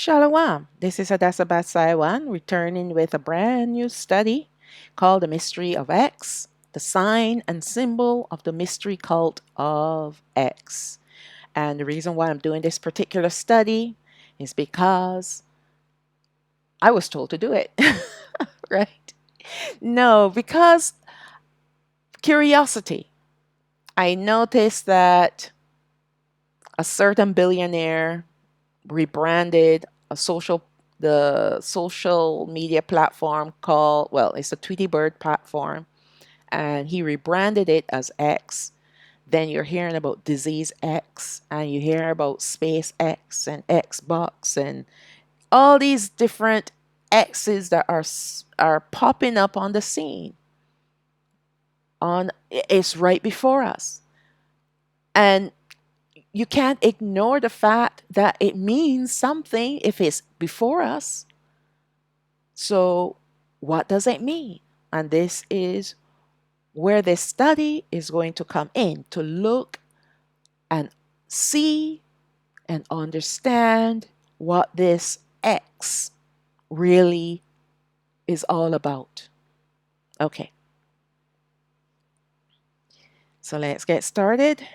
Shalom. This is Hadassah Saiwan returning with a brand new study called The Mystery of X, the sign and symbol of the mystery cult of X. And the reason why I'm doing this particular study is because I was told to do it, right? No, because curiosity. I noticed that a certain billionaire rebranded the social media platform called, well, it's a Tweety Bird platform, and he rebranded it as X. Then you're hearing about Disease X, and you hear about SpaceX and Xbox and all these different X's that are popping up on the scene. It's right before us, and you can't ignore the fact that it means something if it's before us. So, what does it mean? And this is where this study is going to come in to look and see and understand what this X really is all about. Okay, so let's get started.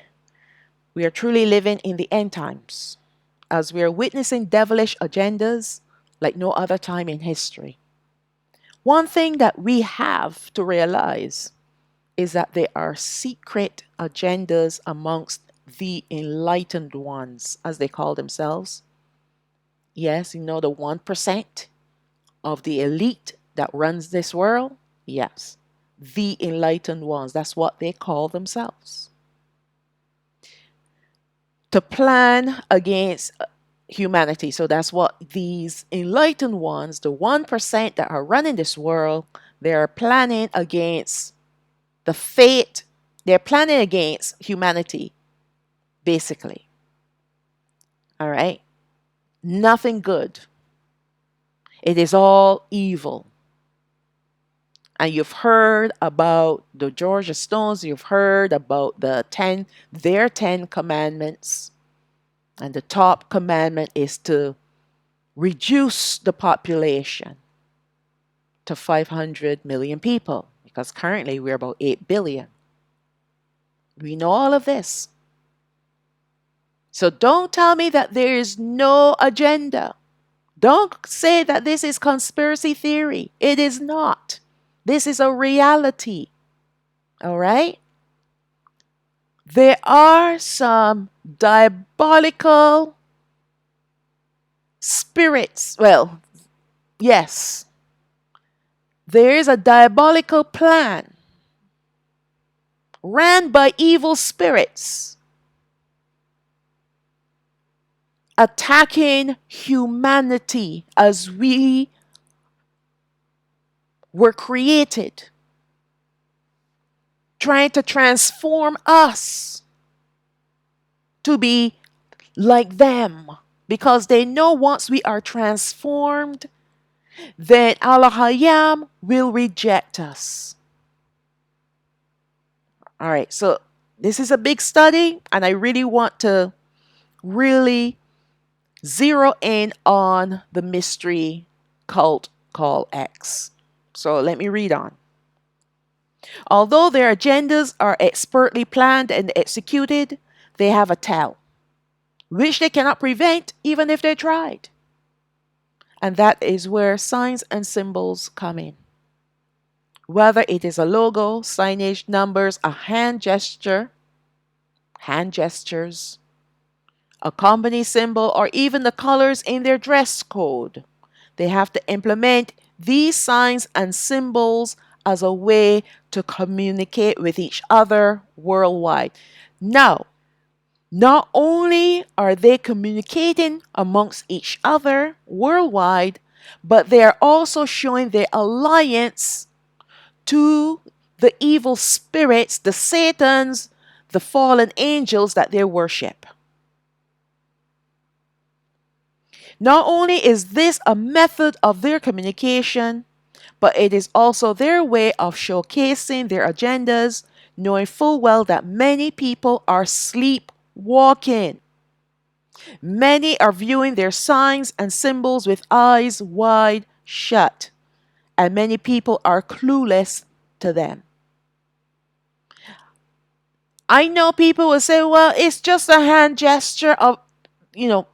We are truly living in the end times as we are witnessing devilish agendas like no other time in history. One thing that we have to realize is that there are secret agendas amongst the enlightened ones, as they call themselves. Yes, you know, the 1% of the elite that runs this world? Yes, the enlightened ones. That's what they call themselves. To plan against humanity. So that's what these enlightened ones, the 1% that are running this world, they're planning against the fate, they're planning against humanity, basically. All right? Nothing good. It is all evil. And you've heard about the Georgia Stones, you've heard about their 10 commandments. And the top commandment is to reduce the population to 500 million people, because currently we're about 8 billion. We know all of this. So don't tell me that there is no agenda. Don't say that this is conspiracy theory. It is not. This is a reality. All right? There are some diabolical spirits. Well, yes. There is a diabolical plan ran by evil spirits attacking humanity as we were created, trying to transform us to be like them, because they know once we are transformed, then Allah Hayam will reject us. All right, so this is a big study, and I really want to really zero in on the mystery cult called X. So let me read on. Although their agendas are expertly planned and executed, they have a tell, which they cannot prevent even if they tried. And that is where signs and symbols come in. Whether it is a logo, signage, numbers, a hand gestures, a company symbol, or even the colors in their dress code, they have to implement these signs and symbols as a way to communicate with each other worldwide. Now, not only are they communicating amongst each other worldwide, but they are also showing their alliance to the evil spirits, the Satans, the fallen angels that they worship. Not only is this a method of their communication, but it is also their way of showcasing their agendas, knowing full well that many people are sleepwalking. Many are viewing their signs and symbols with eyes wide shut, and many people are clueless to them. I know people will say, well, it's just a hand gesture of,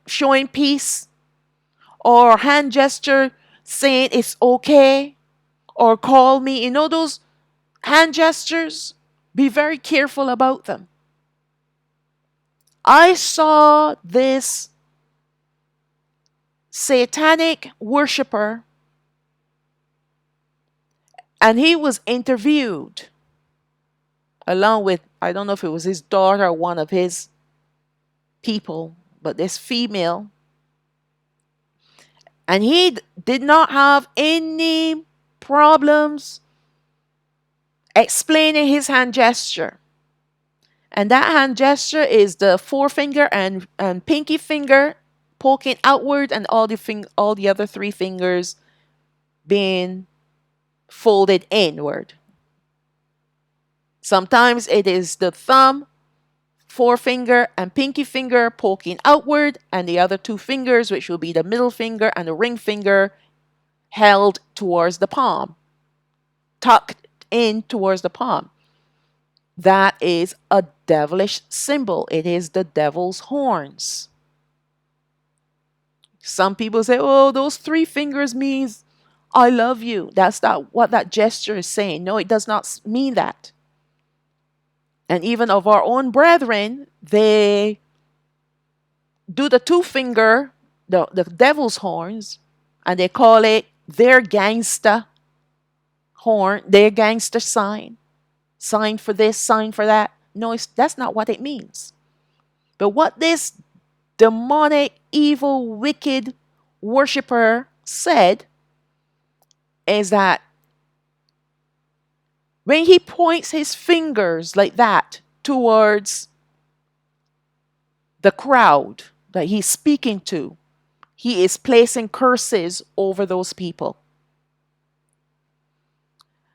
showing peace, or hand gesture saying it's okay, or call me. Those hand gestures, be very careful about them. I saw this satanic worshiper, and he was interviewed along with, I don't know if it was his daughter or one of his people, but this female. And he did not have any problems explaining his hand gesture. And that hand gesture is the forefinger and pinky finger poking outward, and all the other three fingers being folded inward. Sometimes it is the thumb, forefinger, and pinky finger poking outward, and the other two fingers, which will be the middle finger and the ring finger, held towards the palm, tucked in towards the palm. That is a devilish symbol. It is the devil's horns. Some people say, oh, those three fingers means I love you. That's not what that gesture is saying. No, it does not mean that. And even of our own brethren, they do the two finger, the devil's horns, and they call it their gangster horn, their gangster sign. Sign for this, sign for that. No, that's not what it means. But what this demonic, evil, wicked worshiper said is that when he points his fingers like that towards the crowd that he's speaking to, he is placing curses over those people.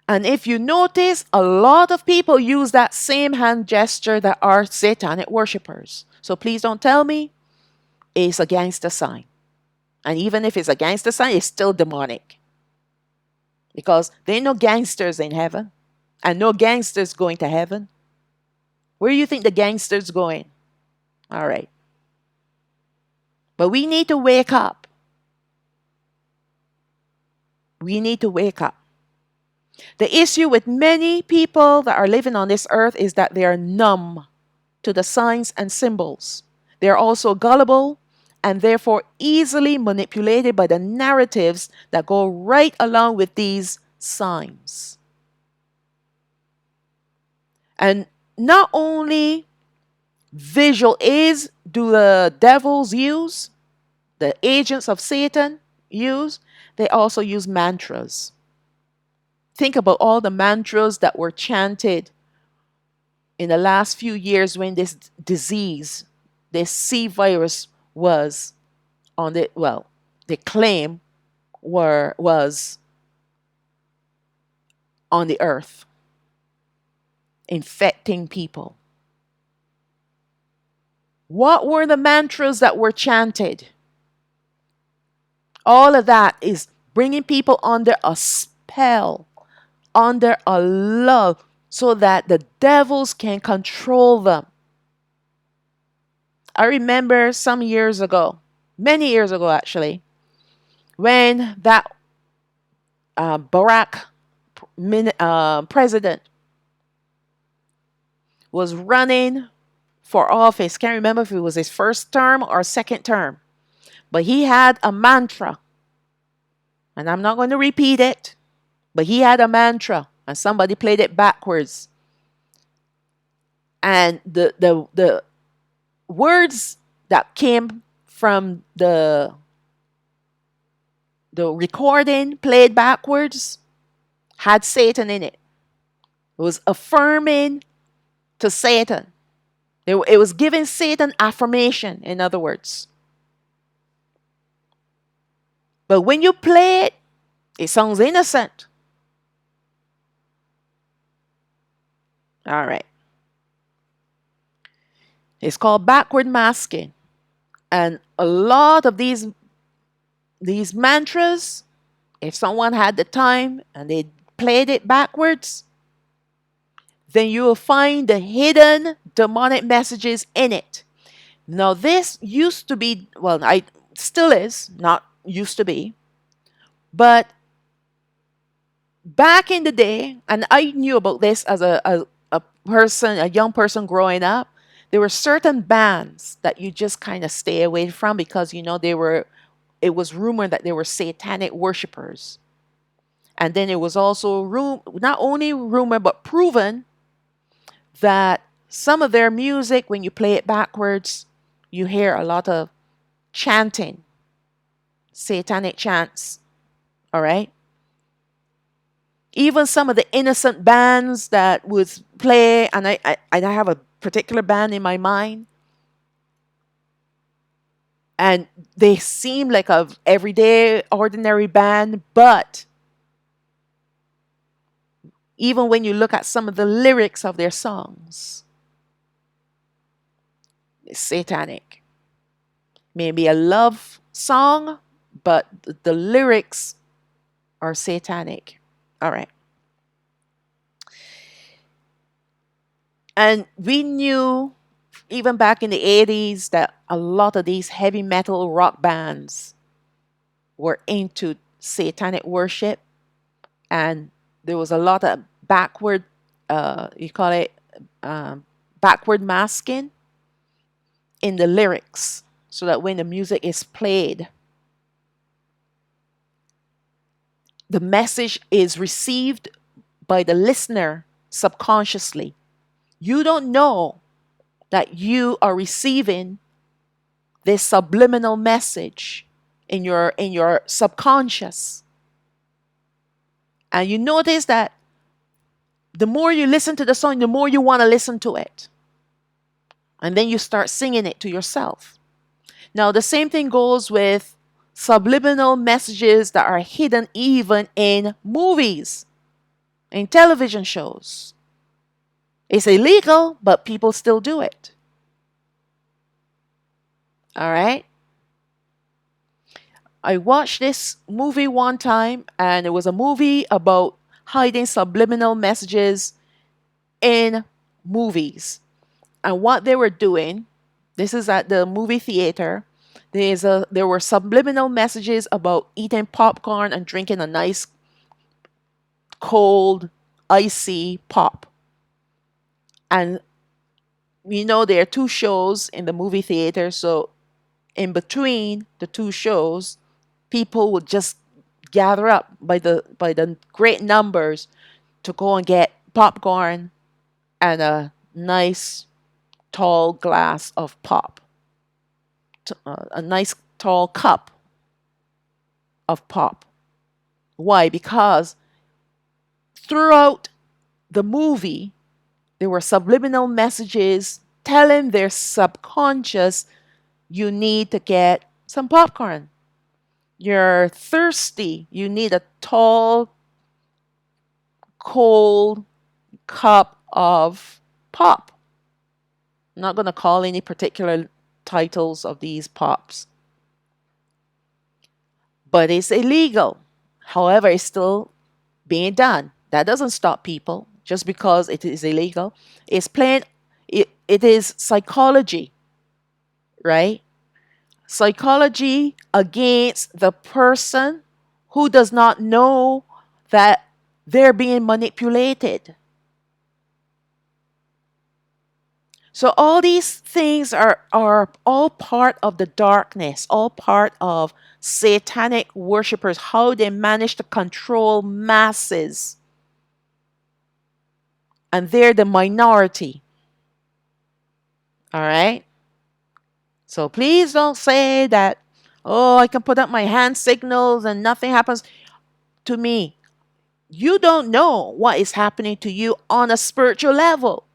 And if you notice, a lot of people use that same hand gesture that are satanic worshippers. So please don't tell me it's against the sign. And even if it's against the sign, it's still demonic. Because there ain't no gangsters in heaven. And no gangsters going to heaven. Where do you think the gangsters going? All right. But we need to wake up. We need to wake up. The issue with many people that are living on this earth is that they are numb to the signs and symbols. They are also gullible and therefore easily manipulated by the narratives that go right along with these signs. And not only visual aids do the devils use, the agents of Satan use, they also use mantras. Think about all the mantras that were chanted in the last few years when this disease, this C virus was on the, well, the claim was on the earth, infecting people. What were the mantras that were chanted? All of that is bringing people under a spell, under a love, so that the devils can control them. I remember some years ago, many years ago actually, when that Barack president was running for office. Can't remember if it was his first term or second term, but he had a mantra, and I'm not going to repeat it, but he had a mantra, and somebody played it backwards, and the words that came from the recording played backwards had Satan in it. It was affirming to Satan. It was giving Satan affirmation, in other words. But when you play it, it sounds innocent. All right. It's called backward masking. And a lot of these mantras, if someone had the time and they played it backwards, then you will find the hidden demonic messages in it. Now, this used to be, well, I still is, not used to be, but back in the day, and I knew about this as a person, a young person growing up, there were certain bands that you just kind of stay away from because it was rumored that they were satanic worshippers. And then it was also not only rumored but proven that some of their music, when you play it backwards, you hear a lot of chanting, satanic chants. All right. Even some of the innocent bands that would play, and I have a particular band in my mind, and they seem like a everyday, ordinary band, but even when you look at some of the lyrics of their songs, it's satanic. Maybe a love song, but the lyrics are satanic. All right. And we knew even back in the 80s that a lot of these heavy metal rock bands were into satanic worship. And there was a lot of backward, you call it backward masking in the lyrics so that when the music is played, the message is received by the listener subconsciously. You don't know that you are receiving this subliminal message in your subconscious. And you notice that the more you listen to the song, the more you want to listen to it. And then you start singing it to yourself. Now, the same thing goes with subliminal messages that are hidden even in movies, in television shows. It's illegal, but people still do it. All right? I watched this movie one time, and it was a movie about hiding subliminal messages in movies. And what they were doing, this is at the movie theater, there were subliminal messages about eating popcorn and drinking a nice cold icy pop. And there are two shows in the movie theater, so in between the two shows, people would just gather up by the great numbers to go and get popcorn and a nice tall glass of pop, a nice tall cup of pop. Why? Because throughout the movie, there were subliminal messages telling their subconscious, you need to get some popcorn. You're thirsty. You need a tall, cold cup of pop. I'm not going to call any particular titles of these pops. But it's illegal. However, it's still being done. That doesn't stop people just because it is illegal. It's plain, it is psychology, right? Psychology against the person who does not know that they're being manipulated. So all these things are all part of the darkness, all part of satanic worshippers, how they manage to control masses. And they're the minority. All right? So please don't say that, oh, I can put up my hand signals and nothing happens to me. You don't know what is happening to you on a spiritual level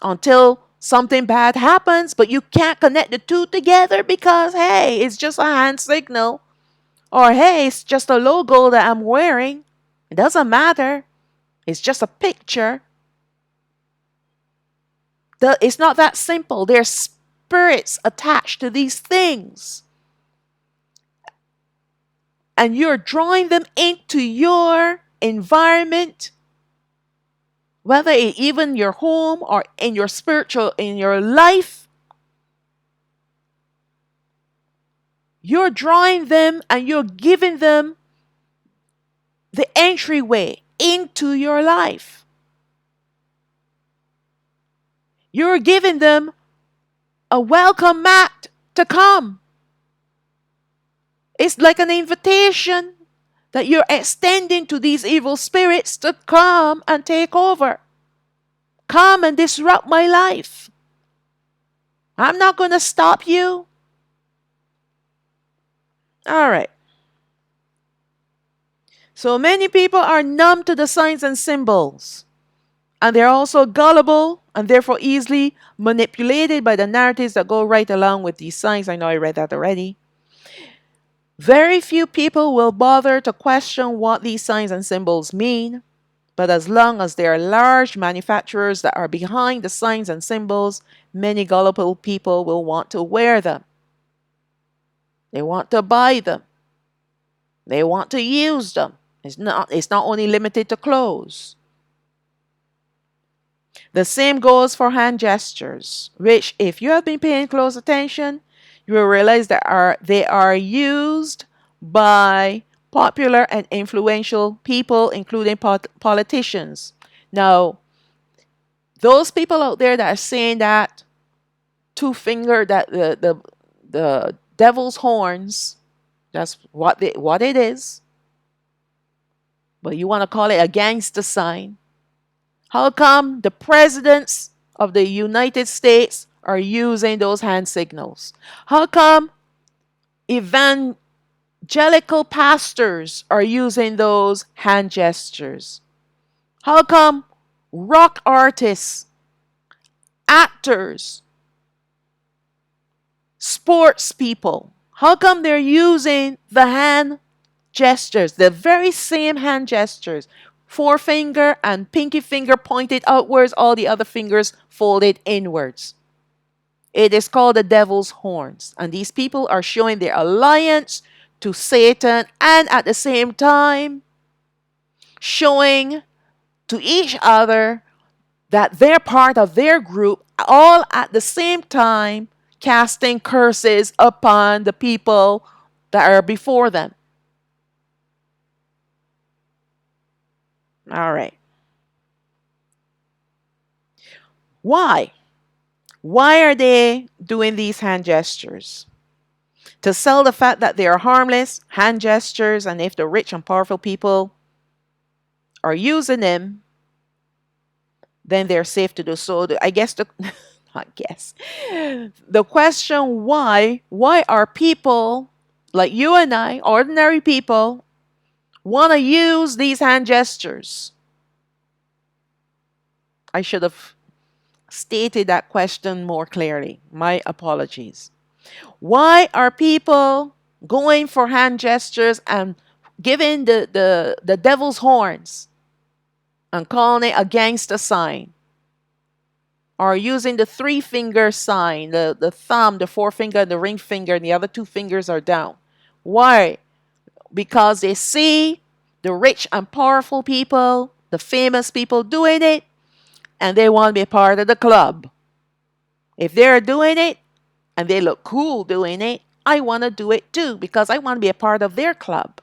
until something bad happens, but you can't connect the two together because, hey, it's just a hand signal. Or, hey, it's just a logo that I'm wearing. It doesn't matter. It's just a picture. It's not that simple. There's spirits attached to these things. And you're drawing them into your environment, whether even your home or in your spiritual, in your life. You're drawing them and you're giving them the entryway into your life. You're giving them a welcome mat to come. It's like an invitation that you're extending to these evil spirits to come and take over. Come and disrupt my life. I'm not going to stop you. All right. So many people are numb to the signs and symbols. And they're also gullible and therefore easily manipulated by the narratives that go right along with these signs. I know I read that already. Very few people will bother to question what these signs and symbols mean. But as long as there are large manufacturers that are behind the signs and symbols, many gullible people will want to wear them. They want to buy them. They want to use them. It's not only limited to clothes. The same goes for hand gestures, which, if you have been paying close attention, you will realize that they are used by popular and influential people, including politicians. Now, those people out there that are saying that two-finger, that the devil's horns, that's what it is. But you want to call it a gangster sign. How come the presidents of the United States are using those hand signals? How come evangelical pastors are using those hand gestures? How come rock artists, actors, sports people, how come they're using the hand gestures, the very same hand gestures? Forefinger and pinky finger pointed outwards, all the other fingers folded inwards. It is called the devil's horns. And these people are showing their alliance to Satan and at the same time showing to each other that they're part of their group, all at the same time casting curses upon the people that are before them. All right. Why? Why are they doing these hand gestures? To sell the fact that they are harmless hand gestures, and if the rich and powerful people are using them, then they're safe to do so. I guess the question why are people like you and I, ordinary people, want to use these hand gestures? I should have stated that question more clearly. My apologies. Why are people going for hand gestures and giving the devil's horns and calling it a gangster sign? Or using the three-finger sign, the thumb, the forefinger, the ring finger, and the other two fingers are down. Why? Because they see the rich and powerful people, the famous people doing it, and they want to be a part of the club. If they're doing it and they look cool doing it, I want to do it too because I want to be a part of their club.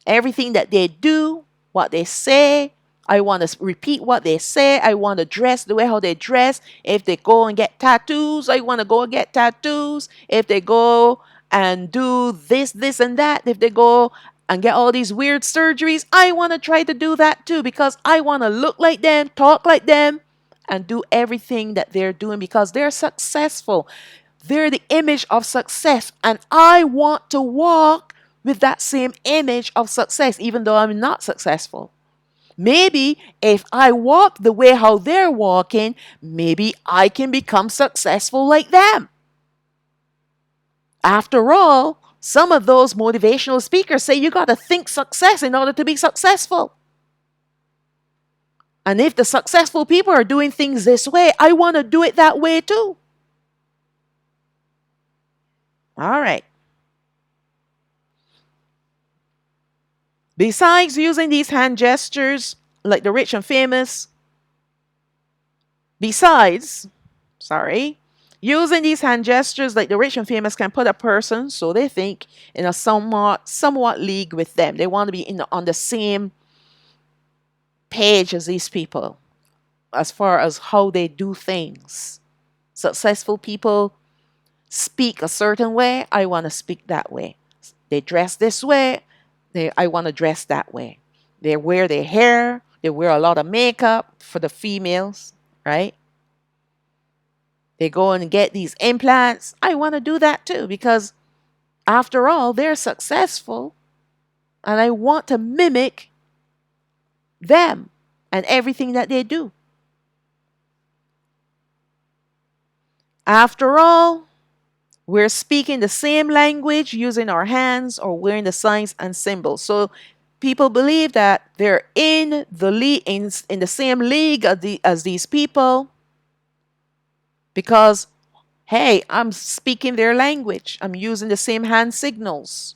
Everything that they do, what they say, I want to repeat what they say. I want to dress the way how they dress. If they go and get tattoos, I want to go and get tattoos. If they go and do this, and that, if they go and get all these weird surgeries, I want to try to do that too because I want to look like them, talk like them, and do everything that they're doing because they're successful. They're the image of success, and I want to walk with that same image of success even though I'm not successful. Maybe if I walk the way how they're walking, maybe I can become successful like them. After all, some of those motivational speakers say you got to think success in order to be successful. And if the successful people are doing things this way, I want to do it that way too. All right. Besides using these hand gestures, like the rich and famous, besides, sorry, using these hand gestures like the rich and famous can put a person, so they think, in a somewhat league with them. They want to be on the same page as these people as far as how they do things. Successful people speak a certain way, I want to speak that way. They dress this way, I want to dress that way. They wear their hair, they wear a lot of makeup for the females, right? They go and get these implants. I want to do that too because after all, they're successful and I want to mimic them and everything that they do. After all, we're speaking the same language using our hands or wearing the signs and symbols. So people believe that they're in the in the same league as these people because hey, I'm speaking their language. I'm using the same hand signals,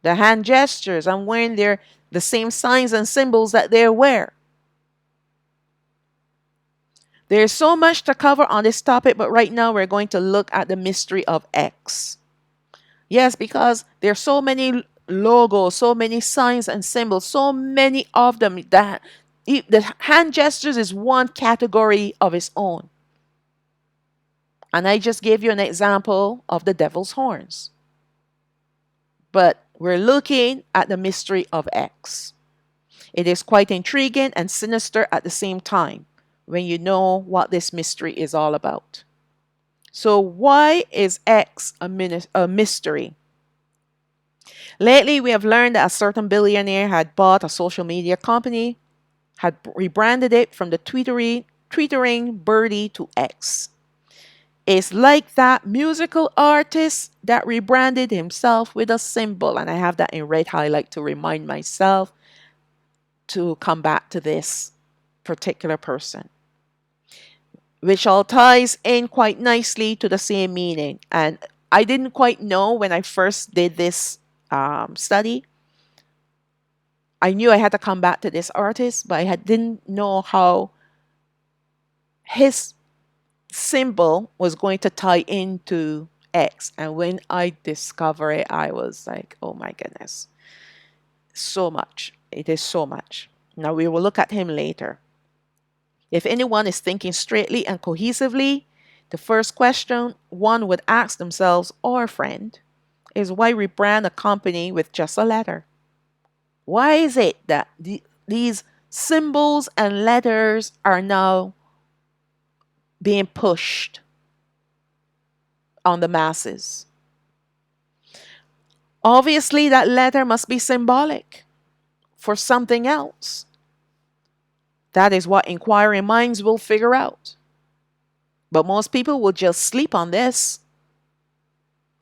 the hand gestures. I'm wearing the same signs and symbols that they wear. There's so much to cover on this topic, but right now we're going to look at the mystery of X. Yes, because there's so many logos, so many signs and symbols, so many of them that the hand gestures is one category of its own. And I just gave you an example of the devil's horns. But we're looking at the mystery of X. It is quite intriguing and sinister at the same time when you know what this mystery is all about. So, why is X a mystery? Lately, we have learned that a certain billionaire had bought a social media company, had rebranded it from the Twittering Birdie to X. It's like that musical artist that rebranded himself with a symbol, and I have that in red highlight to remind myself to come back to this particular person, which all ties in quite nicely to the same meaning. And I didn't quite know when I first did this study. I knew I had to come back to this artist, but didn't know how his symbol was going to tie into X. And when I discovered it, I was like, oh my goodness, so much. It is so much. Now we will look at him later. If anyone is thinking straightly and cohesively, the first question one would ask themselves or a friend is why rebrand a company with just a letter? Why is it that these symbols and letters are now being pushed on the masses? Obviously, that letter must be symbolic for something else. That is what inquiring minds will figure out. But most people will just sleep on this.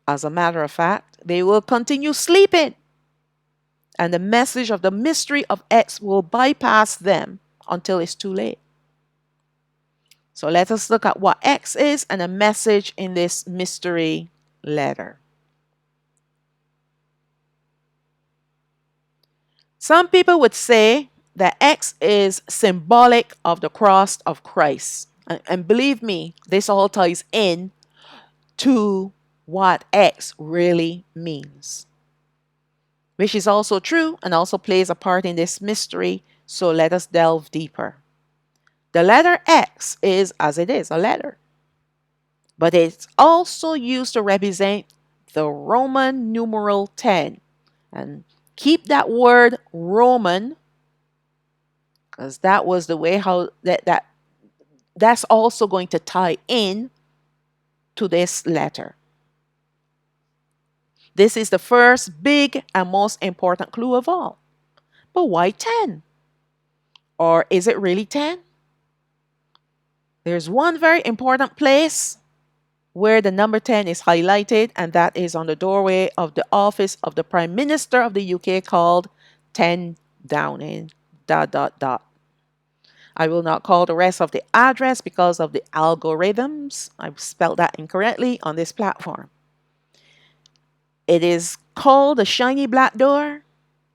As a matter of fact, they will continue sleeping. And the message of the mystery of X will bypass them until it's too late. So let us look at what X is and a message in this mystery letter. Some people would say that X is symbolic of the cross of Christ. And believe me, this all ties in to what X really means, which is also true and also plays a part in this mystery. So let us delve deeper. The letter X is, as it is, a letter, but it's also used to represent the Roman numeral 10. And keep that word Roman because that was the way how that's also going to tie in to this letter. This is the first big and most important clue of all. But why 10? Or is it really 10? There's one very important place where the number 10 is highlighted, and that is on the doorway of the office of the Prime Minister of the UK called 10 Downing, dot, dot, dot. I will not call the rest of the address because of the algorithms. I've spelled that incorrectly on this platform. It is called the shiny black door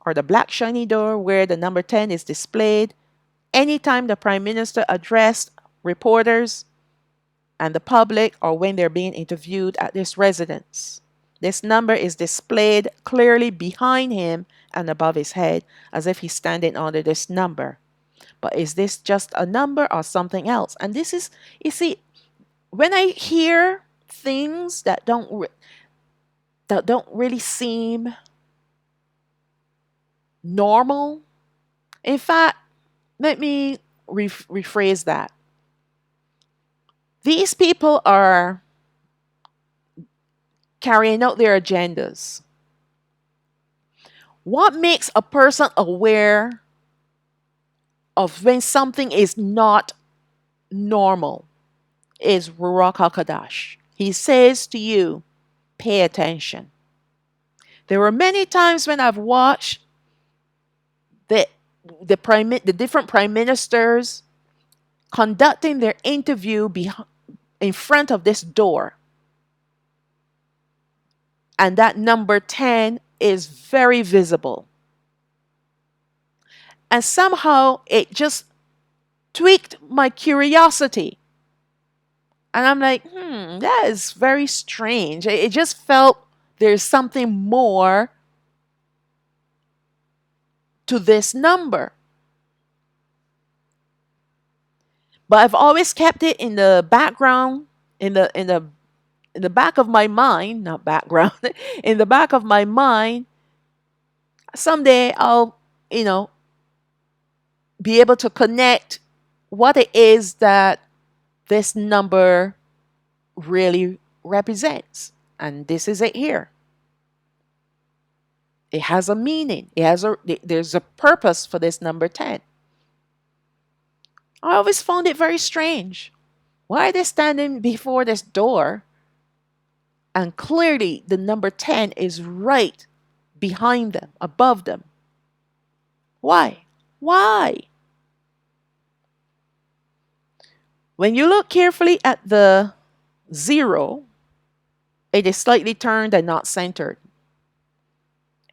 or the black shiny door, where the number 10 is displayed anytime the Prime Minister addressed reporters and the public or when they're being interviewed at this residence. This number is displayed clearly behind him and above his head as if he's standing under this number. But is this just a number or something else? And this is, you see, when I hear things that don't really seem normal, in fact, let me rephrase that. These people are carrying out their agendas. What makes a person aware of when something is not normal is Ruach HaKodesh. He says to you, pay attention. There were many times when I've watched the different prime ministers conducting their interview in front of this door. And that number 10 is very visible. And somehow it just tweaked my curiosity. And I'm like, that is very strange. It just felt there's something more to this number. But I've always kept it in the background, in the back of my mind, not background, in the back of my mind. Someday I'll, be able to connect what it is that this number really represents. And this is it here. It has a meaning. There's a purpose for this number 10. I always found it very strange. Why are they standing before this door? And clearly the number 10 is right behind them, above them. Why? Why? When you look carefully at the 0, it is slightly turned and not centered.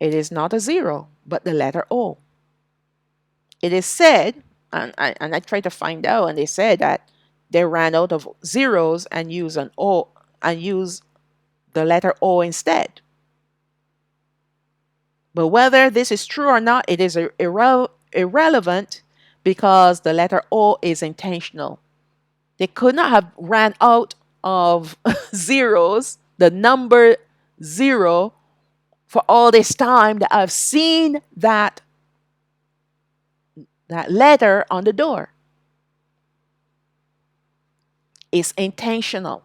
It is not a 0, but the letter O. It is said, and I tried to find out, and they said that they ran out of zeros and used an O and used the letter O instead. But whether this is true or not, it is irrelevant because the letter O is intentional. They could not have ran out of zeros, the number 0, for all this time that I've seen that letter on the door. It's intentional.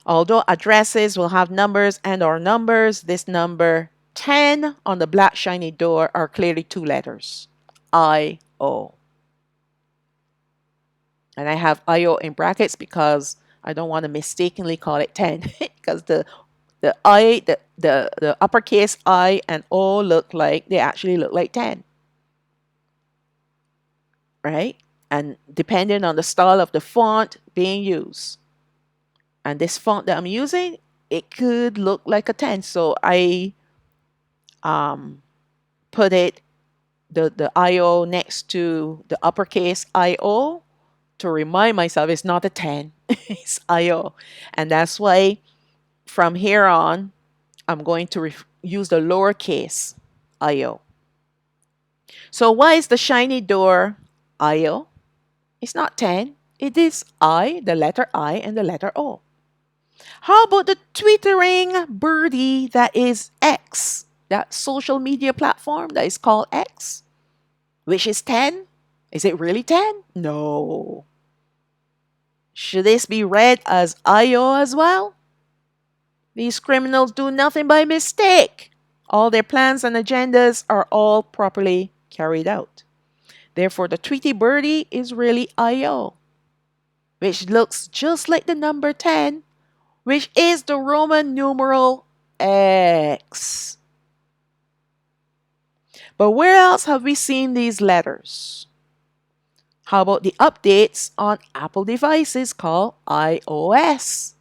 Although addresses will have numbers and or numbers, this number 10 on the black shiny door are clearly 2 letters. I-O. And I have I-O in brackets because I don't want to mistakenly call it 10 because the uppercase I and O actually look like 10. Right? And depending on the style of the font being used. And this font that I'm using, it could look like a 10. So I put it, the I-O next to the uppercase I-O to remind myself it's not a 10, it's I-O. And that's why from here on, I'm going to use the lowercase I-O. So why is the shiny door I-O? It's not 10. It is I, the letter I, and the letter O. How about the twittering birdie that is X? That social media platform that is called X, which is 10. Is it really 10? No. Should this be read as I-O as well? These criminals do nothing by mistake. All their plans and agendas are all properly carried out. Therefore, the Tweety Birdie is really I-O, which looks just like the number 10, which is the Roman numeral X. But where else have we seen these letters? How about the updates on Apple devices called iOS?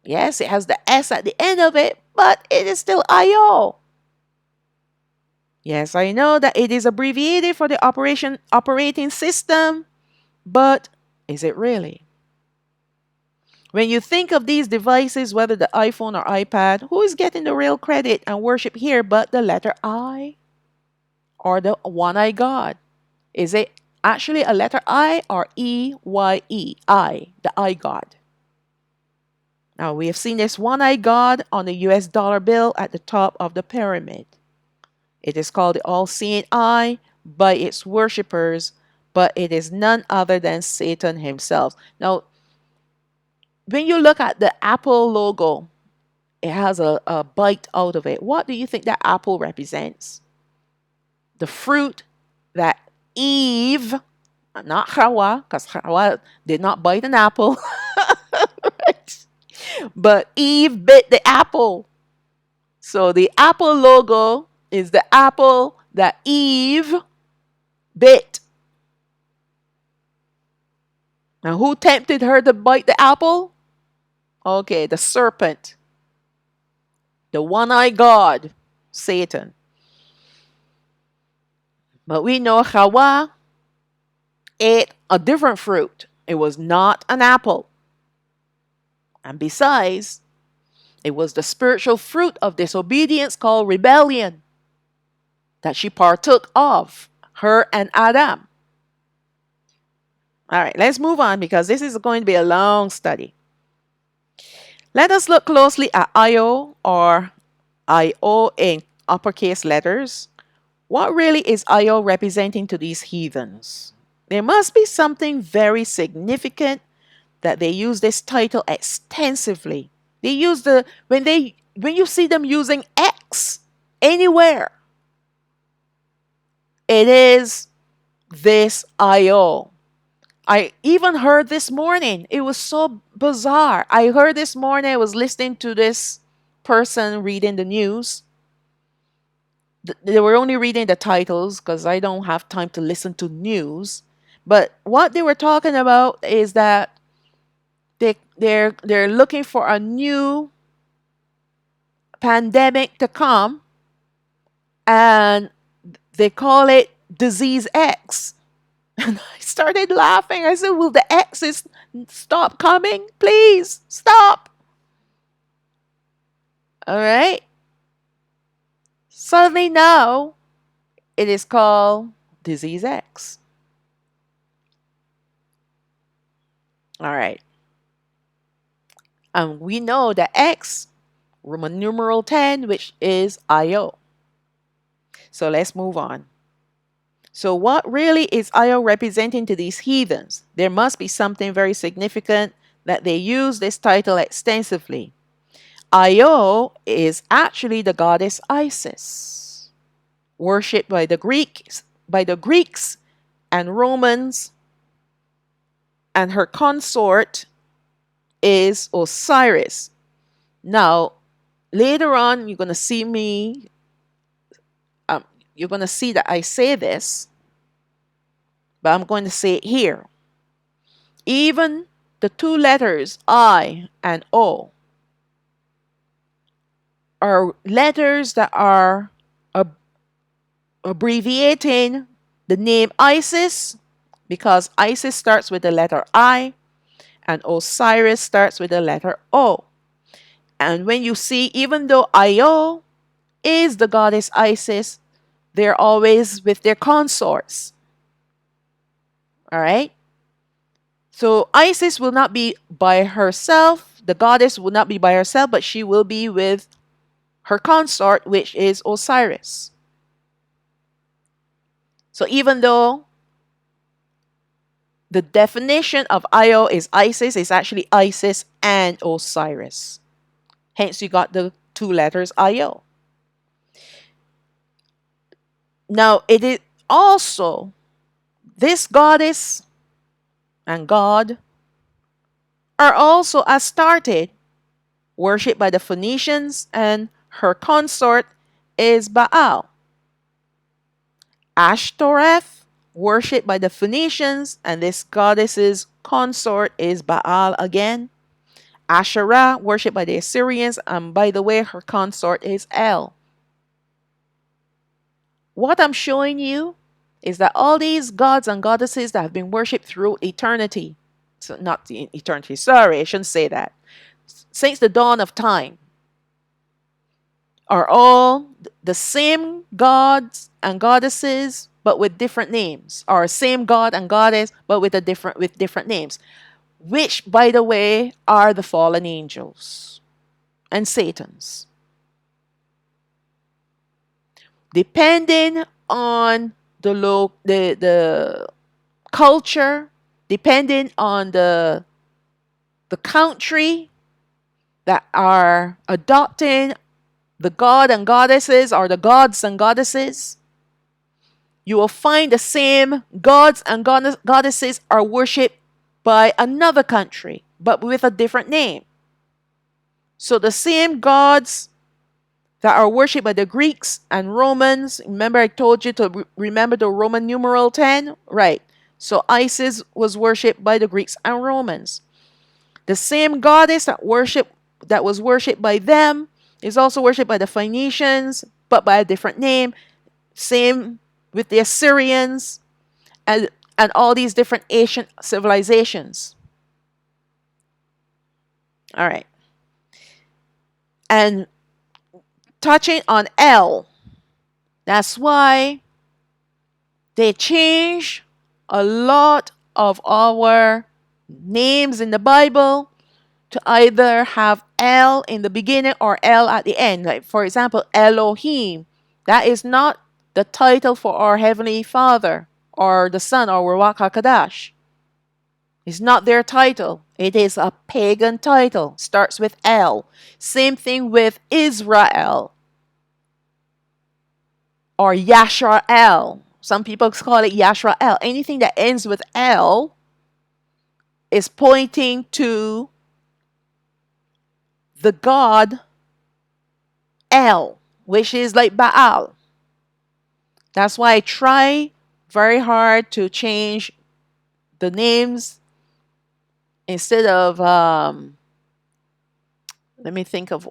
Yes, it has the S at the end of it, but it is still Io. Yes, I know that it is abbreviated for the operating system, but is it really? When you think of these devices, whether the iPhone or iPad, who is getting the real credit and worship here but the letter I or the one eye God? Is it actually a letter I or EYE? I, the I God. Now we have seen this one eye God on the US dollar bill at the top of the pyramid. It is called the all seeing eye by its worshippers, but it is none other than Satan himself. Now, when you look at the Apple logo, it has a bite out of it. What do you think that apple represents? The fruit that Eve, not Hawa, because Hawa did not bite an apple, right? But Eve bit the apple. So the Apple logo is the apple that Eve bit. Now, who tempted her to bite the apple? Okay, the serpent, the one eyed God, Satan. But we know Hawa ate a different fruit. It was not an apple. And besides, it was the spiritual fruit of disobedience called rebellion that she partook of, her and Adam. All right, let's move on because this is going to be a long study. Let us look closely at Io or Io in uppercase letters. What really is Io representing to these heathens? There must be something very significant that they use this title extensively. They use when you see them using X anywhere, it is this Io. I even heard this morning. It was so bizarre. I heard this morning, I was listening to this person reading the news. They were only reading the titles because I don't have time to listen to news. But what they were talking about is that they're looking for a new pandemic to come, and they call it disease X. And I started laughing. I said, will the X's stop coming? Please stop. All right. Suddenly now it is called disease X. All right. And we know that X, Roman numeral 10, which is Io. So let's move on. So what really is Io representing to these heathens? There must be something very significant that they use this title extensively. Io is actually the goddess Isis, worshipped by the Greeks and Romans, and her consort is Osiris. Now, later on, you're going to see me, you're going to see that I say this, but I'm going to say it here. Even the two letters I and O are letters that are abbreviating the name Isis, because Isis starts with the letter I and Osiris starts with the letter O. And when you see, even though Io is the goddess Isis, they're always with their consorts. All right? So Isis will not be by herself, the goddess will not be by herself, but she will be with her consort, which is Osiris. So even though the definition of Io is Isis, it's actually Isis and Osiris. Hence, you got the two letters Io. Now, it is also this goddess and God are also Astarte, worshipped by the Phoenicians, and her consort is Baal. Ashtoreth, worshipped by the Phoenicians, and this goddess's consort is Baal again. Asherah, worshipped by the Assyrians, and by the way, her consort is El. What I'm showing you is that all these gods and goddesses that have been worshipped through eternity, so not the eternity, sorry, I shouldn't say that, since the dawn of time, are all the same gods and goddesses but with different names, or same god and goddess but with different names, which by the way are the fallen angels and Satan's. Depending on the culture, depending on the country that are adopting the god and goddesses or the gods and goddesses, you will find the same gods and goddesses are worshipped by another country, but with a different name. So the same gods that are worshipped by the Greeks and Romans, remember I told you to remember the Roman numeral 10? Right. So Isis was worshipped by the Greeks and Romans. The same goddess that was worshipped by them is also worshipped by the Phoenicians, but by a different name. Same with the Assyrians and all these different ancient civilizations. All right. And touching on El, that's why they change a lot of our names in the Bible to either have El in the beginning or El at the end. Like, for example, Elohim. That is not the title for our Heavenly Father or the Son or Ruach HaKadosh. It's not their title. It is a pagan title. Starts with El. Same thing with Israel or Yashrael. Some people call it Yashrael. Anything that ends with El is pointing to the god El, which is like Baal. That's why I try very hard to change the names instead of let me think of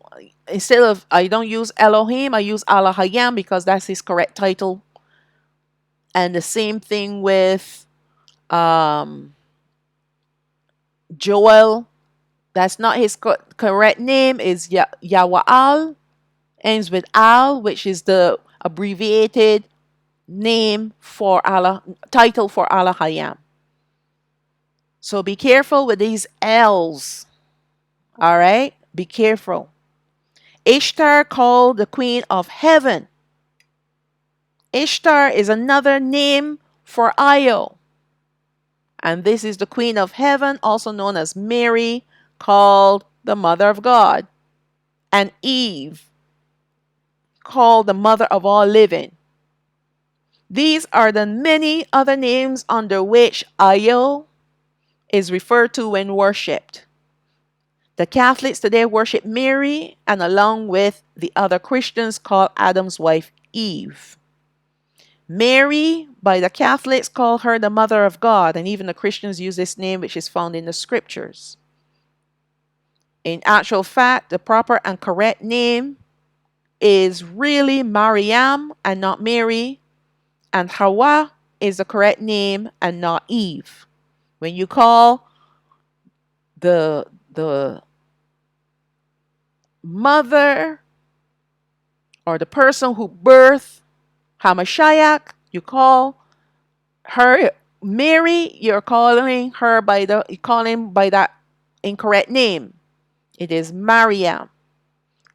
instead of I don't use Elohim, I use Alahayam because that's his correct title. And the same thing with Joel. That's not his correct name. Is Yawa'al. Ends with Al, which is the abbreviated name for Allah, title for Alahayam. So be careful with these L's. All right? Be careful. Ishtar, called the queen of heaven. Ishtar is another name for Io. And this is the queen of heaven, also known as Mary, called the mother of God. And Eve, called the mother of all living. These are the many other names under which Io is referred to when worshipped. The Catholics today worship Mary, and along with the other Christians, call Adam's wife Eve. Mary, by the Catholics, call her the mother of God, and even the Christians use this name, which is found in the scriptures. In actual fact, the proper and correct name is really Mariam and not Mary, and Hawa is the correct name and not Eve. When you call the mother or the person who birthed Hamashiach, you call her Mary, you're calling by that incorrect name. It is Mariam.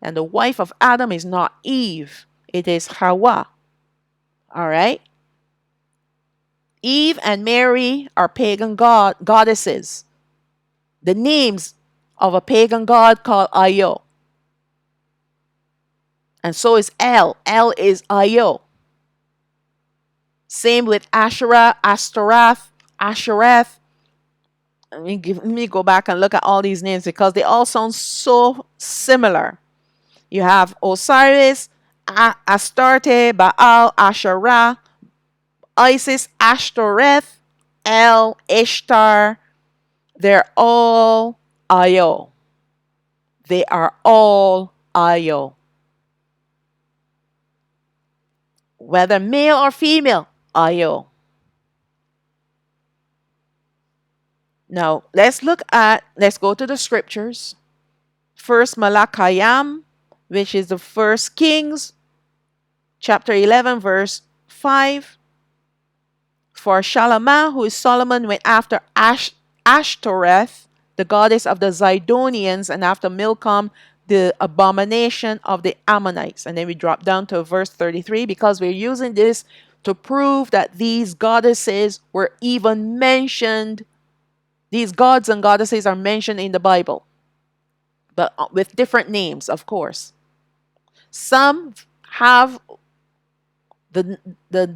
And the wife of Adam is not Eve, it is Hawa. All right? Eve and Mary are pagan goddesses. The names of a pagan god called Io. And so is El. El is Io. Same with Asherah, Ashtoreth, Ashereth. Let me go back and look at all these names because they all sound so similar. You have Osiris, Astarte, Baal, Asherah, Isis, Ashtoreth, El, Ishtar. They're all Io. They are all Io. Whether male or female, Io. Now, let's go to the scriptures. First Malachayam, which is the first Kings, chapter 11, verse 5. For Shalamah, who is Solomon, went after Ashtoreth, the goddess of the Zidonians, and after Milcom, the abomination of the Ammonites. And then we drop down to verse 33 because we're using this to prove that these goddesses were even mentioned. These gods and goddesses are mentioned in the Bible, but with different names, of course. Some have the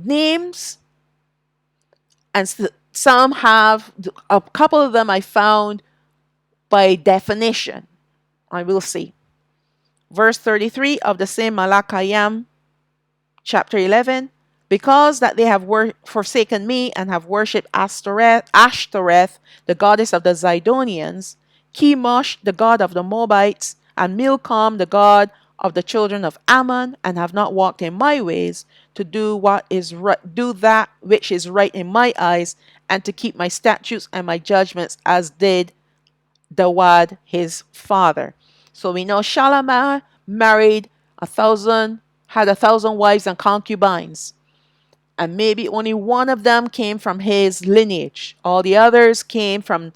names, and some have, a couple of them I found by definition. I will see. Verse 33 of the same Malachayam, chapter 11. Because that they have forsaken me and have worshipped Ashtoreth, the goddess of the Zidonians, Chemosh, the god of the Moabites, and Milcom, the god of the children of Ammon, and have not walked in my ways to do that which is right in my eyes, and to keep my statutes and my judgments, as did Dawad his father. So we know Shalamah married had 1,000 wives and concubines. And maybe only one of them came from his lineage. All the others came from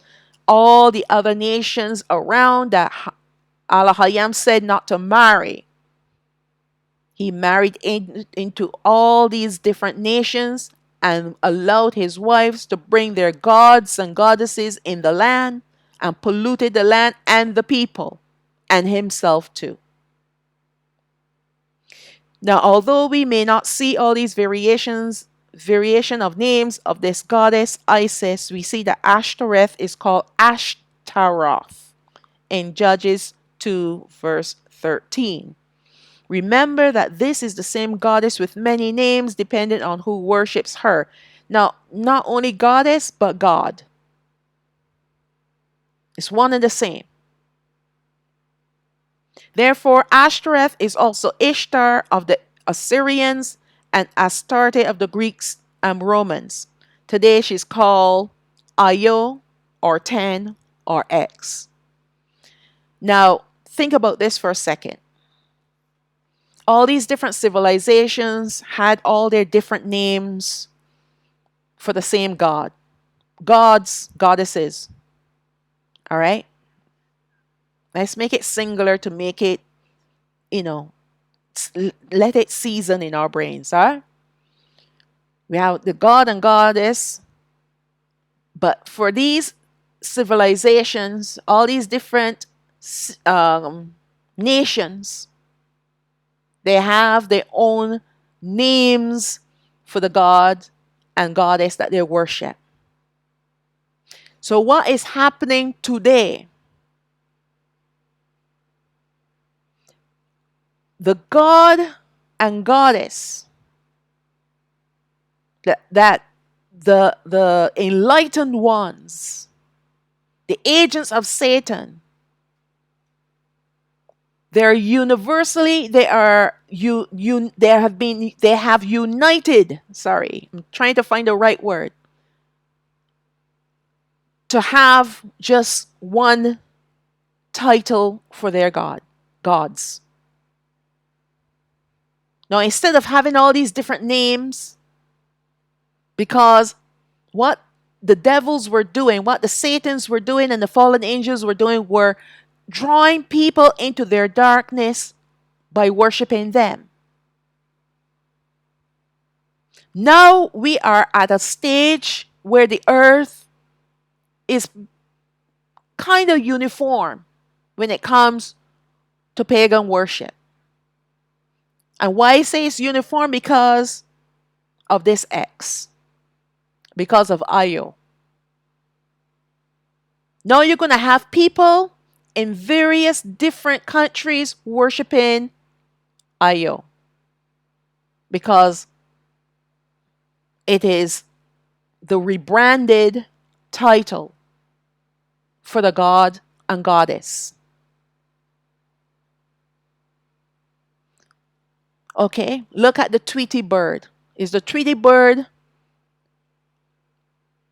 all the other nations around that Alahayam said not to marry. He married into all these different nations and allowed his wives to bring their gods and goddesses in the land and polluted the land and the people and himself too. Now, although we may not see all these variation of names of this goddess Isis, we see that Ashtoreth is called Ashtaroth in Judges 2, verse 13. Remember that this is the same goddess with many names depending on who worships her. Now, not only goddess, but God. It's one and the same. Therefore, Ashtoreth is also Ishtar of the Assyrians and Astarte of the Greeks and Romans. Today she's called Io or 10 or X. Now, think about this for a second. All these different civilizations had all their different names for the same god. Gods, goddesses. All right? Let's make it singular to make it, let it season in our brains. Huh? We have the god and goddess. But for these civilizations, all these different nations, they have their own names for the god and goddess that they worship. So what is happening today? The god and goddess that the enlightened ones, the agents of Satan, they have united. Sorry, I'm trying to find the right word. To have just one title for their gods. Now, instead of having all these different names, because what the devils were doing, what the Satans were doing, and the fallen angels were doing were drawing people into their darkness by worshiping them. Now we are at a stage where the earth is kind of uniform when it comes to pagan worship. And why I say it's uniform? Because of this X. Because of Io. Now you're going to have people in various different countries worshiping Io. Because it is the rebranded title for the god and goddess. Okay, look at the Tweety bird. Is the Tweety bird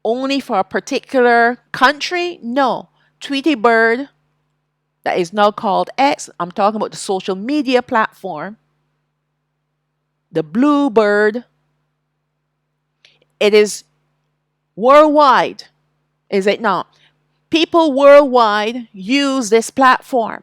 only for a particular country? No. Tweety bird, that is now called X, I'm talking about the social media platform, the blue bird, it is worldwide, is it not? People worldwide use this platform.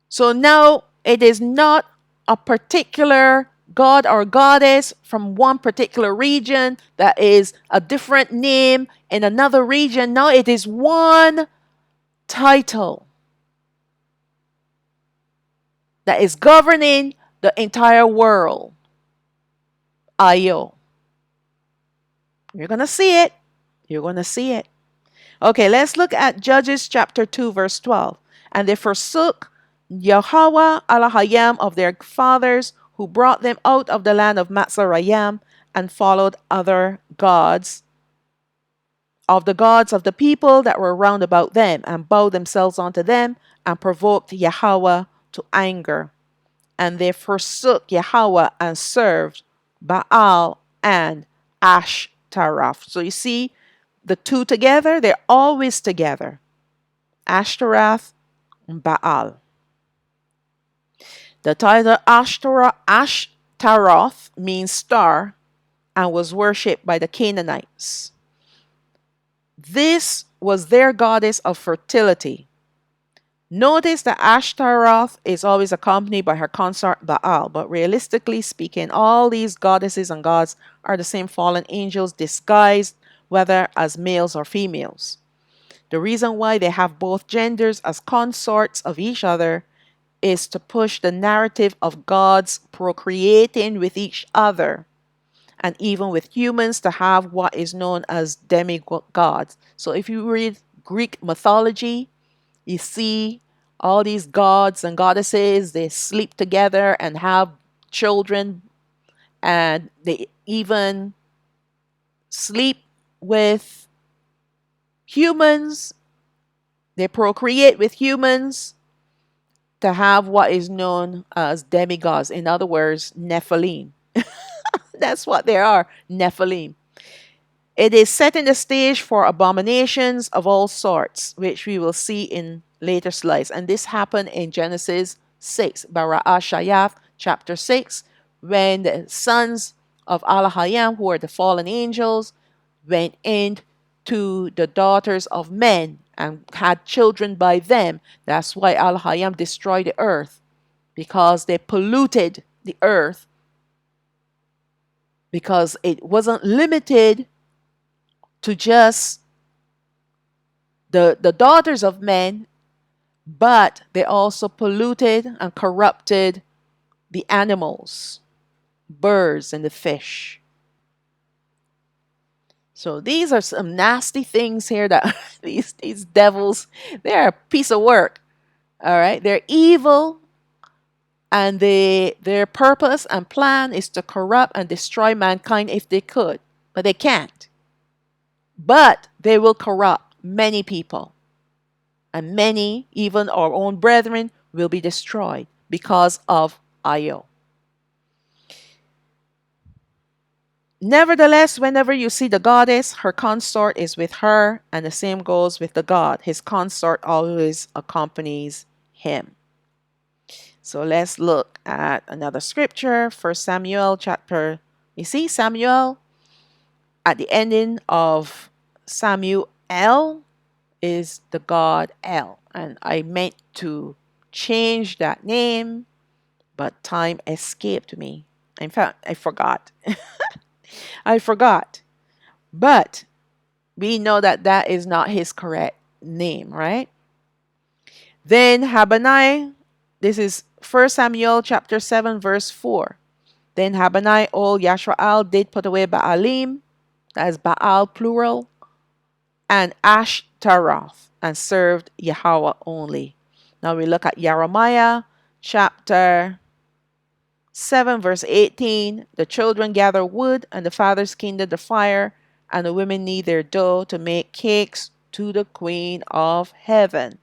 So now it is not a particular god or goddess from one particular region that is a different name in another region. Now it is one title that is governing the entire world. Io. You're going to see it. You're going to see it. Okay, let's look at Judges chapter 2, verse 12. And they forsook Yahweh Elohim of their fathers, who brought them out of the land of Matzarayim, and followed other gods of the gods of the people that were round about them, and bowed themselves unto them, and provoked Yahweh to anger. And they forsook Yahweh and served Baal and Ashtaroth. So you see, the two together, they're always together. Ashtaroth and Baal. The title Ashtaroth means star and was worshipped by the Canaanites. This was their goddess of fertility. Notice that Ashtaroth is always accompanied by her consort Baal, but realistically speaking, all these goddesses and gods are the same fallen angels disguised, whether as males or females. The reason why they have both genders as consorts of each other is to push the narrative of gods procreating with each other, and even with humans, to have what is known as demigods. So if you read Greek mythology, you see all these gods and goddesses, they sleep together and have children, and they even sleep with humans, they procreate with humans to have what is known as demigods. In other words, Nephilim. That's what they are, Nephilim. It is setting the stage for abominations of all sorts, which we will see in later slides. And this happened in Genesis 6, Bara'ashayath, chapter 6, when the sons of Alahayam, who are the fallen angels, went into the daughters of men and had children by them. That's why Alahayam destroyed the earth, because they polluted the earth, because it wasn't limited to just the daughters of men, but they also polluted and corrupted the animals, birds, and the fish. So these are some nasty things here that these devils, they're a piece of work. All right, they're evil, and their purpose and plan is to corrupt and destroy mankind if they could, but they can't. But they will corrupt many people, and many, even our own brethren, will be destroyed because of Io. Nevertheless, whenever you see the goddess, her consort is with her, and the same goes with the god. His consort always accompanies him. So let's look at another scripture, 1 Samuel chapter. You see Samuel at the ending of Samuel is the god El. And I meant to change that name, but time escaped me. In fact, I forgot. I forgot. But we know that that is not his correct name, right? Then Habanai, this is 1 Samuel chapter 7, verse 4. Then Habanai, old Yashraal, did put away Baalim, that is Baal plural, and Ashtaroth, and served Yahweh only. Now we look at Jeremiah chapter 7, verse 18. The children gather wood, and the fathers kindle the fire, and the women knead their dough to make cakes to the Queen of Heaven,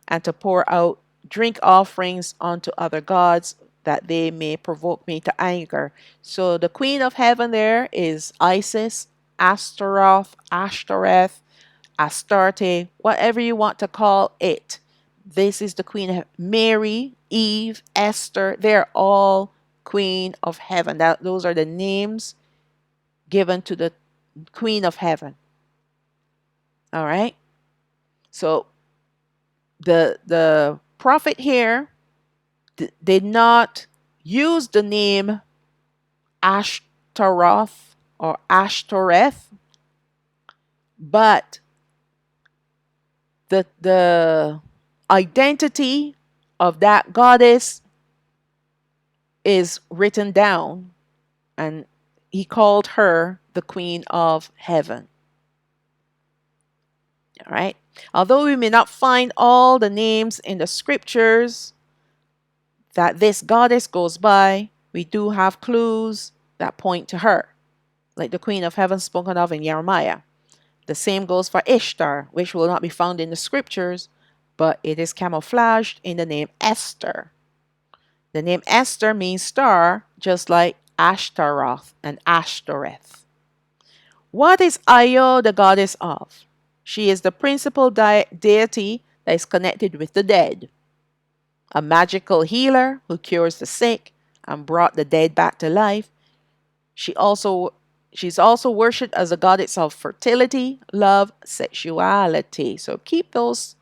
and to pour out drink offerings unto other gods, that they may provoke me to anger. So the queen of heaven there is Isis, Astaroth, Ashtoreth, Astarte, whatever you want to call it. This is the queen of Mary, Eve, Esther. They're all queen of heaven. Those are the names given to the queen of heaven. All right. So the prophet here did not use the name Ashtaroth or Ashtoreth, but the identity of that goddess is written down, and he called her the queen of heaven. All right. Although we may not find all the names in the scriptures that this goddess goes by, we do have clues that point to her, like the queen of heaven spoken of in Jeremiah. The same goes for Ishtar, which will not be found in the scriptures, but it is camouflaged in the name Esther. The name Esther means star, just like Ashtaroth and Ashtoreth. What is Io the goddess of? She is the principal deity that is connected with the dead, a magical healer who cures the sick and brought the dead back to life. She's also worshipped as a goddess of fertility, love, sexuality. So keep those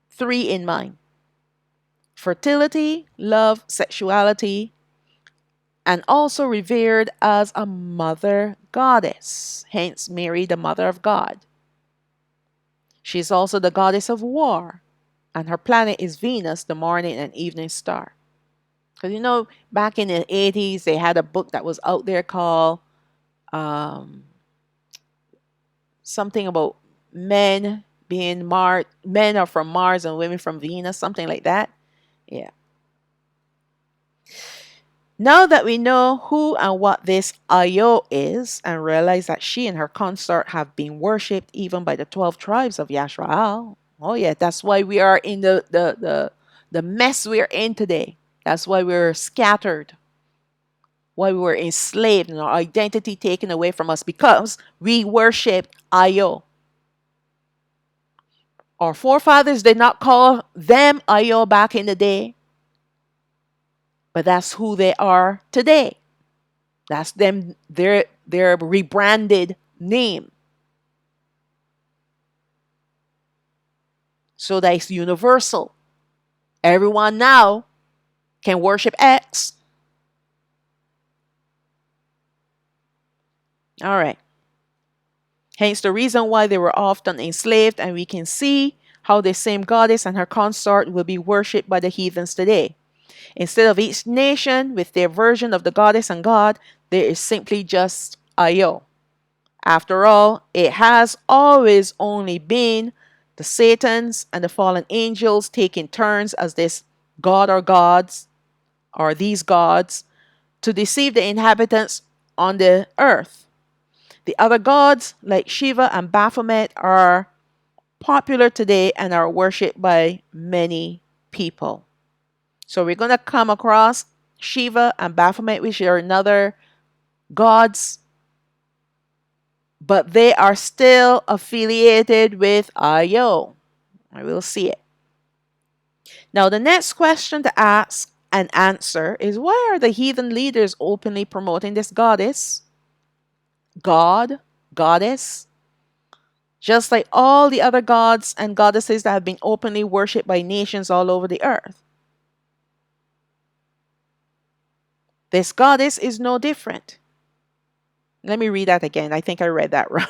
three in mind: fertility, love, sexuality, and also revered as a mother goddess, hence Mary, the mother of God. She's also the goddess of war, and her planet is Venus, the morning and evening star. Because back in the 80s, they had a book that was out there called something about men men are from Mars and women from Venus, something like that. Yeah. Now that we know who and what this Io is, and realize that she and her consort have been worshipped even by the 12 tribes of Yashraal. Oh yeah, that's why we are in the mess we're in today. That's why we're scattered. Why we were enslaved and our identity taken away from us, because we worshipped Io. Our forefathers did not call them Io back in the day, but that's who they are today. That's them, their rebranded name. So that it's universal. Everyone now can worship X. All right. Hence the reason why they were often enslaved, and we can see how the same goddess and her consort will be worshipped by the heathens today. Instead of each nation with their version of the goddess and god, there is simply just Io. After all, it has always only been the Satans and the fallen angels taking turns as this god or gods, or these gods, to deceive the inhabitants on the earth. The other gods, like Shiva and Baphomet, are popular today and are worshipped by many people. So we're going to come across Shiva and Baphomet, which are another gods, but they are still affiliated with Io. I will see it. Now, the next question to ask and answer is, why are the heathen leaders openly promoting this goddess, goddess, just like all the other gods and goddesses that have been openly worshipped by nations all over the earth? This goddess is no different. Let me read that again. I think I read that wrong.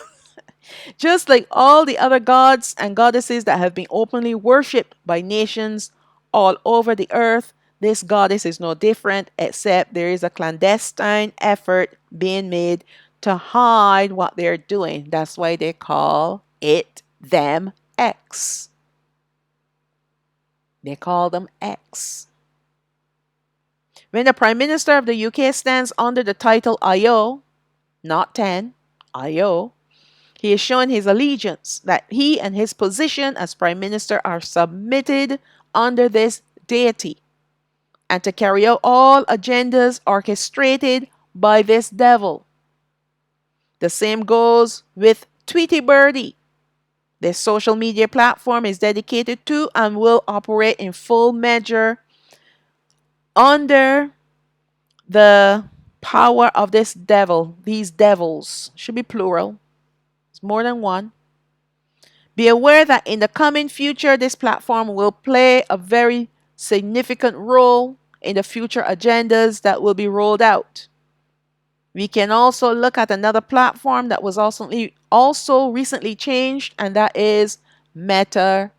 Just like all the other gods and goddesses that have been openly worshipped by nations all over the earth, this goddess is no different, except there is a clandestine effort being made to hide what they're doing. That's why they call it them X. They call them X. When the Prime Minister of the UK stands under the title Io, not 10, Io, he is showing his allegiance, that he and his position as Prime Minister are submitted under this deity and to carry out all agendas orchestrated by this devil. The same goes with Tweety Birdie. This social media platform is dedicated to and will operate in full measure under the power of this devil. These devils should be plural, it's more than one. Be aware that in the coming future, this platform will play a very significant role in the future agendas that will be rolled out. We can also look at another platform that was also recently changed, and that is Meta-verse.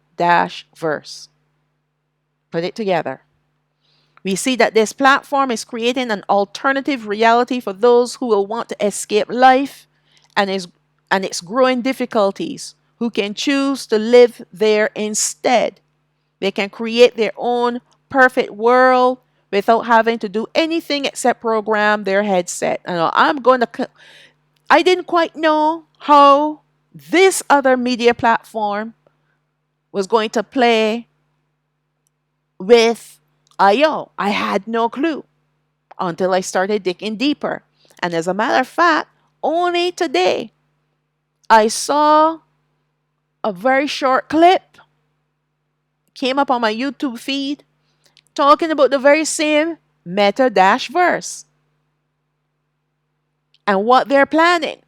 Put it together. We see that this platform is creating an alternative reality for those who will want to escape life and its growing difficulties, who can choose to live there instead. They can create their own perfect world without having to do anything except program their headset. I didn't quite know how this other media platform was going to play with IO. I had no clue until I started digging deeper. And as a matter of fact, only today I saw a very short clip came up on my YouTube feed talking about the very same Meta-verse and what they're planning.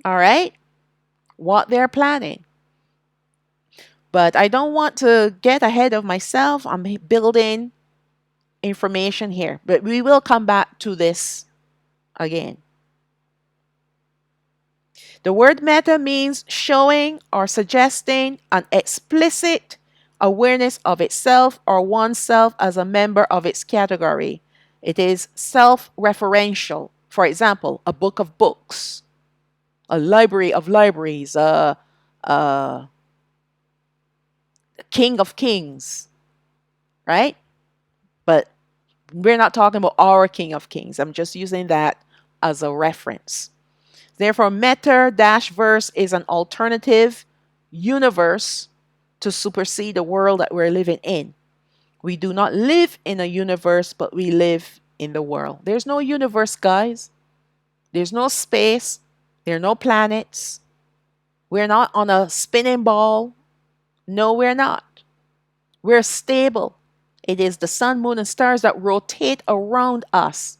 All right? What they're planning. But I don't want to get ahead of myself. I'm building information here, but we will come back to this again. The word meta means showing or suggesting an explicit awareness of itself or oneself as a member of its category. It is self-referential. For example, a book of books, a library of libraries, a king of kings, right? But we're not talking about our king of kings. I'm just using that as a reference. Therefore, Meta-verse is an alternative universe to supersede the world that we're living in. We do not live in a universe, but we live in the world. There's no universe, guys. There's no space. There are no planets. We're not on a spinning ball. No, we're not. We're stable. It is the sun, moon, and stars that rotate around us.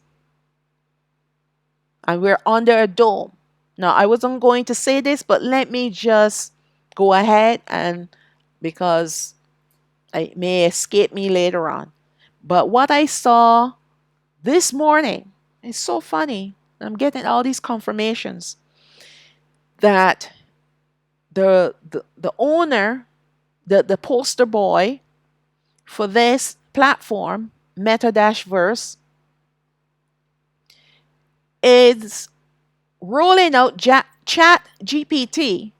And we're under a dome. Now, I wasn't going to say this, but let me just go ahead, and because it may escape me later on. But what I saw this morning is so funny. I'm getting all these confirmations that the owner, the poster boy for this platform, Meta-verse, is rolling out Chat GPT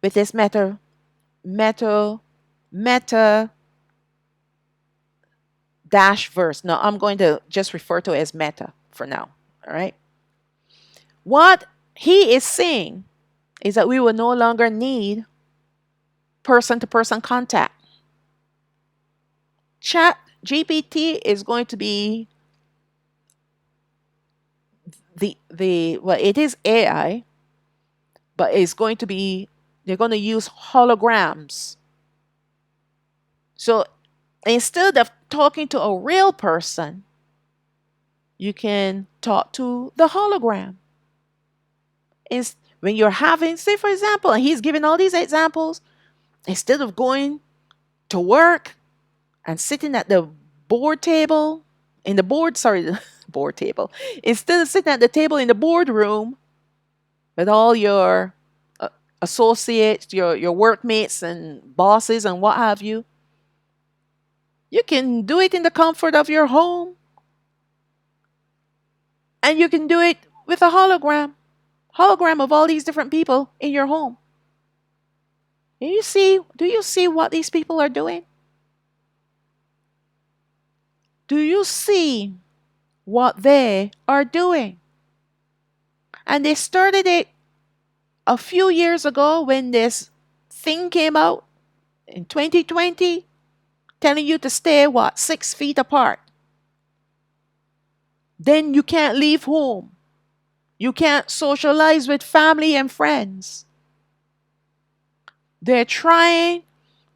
with this meta dash verse. Now I'm going to just refer to it as meta for now. All right. What he is saying is that we will no longer need person to person contact. Chat GPT is going to be well, it is AI, but it's going to be, they're going to use holograms. So instead of talking to a real person, you can talk to the hologram. When you're having, say for example, and he's giving all these examples, instead of going to work and sitting at the board table, the board table, instead of sitting at the table in the boardroom with all your associates, your workmates and bosses and what have you, you can do it in the comfort of your home. And you can do it with a hologram of all these different people in your home. Do you see what these people are doing? Do you see what they are doing? And they started it a few years ago when this thing came out in 2020, telling you to stay, 6 feet apart. Then you can't leave home. You can't socialize with family and friends. They're trying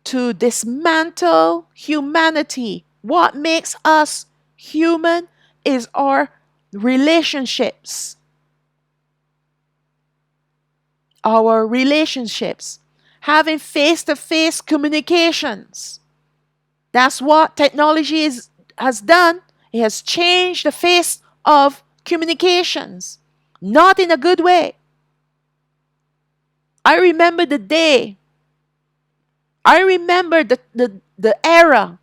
to dismantle humanity. What makes us human is our relationships. Our relationships. Having face-to-face communications. That's what technology has done. It has changed the face of communications. Not in a good way. I remember the day. I remember the era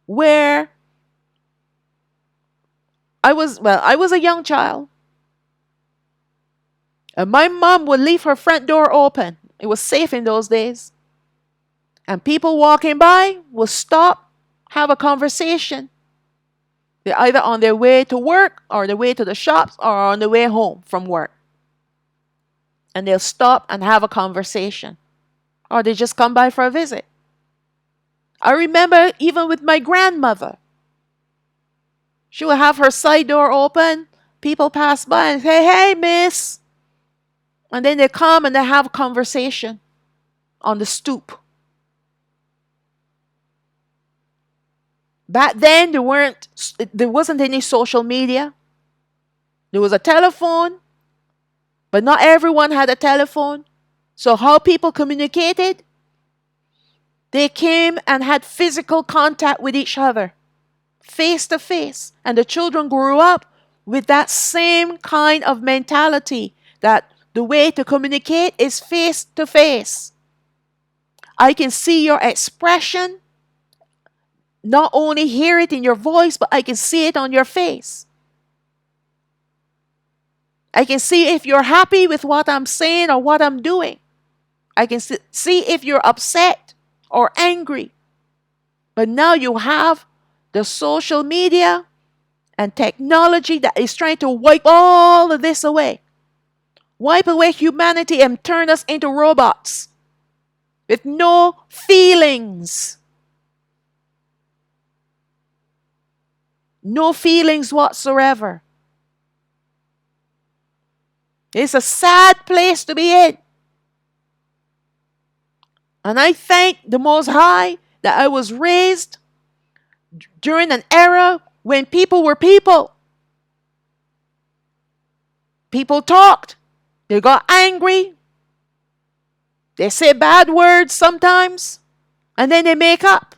where I was a young child. And my mom would leave her front door open. It was safe in those days. And people walking by would stop, have a conversation. They're either on their way to work or their way to the shops or on their way home from work. And they'll stop and have a conversation. Or they just come by for a visit. I remember even with my grandmother. She would have her side door open. People pass by and say, "Hey, miss." And then they come and they have a conversation on the stoop. Back then, there wasn't any social media. There was a telephone, but not everyone had a telephone. So how people communicated? They came and had physical contact with each other, face to face. And the children grew up with that same kind of mentality, that the way to communicate is face to face. I can see your expression, not only hear it in your voice, but I can see it on your face. I can see if you're happy with what I'm saying or what I'm doing. I can see if you're upset or angry. But now you have the social media and technology that is trying to wipe all of this away. Wipe away humanity and turn us into robots with no feelings. No feelings whatsoever. It's a sad place to be in. And I thank the Most High that I was raised during an era when people were people. People talked. They got angry. They say bad words sometimes. And then they make up.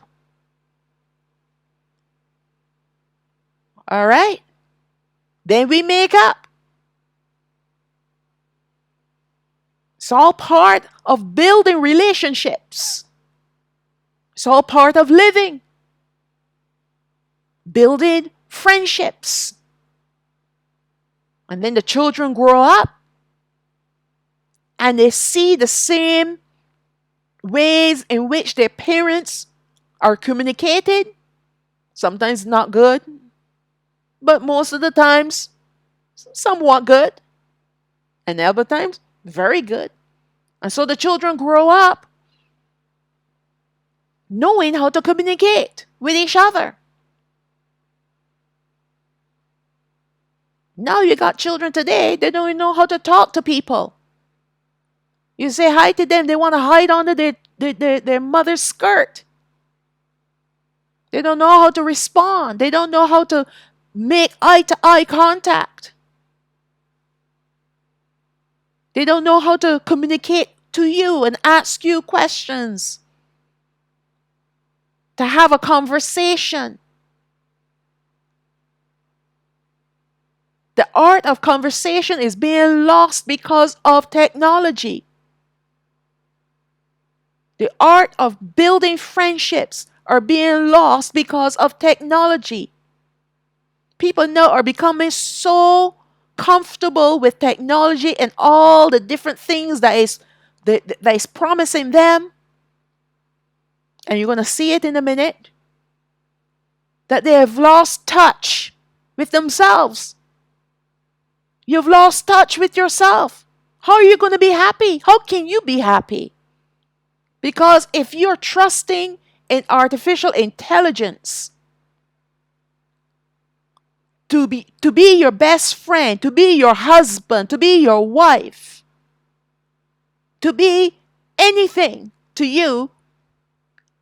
All right? Then we make up. It's all part of building relationships. It's all part of living. Building friendships. And then the children grow up and they see the same ways in which their parents are communicated. Sometimes not good, but most of the times somewhat good. And other times very good. And so the children grow up knowing how to communicate with each other. Now you got children today, they don't even know how to talk to people. You say hi to them, they want to hide under their mother's skirt. They don't know how to respond. They don't know how to make eye-to-eye contact. They don't know how to communicate to you and ask you questions. To have a conversation. The art of conversation is being lost because of technology. The art of building friendships are being lost because of technology. People now are becoming so comfortable with technology and all the different things that is promising them. And you're going to see it in a minute. That they have lost touch with themselves. You've lost touch with yourself. How are you going to be happy? How can you be happy? Because if you're trusting in artificial intelligence to be your best friend, to be your husband, to be your wife, to be anything to you,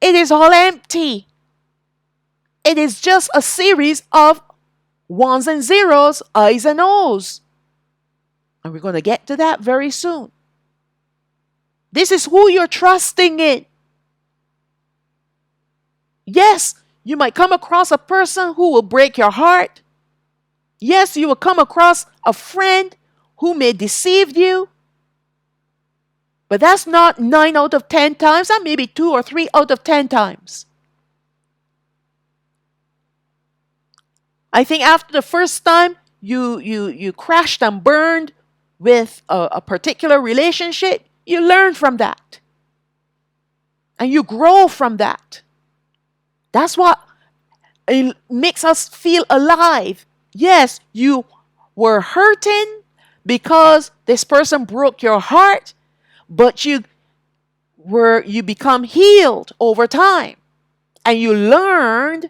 it is all empty. It is just a series of ones and zeros, I's and O's. And we're going to get to that very soon. This is who you're trusting in. Yes, you might come across a person who will break your heart. Yes, you will come across a friend who may deceive you. But that's not 9 out of 10 times. That may be 2 or 3 out of 10 times. I think after the first time you crashed and burned with a particular relationship, you learn from that. And you grow from that. That's what it makes us feel alive. Yes, you were hurting because this person broke your heart, but you become healed over time. And you learned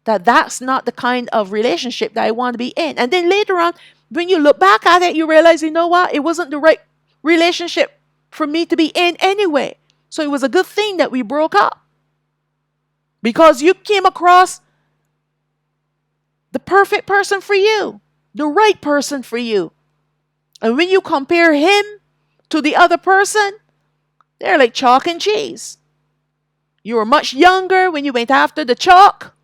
that that's not the kind of relationship that I want to be in. And then later on, when you look back at it, you realize, you know what? It wasn't the right relationship for me to be in anyway. So it was a good thing that we broke up. Because you came across the perfect person for you, the right person for you. And when you compare him to the other person, they're like chalk and cheese. You were much younger when you went after the chalk.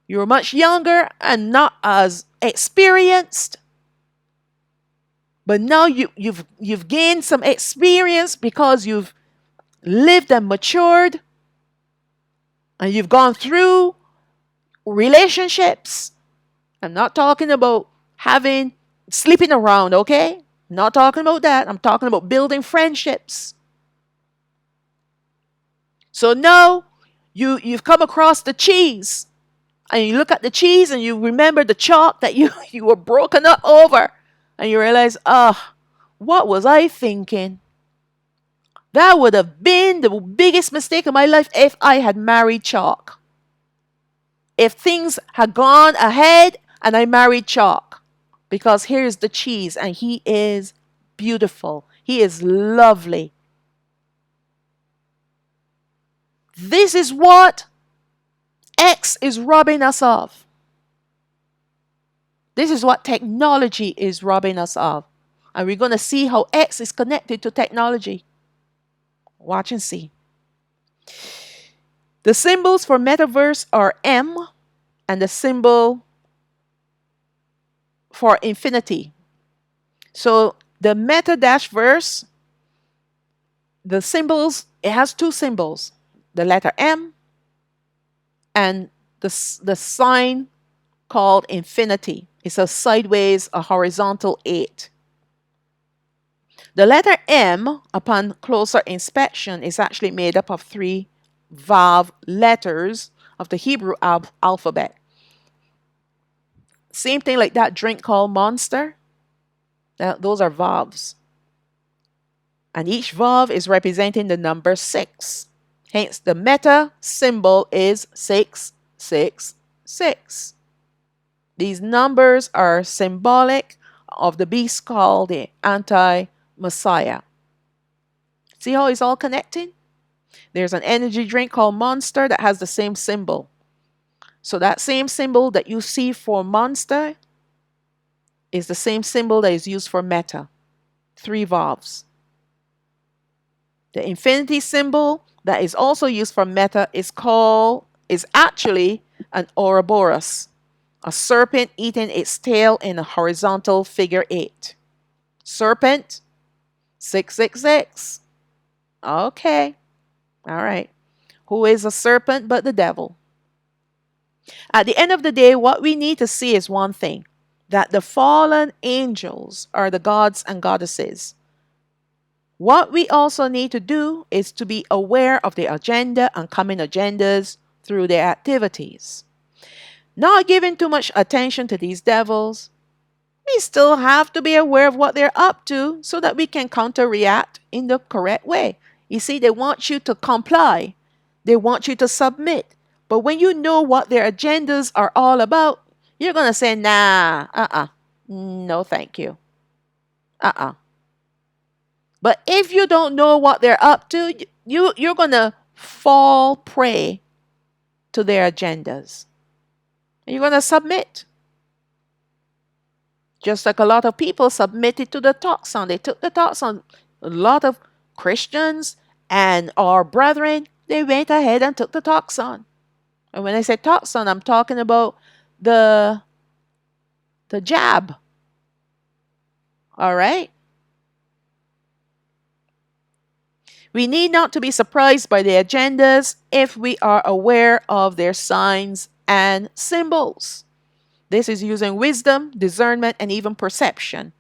You were much younger and not as experienced. But now you've gained some experience because you've lived and matured. And you've gone through relationships. I'm not talking about sleeping around, okay? I'm not talking about that. I'm talking about building friendships. So now you've come across the cheese. And you look at the cheese and you remember the chalk that you were broken up over. And you realize, what was I thinking? That would have been the biggest mistake of my life if I had married chalk. If things had gone ahead and I married chalk. Because here's the cheese and he is beautiful. He is lovely. This is what X is robbing us of. This is what technology is robbing us of. And we're going to see how X is connected to technology. Watch and see. The symbols for metaverse are M and the symbol for infinity. So the meta-verse, the symbols, it has 2 symbols. The letter M and the sign called infinity. It's a sideways, a horizontal 8. The letter M, upon closer inspection, is actually made up of 3 Vav letters of the Hebrew alphabet. Same thing like that drink called Monster. Those are Vavs. And each Vav is representing the number 6. Hence, the meta symbol is 666. These numbers are symbolic of the beast called the anti-Messiah. See how it's all connecting? There's an energy drink called Monster that has the same symbol. So that same symbol that you see for Monster is the same symbol that is used for Meta. 3 Vavs. The infinity symbol that is also used for Meta is actually an Ouroboros, a serpent eating its tail in a horizontal figure 8. Serpent, 666. Okay. All right. Who is a serpent but the devil? At the end of the day, what we need to see is one thing, that the fallen angels are the gods and goddesses. What we also need to do is to be aware of the agenda and coming agendas through their activities. Not giving too much attention to these devils. We still have to be aware of what they're up to so that we can counter-react in the correct way. You see, they want you to comply. They want you to submit. But when you know what their agendas are all about, you're going to say, nah, no, thank you. Uh-uh. But if you don't know what they're up to, you're going to fall prey to their agendas. And you're going to submit. Just like a lot of people submitted to the talks on. They took the talks on. A lot of Christians and our brethren, they went ahead and took the talks on. And when I say talks on, I'm talking about the jab. All right? We need not to be surprised by the agendas if we are aware of their signs and symbols. This is using wisdom, discernment, and even perception.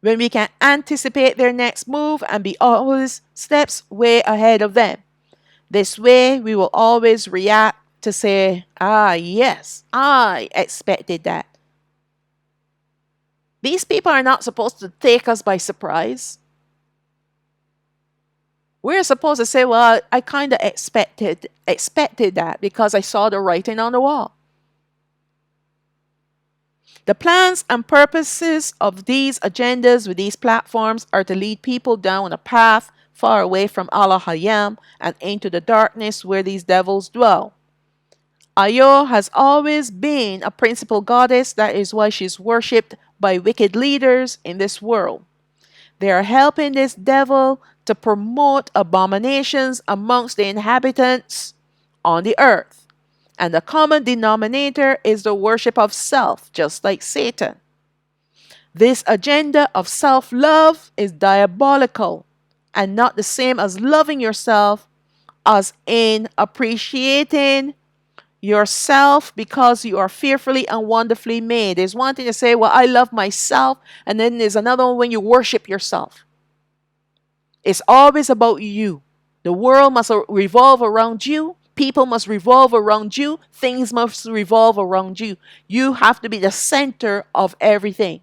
When we can anticipate their next move and be always steps way ahead of them. This way, we will always react to say, yes, I expected that. These people are not supposed to take us by surprise. We're supposed to say, well, I kind of expected that because I saw the writing on the wall. The plans and purposes of these agendas with these platforms are to lead people down a path far away from Allah Hayam and into the darkness where these devils dwell. Ayo has always been a principal goddess. That is why she's worshipped by wicked leaders in this world. They are helping this devil to promote abominations amongst the inhabitants on the earth. And the common denominator is the worship of self, just like Satan. This agenda of self-love is diabolical and not the same as loving yourself, as in appreciating yourself because you are fearfully and wonderfully made. There's one thing to say, well, I love myself, and then there's another one when you worship yourself. It's always about you. The world must revolve around you. People must revolve around you. Things must revolve around you. You have to be the center of everything.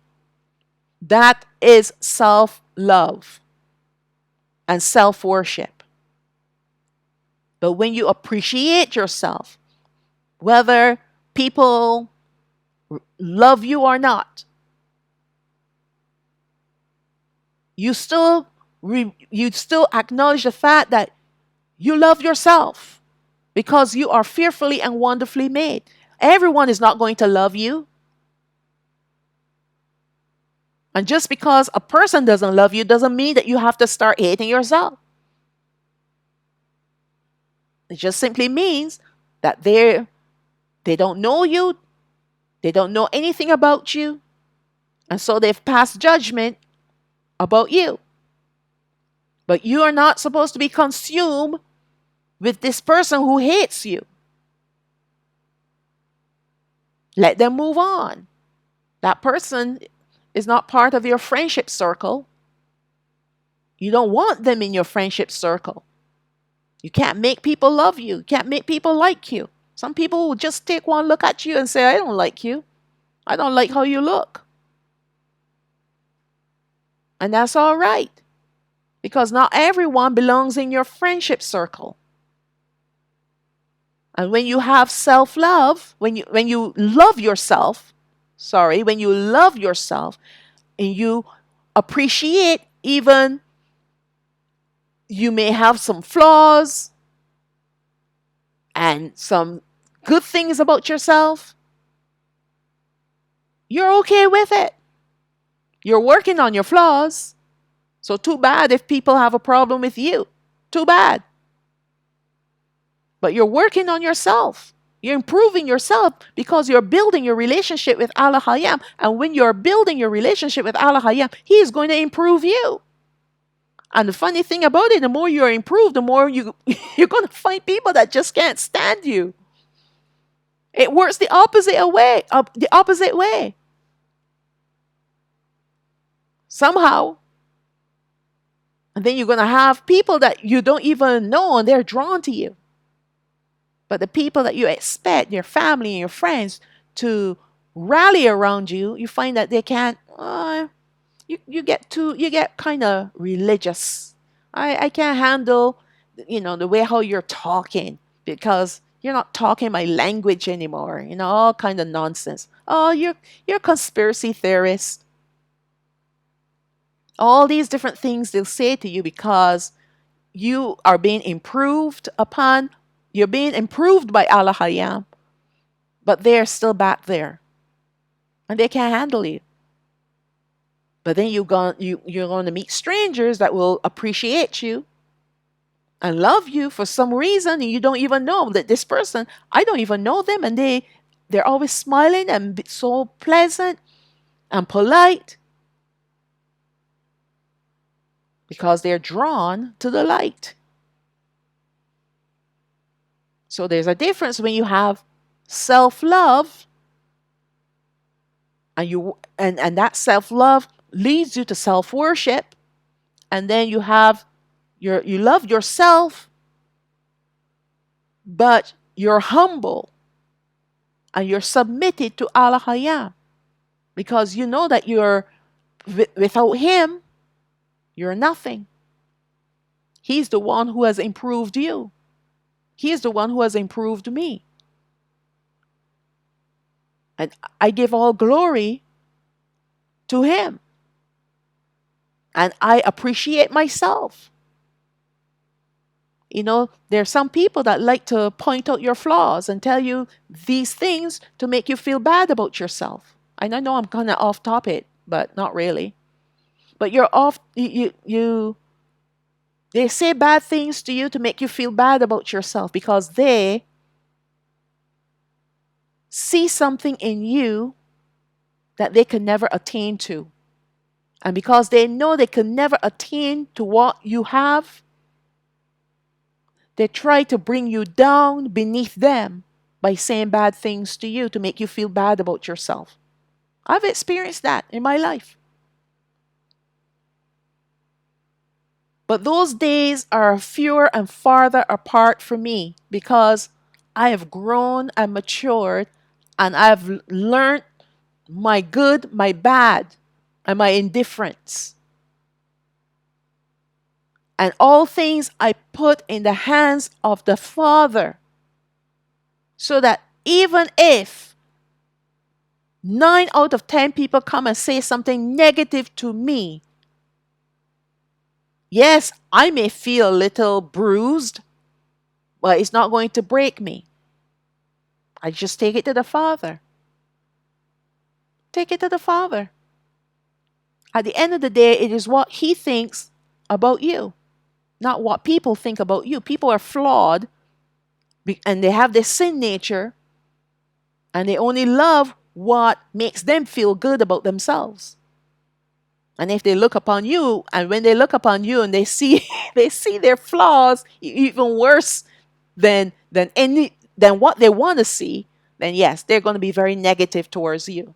That is self-love and self-worship. But when you appreciate yourself, whether people love you or not, you still acknowledge the fact that you love yourself because you are fearfully and wonderfully made. Everyone is not going to love you. And just because a person doesn't love you doesn't mean that you have to start hating yourself. It just simply means that they don't know you. They don't know anything about you. And so they've passed judgment about you. But you are not supposed to be consumed with this person who hates you. Let them move on. That person is not part of your friendship circle. You don't want them in your friendship circle. You can't make people love you. You can't make people like you. Some people will just take one look at you and say, I don't like you. I don't like how you look. And that's all right. Because not everyone belongs in your friendship circle. And when you have self-love, when you love yourself, when you love yourself and you appreciate, even you may have some flaws and some good things about yourself, you're okay with it. You're working on your flaws. So too bad if people have a problem with you. Too bad. But you're working on yourself. You're improving yourself because you're building your relationship with Allah Hayam. And when you're building your relationship with Allah Hayam, He is going to improve you. And the funny thing about it, the more you're improved, the more you're going to find people that just can't stand you. It works the opposite way. Somehow. And then you're going to have people that you don't even know and they're drawn to you. But the people that you expect, your family and your friends, to rally around you, you find that they can't. You get kind of religious, I can't handle, the way how you're talking because you're not talking my language anymore. All kind of nonsense. Oh, you're a conspiracy theorist. All these different things they'll say to you because you are being improved upon. You're being improved by Allah Hayam, but they're still back there and they can't handle you. But then you're going to meet strangers that will appreciate you and love you for some reason, and you don't even know that this person, I don't even know them, and they're always smiling and so pleasant and polite because they're drawn to the light. So there's a difference when you have self-love and that self-love leads you to self-worship, and then you love yourself, but you're humble and you're submitted to Allah Hayam because you know that without Him, you're nothing. He's the one who has improved you. He is the one who has improved me. And I give all glory to Him. And I appreciate myself. There are some people that like to point out your flaws and tell you these things to make you feel bad about yourself. And I know I'm kind of off topic, but not really. But you're off, they say bad things to you to make you feel bad about yourself because they see something in you that they can never attain to. And because they know they can never attain to what you have, they try to bring you down beneath them by saying bad things to you to make you feel bad about yourself. I've experienced that in my life. But those days are fewer and farther apart for me because I have grown and matured and I've learned my good, my bad, and my indifference. And all things I put in the hands of the Father so that even if 9 out of 10 people come and say something negative to me, yes, I may feel a little bruised, but it's not going to break me. I just take it to the Father. Take it to the Father. At the end of the day, it is what He thinks about you, not what people think about you. People are flawed and they have this sin nature and they only love what makes them feel good about themselves. And if they look upon you, and when they look upon you and they see they see their flaws even worse than what they want to see, then yes, they're going to be very negative towards you.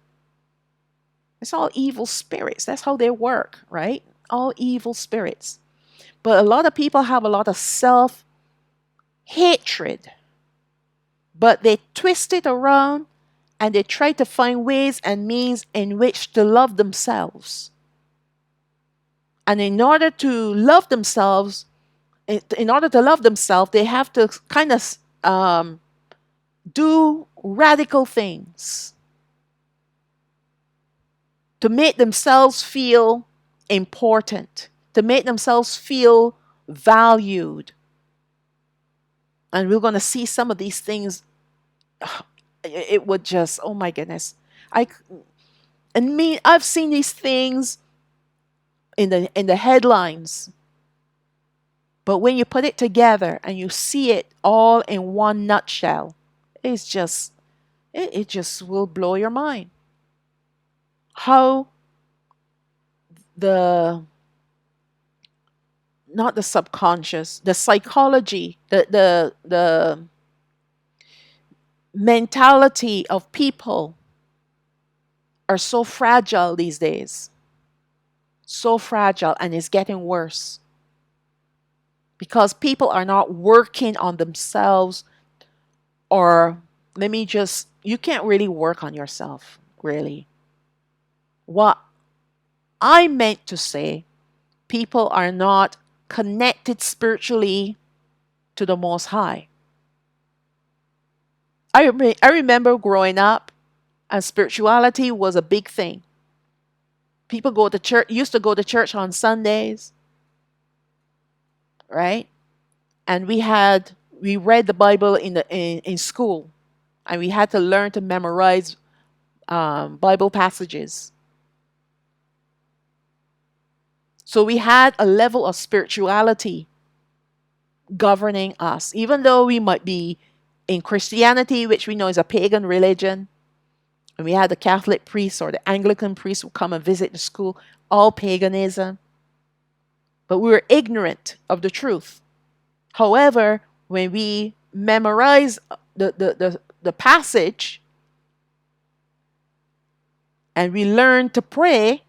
It's all evil spirits. That's how they work, right? All evil spirits. But a lot of people have a lot of self-hatred. But they twist it around and they try to find ways and means in which to love themselves. And in order to love themselves, they have to kind of do radical things to make themselves feel important, to make themselves feel valued. And we're going to see some of these things. It would just, oh my goodness. I've seen these things in the headlines. But when you put it together and you see it all in one nutshell, it just will blow your mind. How not the subconscious, the psychology, the mentality of people are so fragile these days. So fragile, and it's getting worse. Because people are not working on themselves, or you can't really work on yourself, really. What I meant to say, people are not connected spiritually to the Most High. I remember growing up and spirituality was a big thing. People go to church, used to go to church on Sundays, right? And we read the Bible in school, and we had to learn to memorize Bible passages. So we had a level of spirituality governing us, even though we might be in Christianity, which we know is a pagan religion. And we had the Catholic priest or the Anglican priest who come and visit the school, all paganism. But we were ignorant of the truth. However, when we memorize the passage and we learn to pray,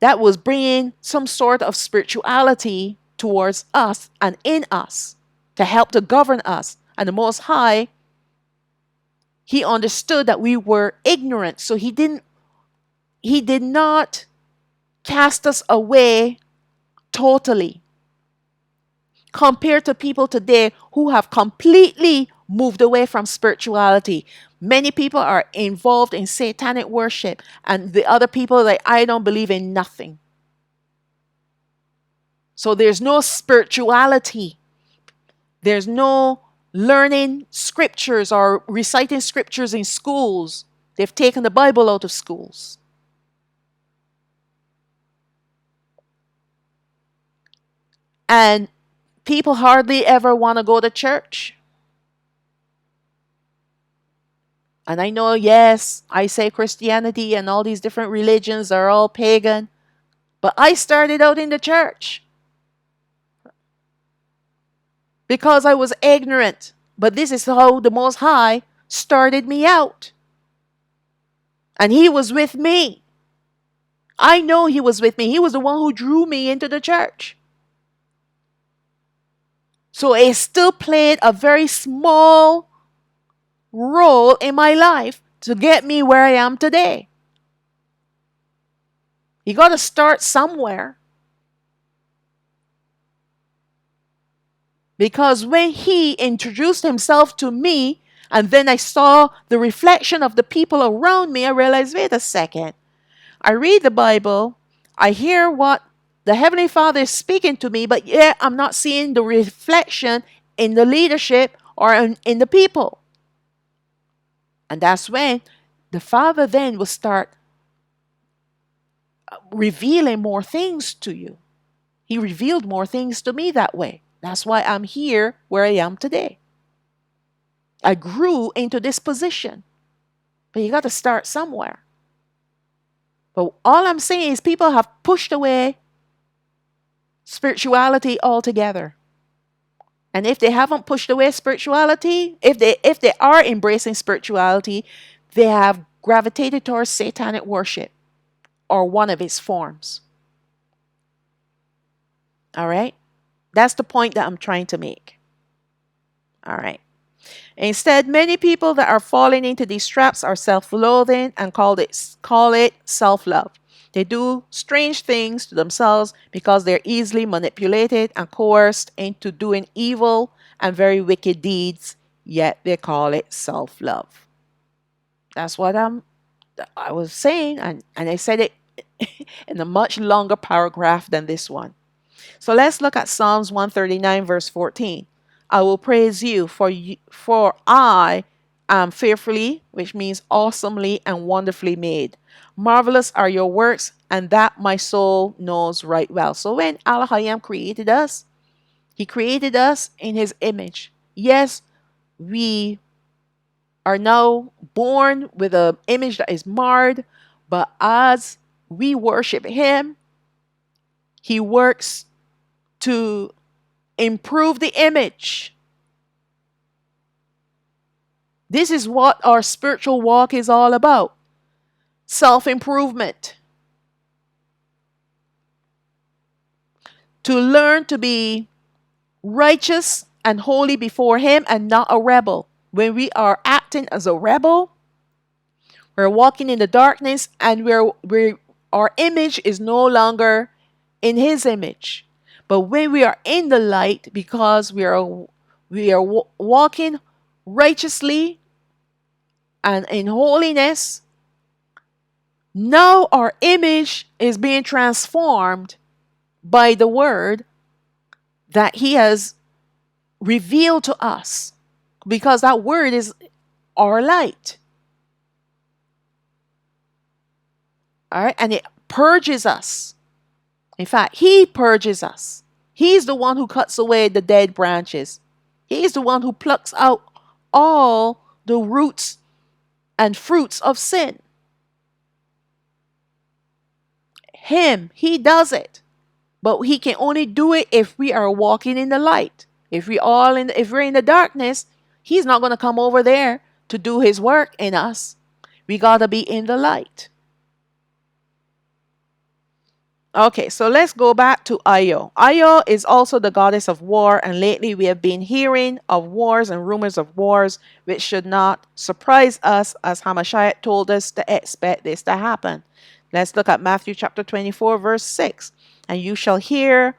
that was bringing some sort of spirituality towards us and in us to help to govern us. And the Most High, He understood that we were ignorant. So He did not cast us away totally. Compared to people today who have completely moved away from spirituality. Many people are involved in satanic worship, and the other people like, I don't believe in nothing. So there's no spirituality. There's no learning scriptures or reciting scriptures in schools. They've taken the Bible out of schools. And people hardly ever want to go to church. And I know, yes, I say Christianity and all these different religions are all pagan. But I started out in the church because I was ignorant. But this is how the Most High started me out. And He was with me. I know He was with me. He was the one who drew me into the church. So it still played a very small role in my life to get me where I am today. You got to start somewhere. Because when He introduced Himself to me, and then I saw the reflection of the people around me, I realized, wait a second. I read the Bible, I hear what the Heavenly Father is speaking to me, but yet I'm not seeing the reflection in the leadership or in the people. And that's when the Father then will start revealing more things to you. He revealed more things to me that way. That's why I'm here where I am today. I grew into this position. But you got to start somewhere. But all I'm saying is people have pushed away spirituality altogether. And if they haven't pushed away spirituality, if they are embracing spirituality, they have gravitated towards satanic worship or one of its forms. All right? That's the point that I'm trying to make. All right. Instead, many people that are falling into these traps are self-loathing and call it self-love. They do strange things to themselves because they're easily manipulated and coerced into doing evil and very wicked deeds, yet they call it self-love. That's what I was saying, and I said it in a much longer paragraph than this one. So let's look at Psalms 139, verse 14. I will praise you, for I am fearfully, which means awesomely and wonderfully made. Marvelous are your works, and that my soul knows right well. So when Al-Hayam created us, He created us in His image. Yes, we are now born with an image that is marred, but as we worship Him, He works to improve the image. This is what our spiritual walk is all about. Self-improvement. To learn to be righteous and holy before Him and not a rebel. When we are acting as a rebel, we're walking in the darkness and our image is no longer in His image. But when we are in the light, because we are walking righteously and in holiness, now our image is being transformed by the word that he has revealed to us, because that word is our light. All right, and it purges us. In fact, he purges us. He's the one who cuts away the dead branches. He's the one who plucks out all the roots and fruits of sin. He does it. But he can only do it if we are walking in the light. If we're in the darkness, he's not going to come over there to do his work in us. We got to be in the light. Okay, so let's go back to Io. Io is also the goddess of war, and lately we have been hearing of wars and rumors of wars, which should not surprise us, as Hamashiach told us to expect this to happen. Let's look at Matthew chapter 24, verse 6. And you shall hear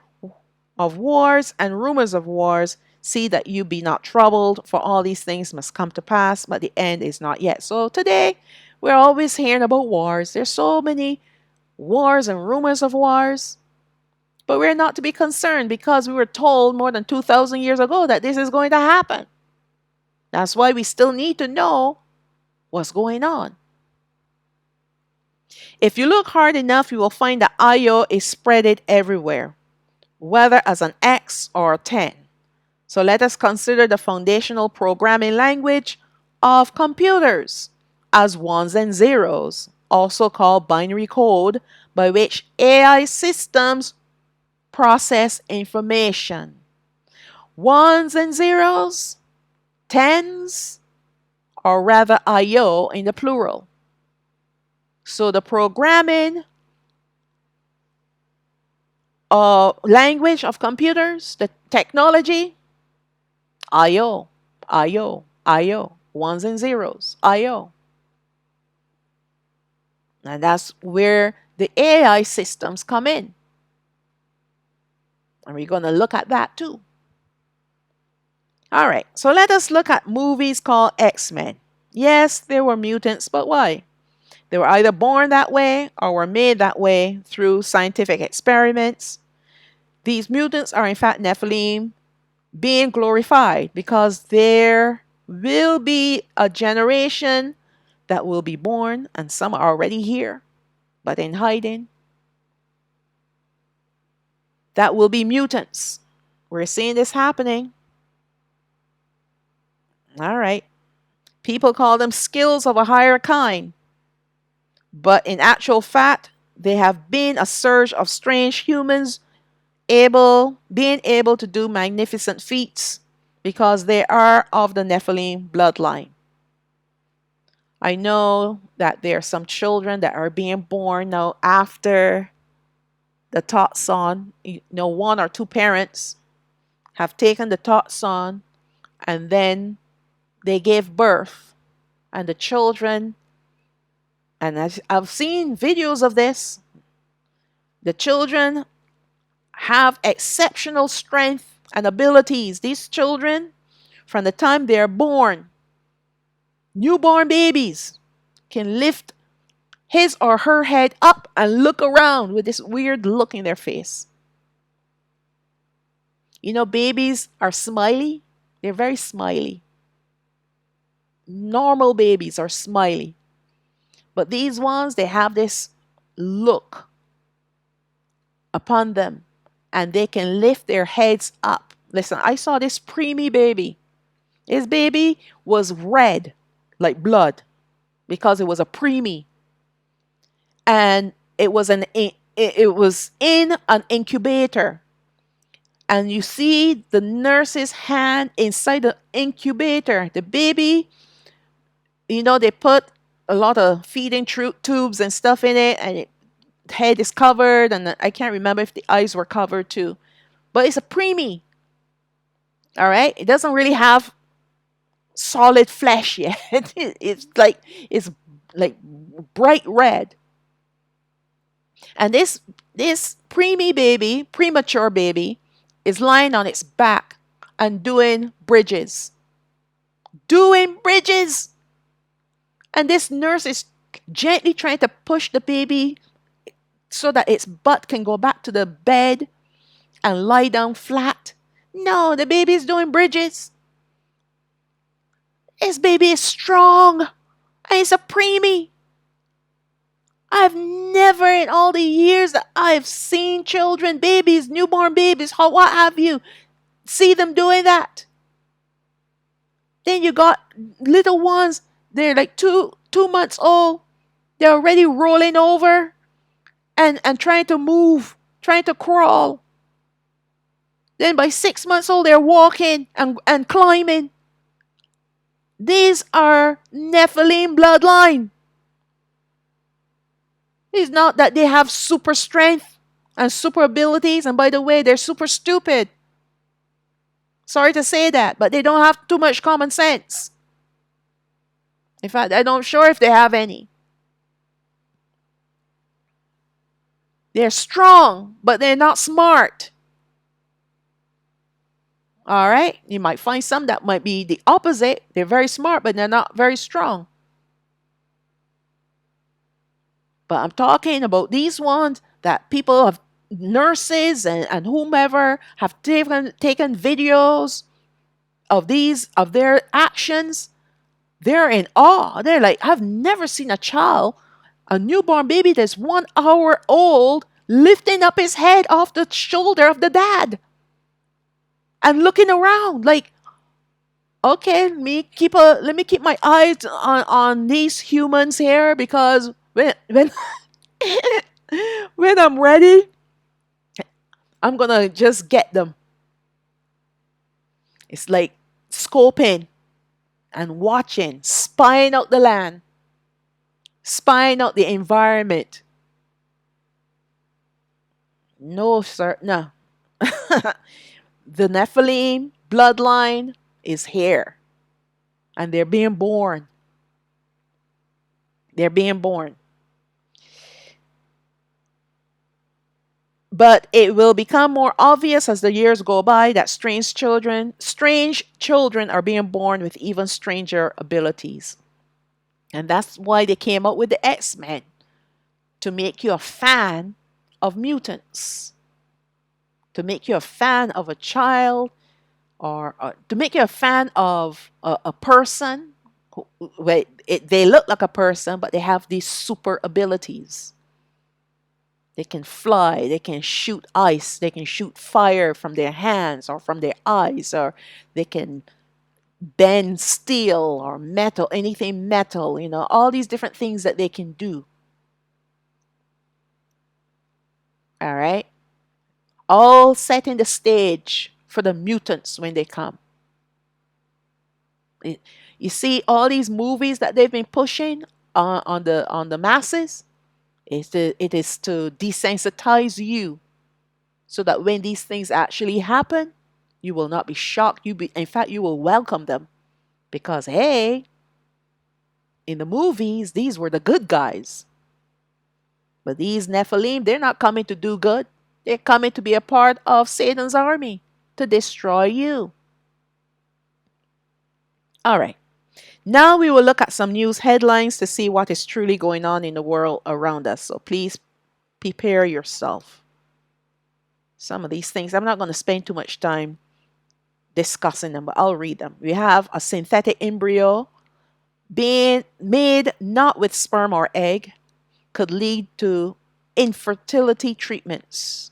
of wars and rumors of wars. See that you be not troubled, for all these things must come to pass, but the end is not yet. So today, we're always hearing about wars. There's so many wars and rumors of wars. But we're not to be concerned, because we were told more than 2,000 years ago that this is going to happen. That's why we still need to know what's going on. If you look hard enough, you will find that Io is spreaded everywhere, whether as an X or a 10. So let us consider the foundational programming language of computers as ones and zeros, also called binary code, by which AI systems process information. Ones and zeros, tens, or rather IO in the plural. So the programming language of computers, the technology, IO, IO, IO, ones and zeros, IO. And that's where the AI systems come in. And we're going to look at that too. All right, so let us look at movies called X-Men. Yes, there were mutants, but why? They were either born that way or were made that way through scientific experiments. These mutants are in fact Nephilim being glorified, because there will be a generation that will be born, and some are already here, but in hiding. That will be mutants. We're seeing this happening. All right. People call them skills of a higher kind. But in actual fact, there have been a surge of strange humans being able to do magnificent feats, because they are of the Nephilim bloodline. I know that there are some children that are being born now after the Tot Son. One or two parents have taken the Tot Son, and then they gave birth. And the children, and I've seen videos of this, the children have exceptional strength and abilities. These children, from the time they're born, newborn babies, can lift his or her head up and look around with this weird look in their face. Babies are smiley. They're very smiley. Normal babies are smiley. But these ones, they have this look upon them, and they can lift their heads up. Listen, I saw this preemie baby. His baby was red like blood, because it was a preemie. And it was in an incubator. And you see the nurse's hand inside the incubator. The baby, they put a lot of feeding tubes and stuff in it, and its head is covered, and I can't remember if the eyes were covered too. But it's a preemie. All right? It doesn't really have solid flesh yet. it's like bright red. And this preemie baby, premature baby, is lying on its back and doing bridges. And this nurse is gently trying to push the baby so that its butt can go back to the bed and lie down flat. No, the baby is doing bridges. This baby is strong. And it's a preemie. I've never in all the years that I've seen children, babies, newborn babies, what have you, see them doing that. Then you got little ones, they're like two months old. They're already rolling over and trying to move, trying to crawl. Then by 6 months old, they're walking and climbing. These are Nephilim bloodline. It's not that they have super strength and super abilities. And by the way, they're super stupid. Sorry to say that, but they don't have too much common sense. In fact, I'm not sure if they have any. They're strong, but they're not smart. All right? You might find some that might be the opposite. They're very smart, but they're not very strong. But I'm talking about these ones that people have, nurses and whomever, have taken videos of their actions. They're in awe. They're like, I've never seen a newborn baby that's 1 hour old, lifting up his head off the shoulder of the dad and looking around like, okay, let me keep my eyes on these humans here, because when when I'm ready, I'm gonna just get them. It's like scoping and watching, spying out the land, spying out the environment. No, sir, no. The Nephilim bloodline is here, and they're being born. They're being born. But it will become more obvious as the years go by that strange children are being born with even stranger abilities. And that's why they came up with the X-Men, to make you a fan of mutants, to make you a fan of a child, or to make you a fan of a person where they look like a person, but they have these super abilities. They can fly, they can shoot ice, they can shoot fire from their hands or from their eyes, or they can bend steel or metal, anything metal, all these different things that they can do. All right? All setting the stage for the mutants when they come. You see all these movies that they've been pushing on the masses. It is to desensitize you, so that when these things actually happen, you will not be shocked. In fact, you will welcome them, because hey, in the movies, these were the good guys. But these Nephilim, they're not coming to do good. They're coming to be a part of Satan's army to destroy you. All right. Now we will look at some news headlines to see what is truly going on in the world around us. So please prepare yourself. Some of these things, I'm not going to spend too much time discussing them, but I'll read them. We have a synthetic embryo being made not with sperm or egg could lead to infertility treatments.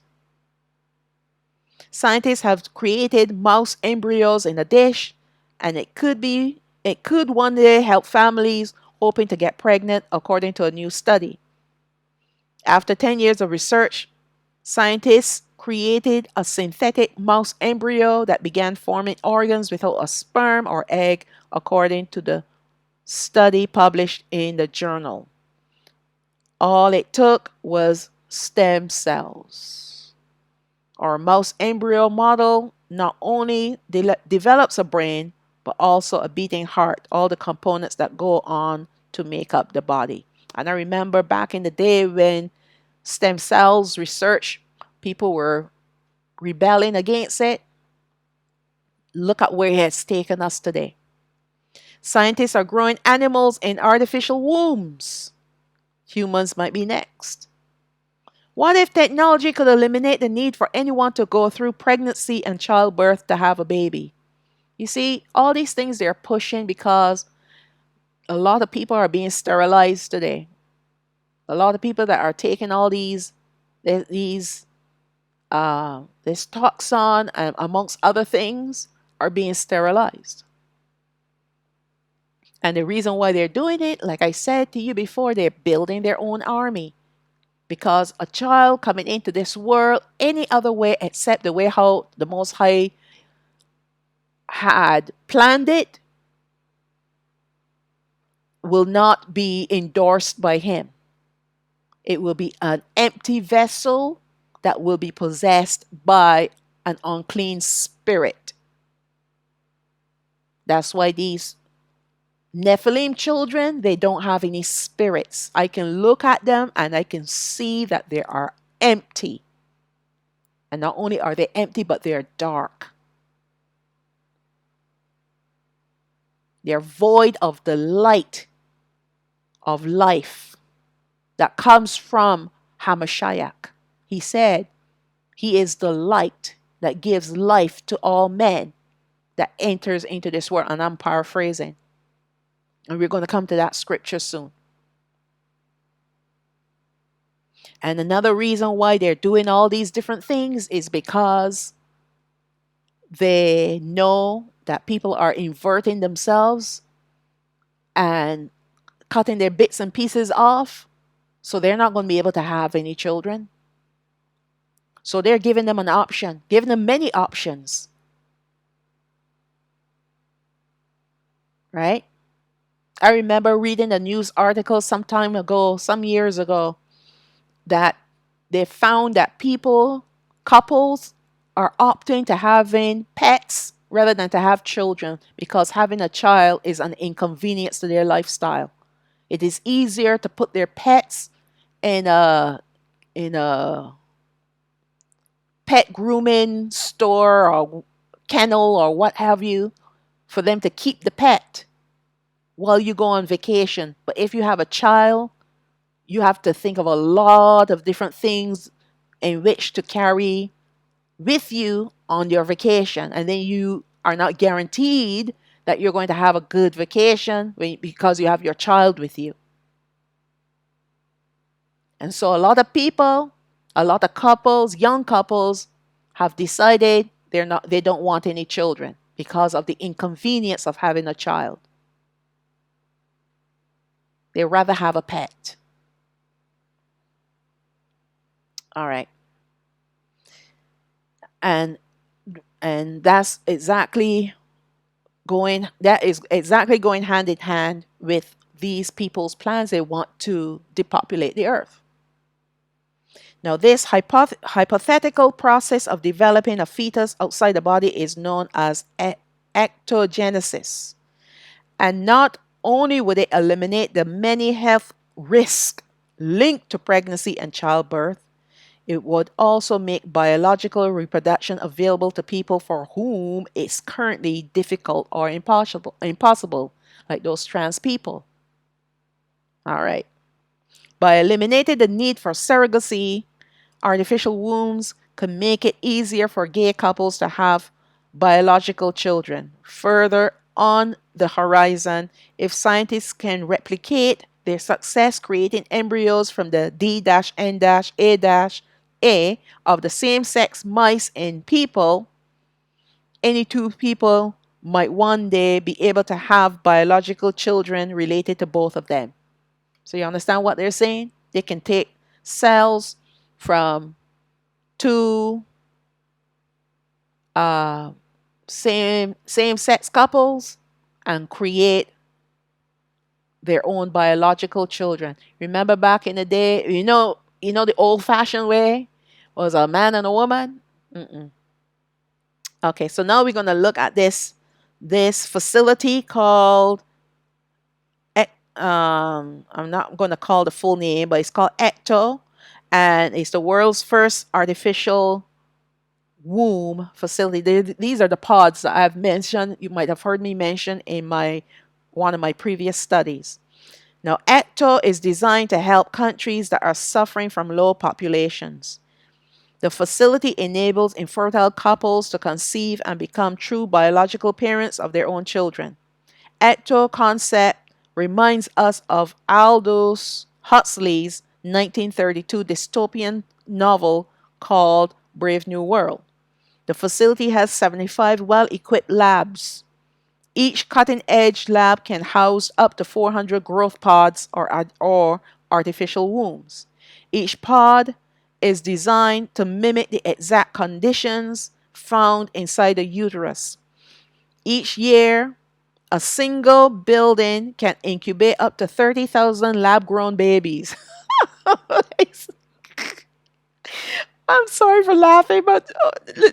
Scientists have created mouse embryos in a dish, and it could one day help families hoping to get pregnant, according to a new study. After 10 years of research, scientists created a synthetic mouse embryo that began forming organs without a sperm or egg, according to the study published in the journal. All it took was stem cells. Our mouse embryo model not only develops a brain, but also a beating heart, all the components that go on to make up the body. And I remember back in the day when Stem cells research, people were rebelling against it. Look at where it has taken us today. Scientists are growing animals in artificial wombs. Humans might be next. What if technology could eliminate the need for anyone to go through pregnancy and childbirth to have a baby? You see, all these things they're pushing because a lot of people are being sterilized today. A lot of people that are taking all these this toxin and amongst other things are being sterilized. And the reason why they're doing it, like I said to you before, they're building their own army. Because a child coming into this world any other way except the way how the Most High had planned it will not be endorsed by Him. It will be an empty vessel that will be possessed by an unclean spirit. That's why these Nephilim children, they don't have any spirits. I can look at them and I can see that they are empty. And not only are they empty, but they're dark. They're void of the light of life that comes from Hamashiach. He said, He is the light that gives life to all men that enters into this world. And I'm paraphrasing. And we're going to come to that scripture soon. And another reason why they're doing all these different things is because they know that people are inverting themselves and cutting their bits and pieces off. So they're not going to be able to have any children. So they're giving them an option, giving them many options. Right? I remember reading a news article some time ago, some years ago, that they found that couples are opting to having pets rather than to have children because having a child is an inconvenience to their lifestyle. It is easier to put their pets in a pet grooming store or kennel or what have you for them to keep the pet while you go on vacation. But if you have a child, you have to think of a lot of different things in which to carry with you on your vacation. And then you are not guaranteed that you're going to have a good vacation because you have your child with you. And so a lot of people, a lot of couples, young couples have decided they don't want any children because of the inconvenience of having a child. They rather have a pet. All right. And that is exactly going hand in hand with these people's plans. They want to depopulate the earth. Now, this hypothetical process of developing a fetus outside the body is known as ectogenesis. And not only would it eliminate the many health risks linked to pregnancy and childbirth, it would also make biological reproduction available to people for whom it's currently difficult or impossible, like those trans people. All right. By eliminating the need for surrogacy, artificial wombs can make it easier for gay couples to have biological children. Further on the horizon, if scientists can replicate their success creating embryos from the D-N-A of the same-sex mice in people, any two people might one day be able to have biological children related to both of them. So you understand what they're saying? They can take cells from two same-sex couples and create their own biological children. Remember back in the day, the old-fashioned way was a man and a woman? Mm-mm. Okay, so now we're going to look at this facility called, I'm not going to call the full name, but it's called ECTO, And it's the world's first artificial womb facility. These are the pods that I've mentioned. You might have heard me mention in my one of my previous studies. Now, ECTO is designed to help countries that are suffering from low populations. The facility enables infertile couples to conceive and become true biological parents of their own children. ECTO concept reminds us of Aldous Huxley's 1932 dystopian novel called Brave New World. The facility has 75 well equipped labs. Each cutting edge lab can house up to 400 growth pods or artificial wombs. Each pod is designed to mimic the exact conditions found inside the uterus. Each year, a single building can incubate up to 30,000 lab grown babies. I'm sorry for laughing, but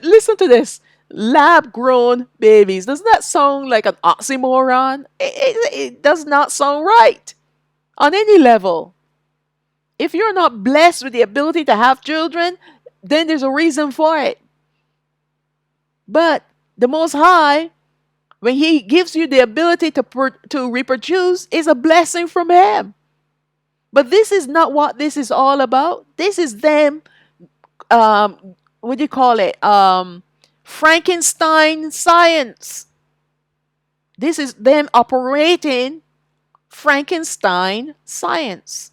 listen to this. Lab grown babies. Doesn't that sound like an oxymoron? It does not sound right on any level. If you're not blessed with the ability to have children, then there's a reason for it. But the Most High, when He gives you the ability to reproduce, is a blessing from Him. But this is not what this is all about. This is them, what do you call it? Frankenstein science. This is them operating Frankenstein science.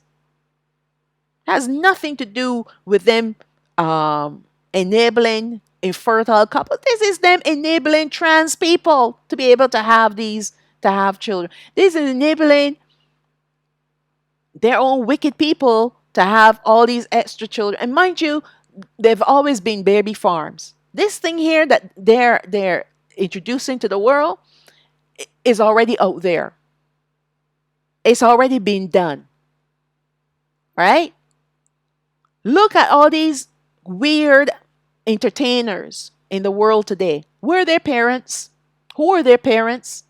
Has nothing to do with them enabling infertile couples. This is them enabling trans people to be able to have children. This is enabling their own wicked people to have all these extra children. And mind you, they've always been baby farms. This thing here that they're introducing to the world is already out there. It's already been done. Right? Look at all these weird entertainers in the world today. Where are their parents? Who are their parents?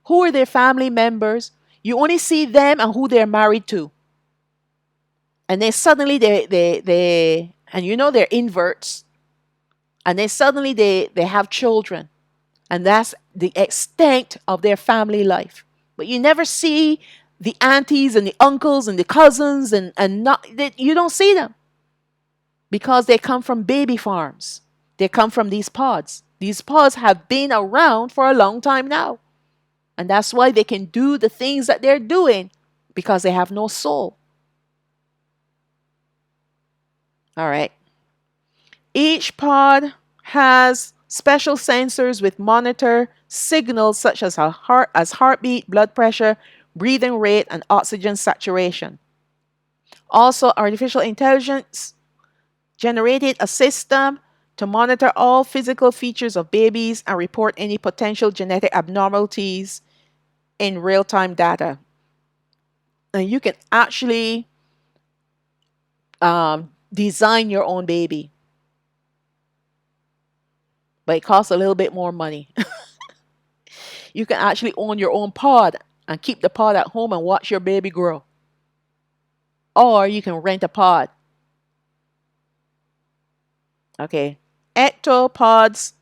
Who are their family members? You only see them and who they're married to. And then suddenly they and you know they're inverts. And then suddenly they have children. And that's the extent of their family life. But you never see the aunties and the uncles and the cousins and not you don't see them. Because they come from baby farms. They come from these pods. These pods have been around for a long time now. And that's why they can do the things that they're doing, because they have no soul. All right. Each pod has special sensors which monitor signals such as heartbeat, blood pressure, breathing rate, and oxygen saturation. Also, artificial intelligence generated a system to monitor all physical features of babies and report any potential genetic abnormalities in real-time data. And you can actually design your own baby. But it costs a little bit more money. You can actually own your own pod and keep the pod at home and watch your baby grow. Or you can rent a pod. Okay. Ectopods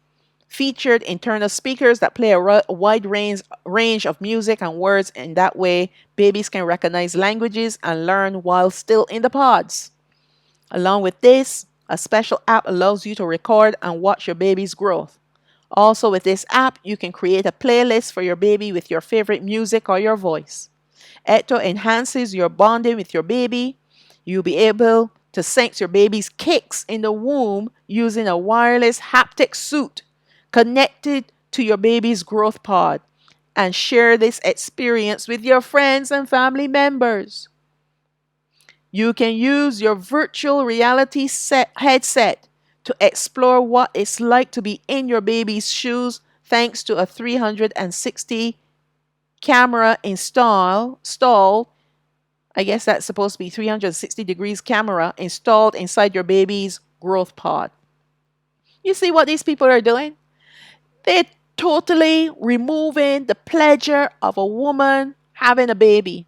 featured internal speakers that play a wide range of music and words. In that way, babies can recognize languages and learn while still in the pods. Along with this, a special app allows you to record and watch your baby's growth. Also, with this app, you can create a playlist for your baby with your favorite music or your voice. Ecto enhances your bonding with your baby. You'll be able to sense your baby's kicks in the womb using a wireless haptic suit connected to your baby's growth pod, and share this experience with your friends and family members. You can use your virtual reality headset to explore what it's like to be in your baby's shoes thanks to a 360 camera installed. I guess that's supposed to be 360 degrees camera installed inside your baby's growth pod. You see what these people are doing? They're totally removing the pleasure of a woman having a baby.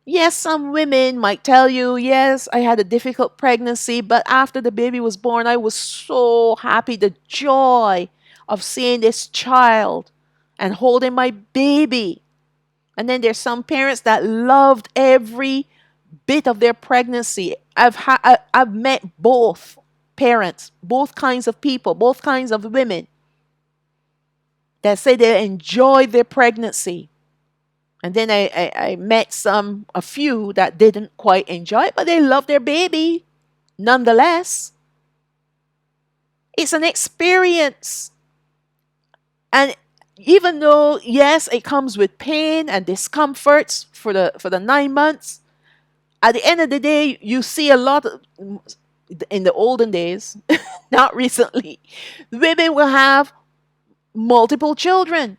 Yes, some women might tell you, yes, I had a difficult pregnancy, but after the baby was born, I was so happy. The joy of seeing this child and holding my baby. And then there's some parents that loved every bit of their pregnancy. I've met both parents, both kinds of people, both kinds of women that say they enjoyed their pregnancy. And then I met a few that didn't quite enjoy it, but they love their baby nonetheless. It's an experience. And even though, yes, it comes with pain and discomforts for the 9 months, at the end of the day, you see a lot of, in the olden days, not recently, women will have multiple children.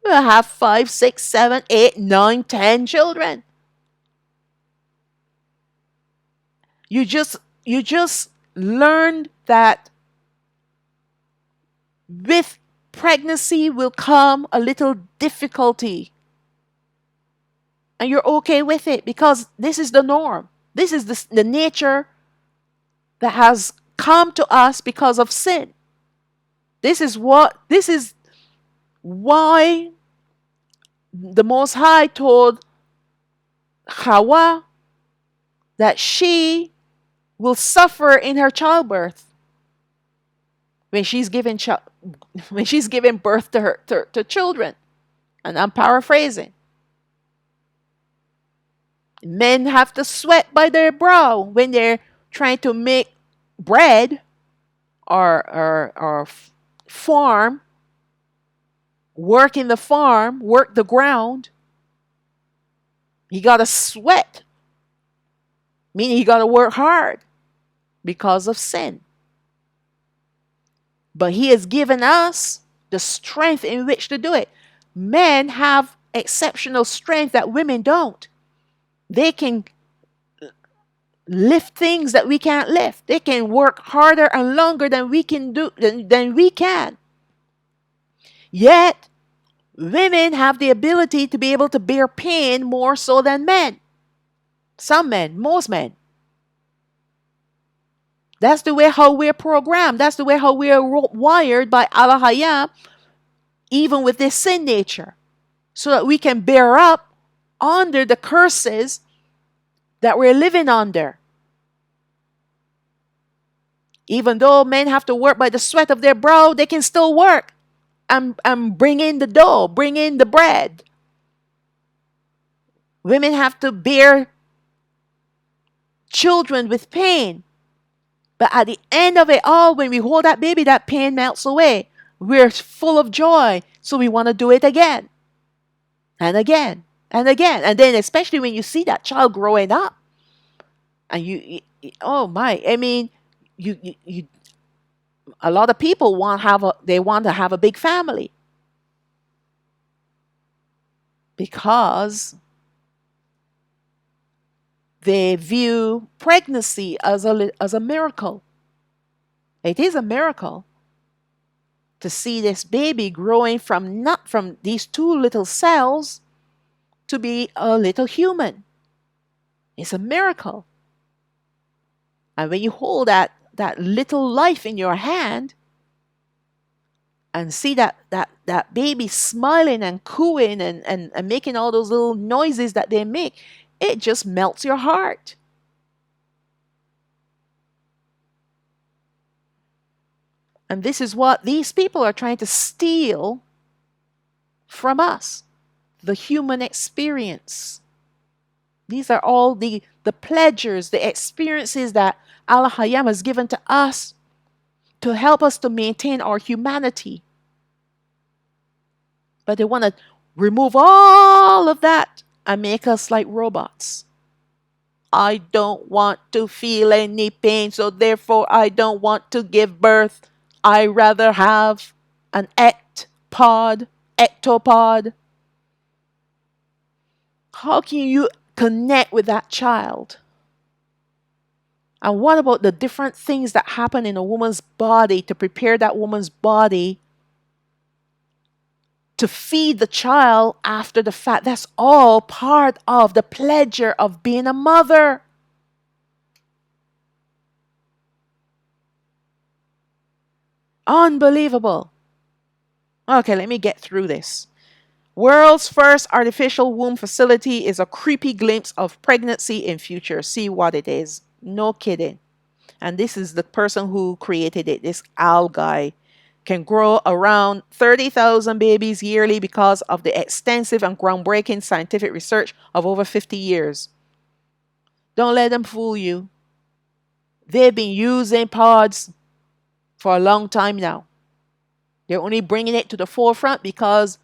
Will have 5, 6, 7, 8, 9, 10 children. You just learned that with pregnancy will come a little difficulty, and you're okay with it because this is the norm. This is the nature that has come to us because of sin. This is why the Most High told Hawa that she will suffer in her childbirth when she's giving when she's giving birth to her to children. And I'm paraphrasing. Men have to sweat by their brow when they're trying to make bread or farm, work in the farm, work the ground. You got to sweat, meaning you got to work hard because of sin. But He has given us the strength in which to do it. Men have exceptional strength that women don't. They can lift things that we can't lift. They can work harder and longer than we can do than we can. Yet women have the ability to be able to bear pain more so than men. Some men, most men. That's the way how we're programmed. That's the way how we're wired by Allah Hayam, even with this sin nature, so that we can bear up under the curses that we're living under. Even though men have to work by the sweat of their brow, they can still work and bring in the dough, bring in the bread. Women have to bear children with pain. But at the end of it all, when we hold that baby, that pain melts away. We're full of joy. So we want to do it again and again and again. And then especially when you see that child growing up and oh my, I mean, you a lot of people they want to have a big family because they view pregnancy as a miracle. It is a miracle to see this baby growing from not from these two little cells to be a little human. It's a miracle. And when you hold that little life in your hand and see that baby smiling and cooing and making all those little noises that they make, it just melts your heart. And this is what these people are trying to steal from us, the human experience. These are all the pleasures, the experiences that Allah Hayam has given to us to help us to maintain our humanity. But they want to remove all of that and make us like robots. I don't want to feel any pain, so therefore I don't want to give birth. I rather have an ectopod. How can you connect with that child? And what about the different things that happen in a woman's body to prepare that woman's body to feed the child after the fact. That's all part of the pleasure of being a mother. Unbelievable. Okay, let me get through this. World's first artificial womb facility is a creepy glimpse of pregnancy in future. See what it is. No kidding. And this is the person who created it, this Al guy. Can grow around 30,000 babies yearly because of the extensive and groundbreaking scientific research of over 50 years. Don't let them fool you. They've been using pods for a long time now. They're only bringing it to the forefront because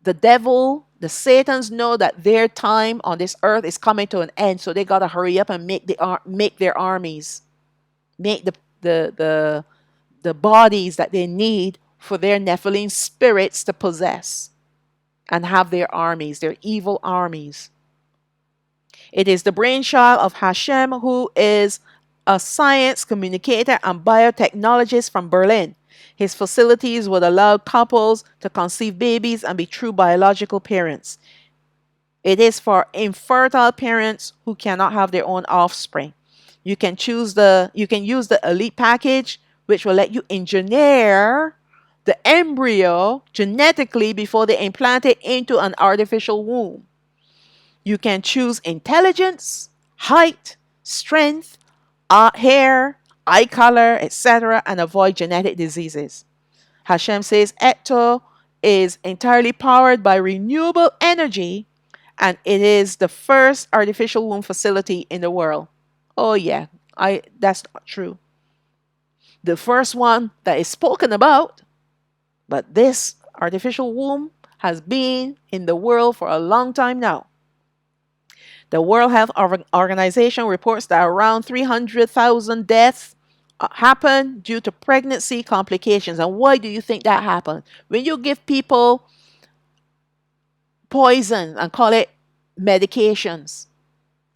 the devil, the Satans know that their time on this earth is coming to an end, so they gotta hurry up and make their armies, make the bodies that they need for their Nephilim spirits to possess and have their armies, their evil armies. It is the brainchild of Hashem, who is a science communicator and biotechnologist from Berlin. His facilities would allow couples to conceive babies and be true biological parents. It is for infertile parents who cannot have their own offspring. You can use the elite package, which will let you engineer the embryo genetically before they implant it into an artificial womb. You can choose intelligence, height, strength, hair, eye color, etc., and avoid genetic diseases. Hashem says Ecto is entirely powered by renewable energy, and it is the first artificial womb facility in the world. Oh yeah, that's not true. The first one that is spoken about, but this artificial womb has been in the world for a long time now. The World Health Organization reports that around 300,000 deaths happen due to pregnancy complications. And why do you think that happens? When you give people poison and call it medications,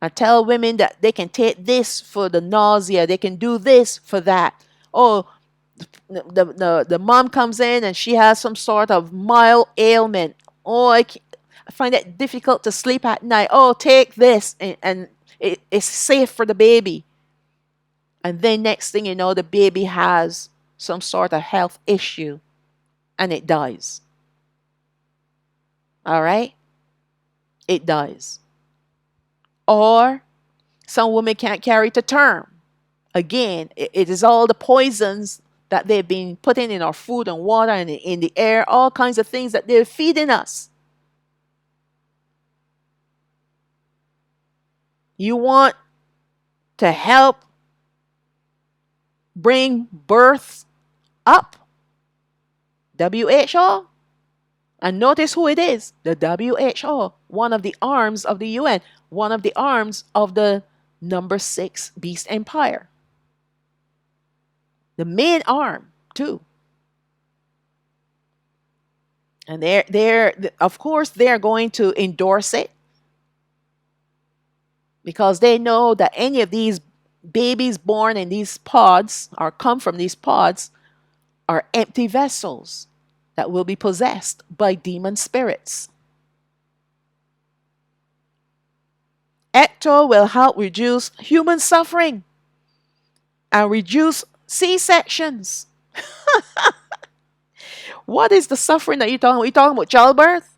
and tell women that they can take this for the nausea, they can do this for that. Oh, the mom comes in and she has some sort of mild ailment. Oh, I find it difficult to sleep at night. Oh, take this, and it's safe for the baby. And then next thing you know, the baby has some sort of health issue and it dies. All right? It dies. Or some women can't carry to term. Again, it is all the poisons that they've been putting in our food and water and in the air, all kinds of things that they're feeding us. You want to help bring birth up? WHO. And notice who it is. The WHO, one of the arms of the UN, one of the arms of the number 6 beast empire. The main arm, too. And of course, they're going to endorse it because they know that any of these babies born in these pods or come from these pods are empty vessels that will be possessed by demon spirits. Ecto will help reduce human suffering and reduce C-sections. What is the suffering that you're talking about? You're talking about childbirth?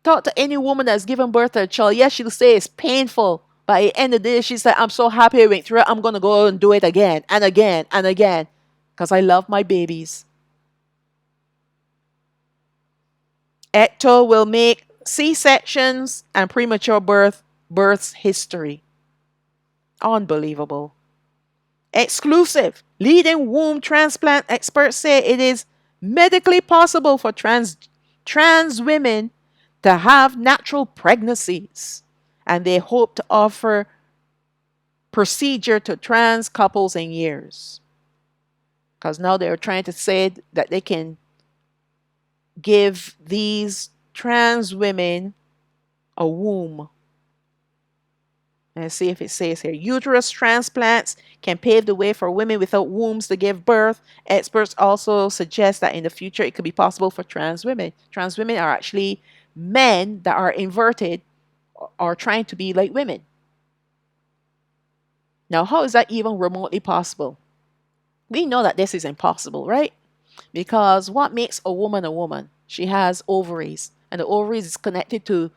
Talk to any woman that's given birth to a child. Yes, she'll say it's painful. But at the end of the day, she said, I'm so happy I went through it. I'm going to go and do it again and again and again because I love my babies. Ecto will make C-sections and premature births history. Unbelievable. Exclusive. Leading womb transplant experts say it is medically possible for trans women to have natural pregnancies, and they hope to offer procedure to trans couples in years. Because now they're trying to say that they can give these trans women a womb. Let's see if it says here. Uterus transplants can pave the way for women without wombs to give birth. Experts also suggest that in the future it could be possible for trans women. Trans women are actually men that are inverted or trying to be like women. Now, how is that even remotely possible? We know that this is impossible, right? Because what makes a woman a woman? She has ovaries, and the ovaries is connected to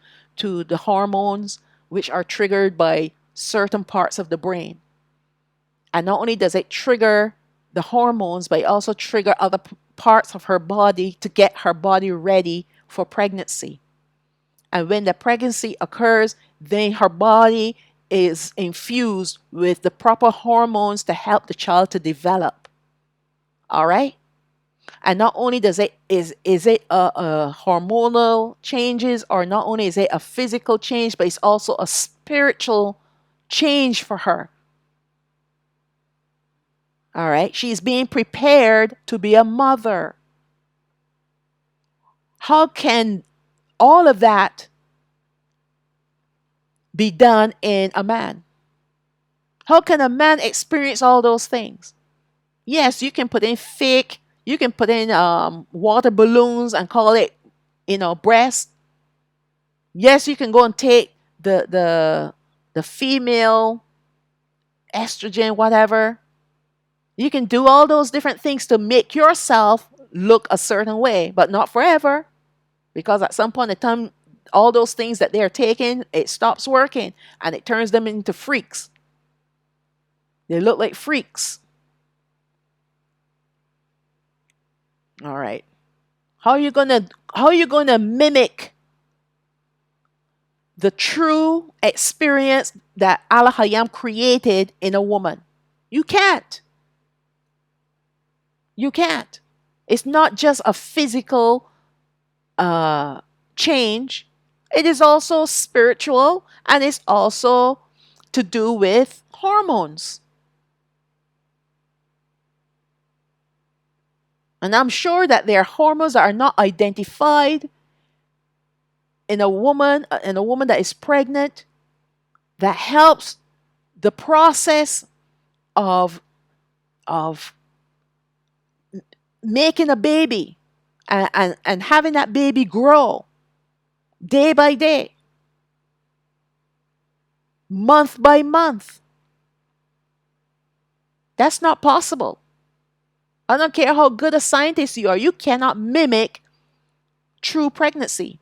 the hormones which are triggered by certain parts of the brain. And not only does it trigger the hormones, but it also trigger other parts of her body to get her body ready for pregnancy. And when the pregnancy occurs, then her body is infused with the proper hormones to help the child to develop. All right? And not only does it is it a hormonal changes, or not only is it a physical change, but it's also a spiritual change for her. All right, she's being prepared to be a mother. How can all of that be done in a man? How can a man experience all those things? Yes, you can put in fake, you can put in water balloons and call it, breast. Yes, you can go and take the female estrogen, whatever. You can do all those different things to make yourself look a certain way, but not forever. Because at some point in time, all those things that they're taking, it stops working and it turns them into freaks. They look like freaks. All right. How are you gonna mimic the true experience that Allah Hayam created in a woman? You can't. You can't. It's not just a physical change, it is also spiritual, and it's also to do with hormones. And I'm sure that there are hormones that are not identified in a woman that is pregnant, that helps the process of of making a baby, and having that baby grow day by day, month by month. That's not possible. I don't care how good a scientist you are, you cannot mimic true pregnancy.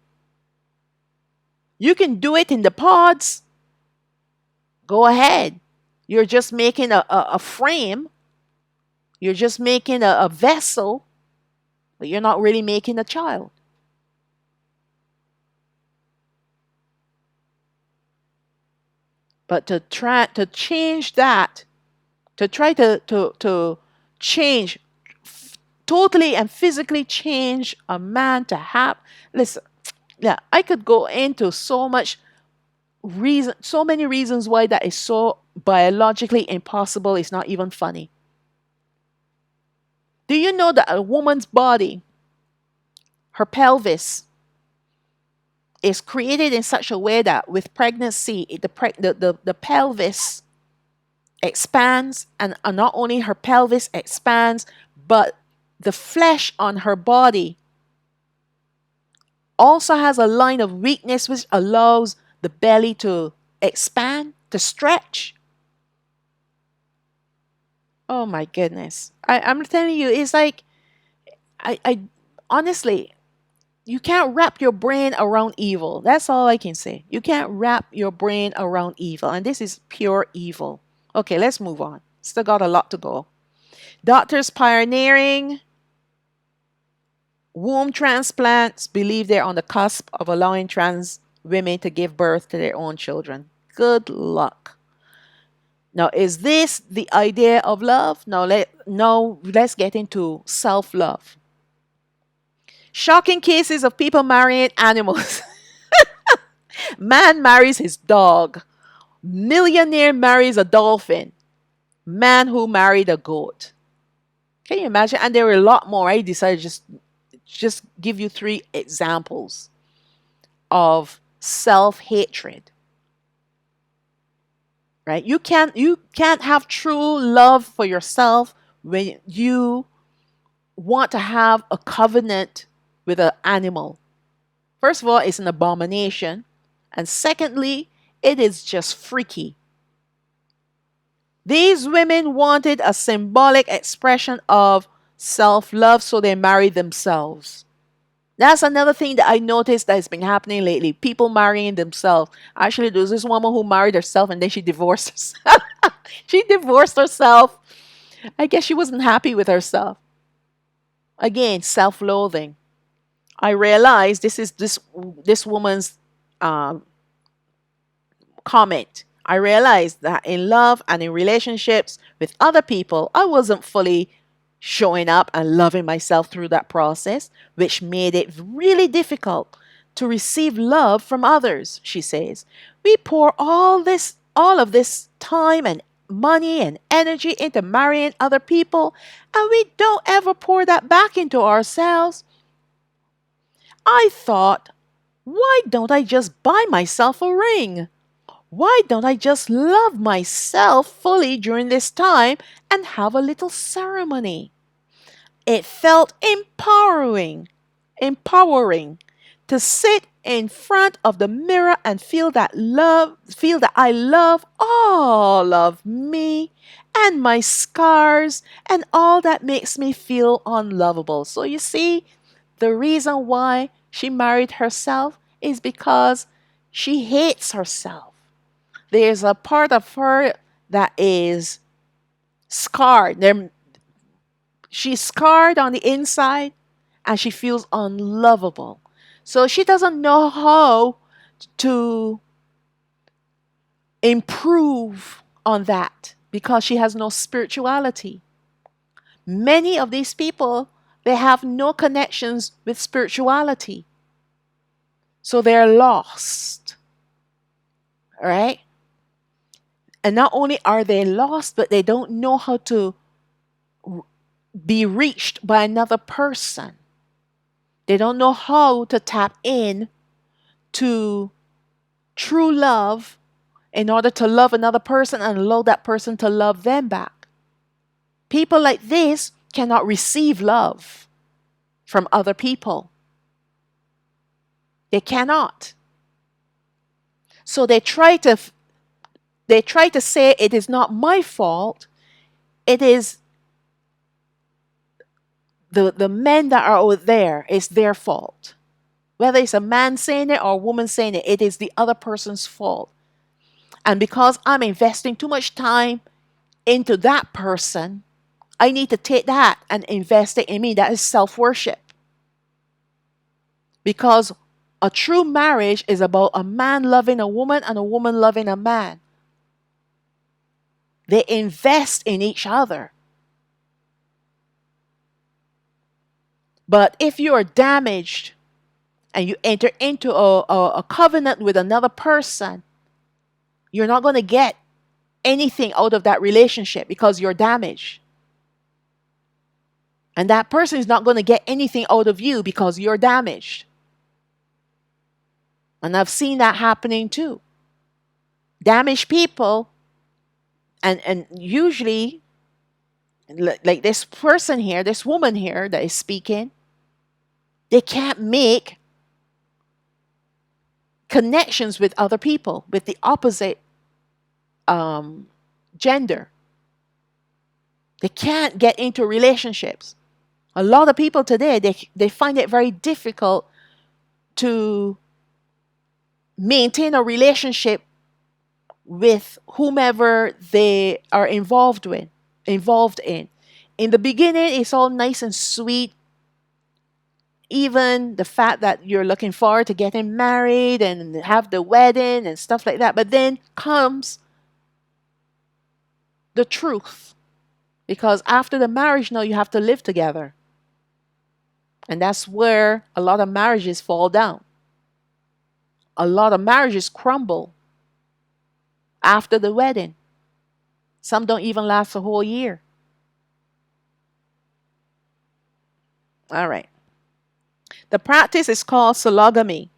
You can do it in the pods. Go ahead. You're just making a frame, you're just making a vessel, but you're not really making a child. But to try to change that, to try to change, totally and physically change a man to have, listen, yeah, I could go into so many reasons why that is so biologically impossible. It's not even funny. Do you know that a woman's body, her pelvis, is created in such a way that with pregnancy, the pelvis expands, and not only her pelvis expands, but the flesh on her body also has a line of weakness which allows the belly to expand, to stretch. Oh my goodness. I'm telling you, it's like, I honestly, you can't wrap your brain around evil. That's all I can say. You can't wrap your brain around evil. And this is pure evil. Okay, let's move on. Still got a lot to go. Doctors pioneering womb transplants believe they're on the cusp of allowing trans women to give birth to their own children. Good luck. Now, is this the idea of love? Let's get into self-love. Shocking cases of people marrying animals. Man marries his dog. Millionaire marries a dolphin. Man who married a goat. Can you imagine? And there were a lot more. I decided just give you 3 examples of self-hatred. right? You can't have true love for yourself when you want to have a covenant with an animal. First of all, it's an abomination, and secondly, it is just freaky. These women wanted a symbolic expression of self-love, so they married themselves. That's another thing that I noticed that has been happening lately. People marrying themselves. Actually, there was this woman who married herself and then she divorced herself. She divorced herself. I guess she wasn't happy with herself. Again, self-loathing. I realized this woman's um, comment. I realized that in love and in relationships with other people, I wasn't fully showing up and loving myself through that process, which made it really difficult to receive love from others, she says. We pour all of this time and money and energy into marrying other people, and we don't ever pour that back into ourselves. I thought, why don't I just buy myself a ring? Why don't I just love myself fully during this time and have a little ceremony? It felt empowering to sit in front of the mirror and feel that I love all of me and my scars and all that makes me feel unlovable. So you see, the reason why she married herself is because she hates herself. There's a part of her that is scarred. She's scarred on the inside and she feels unlovable. So she doesn't know how to improve on that because she has no spirituality. Many of these people, they have no connections with spirituality. So they're lost, right? And not only are they lost, but they don't know how to be reached by another person. They don't know how to tap in to true love in order to love another person and allow that person to love them back. People like this cannot receive love from other people. They cannot. So they try to say it is not my fault. It is the men that are out there. It's their fault. Whether it's a man saying it or a woman saying it, it is the other person's fault. And because I'm investing too much time into that person, I need to take that and invest it in me. That is self worship. Because a true marriage is about a man loving a woman and a woman loving a man. They invest in each other. But if you are damaged and you enter into a covenant with another person, you're not going to get anything out of that relationship because you're damaged. And that person is not going to get anything out of you because you're damaged. And I've seen that happening too. Damaged people, and usually, like this person here, this woman here that is speaking, they can't make connections with other people, with the opposite um, gender. They can't get into relationships. A lot of people today, they find it very difficult to maintain a relationship with whomever they are involved in. In the beginning, it's all nice and sweet. Even the fact that you're looking forward to getting married and have the wedding and stuff like that. But then comes the truth. Because after the marriage, now you have to live together. And that's where a lot of marriages fall down. A lot of marriages crumble after the wedding. Some don't even last a whole year. All right. The practice is called sologamy.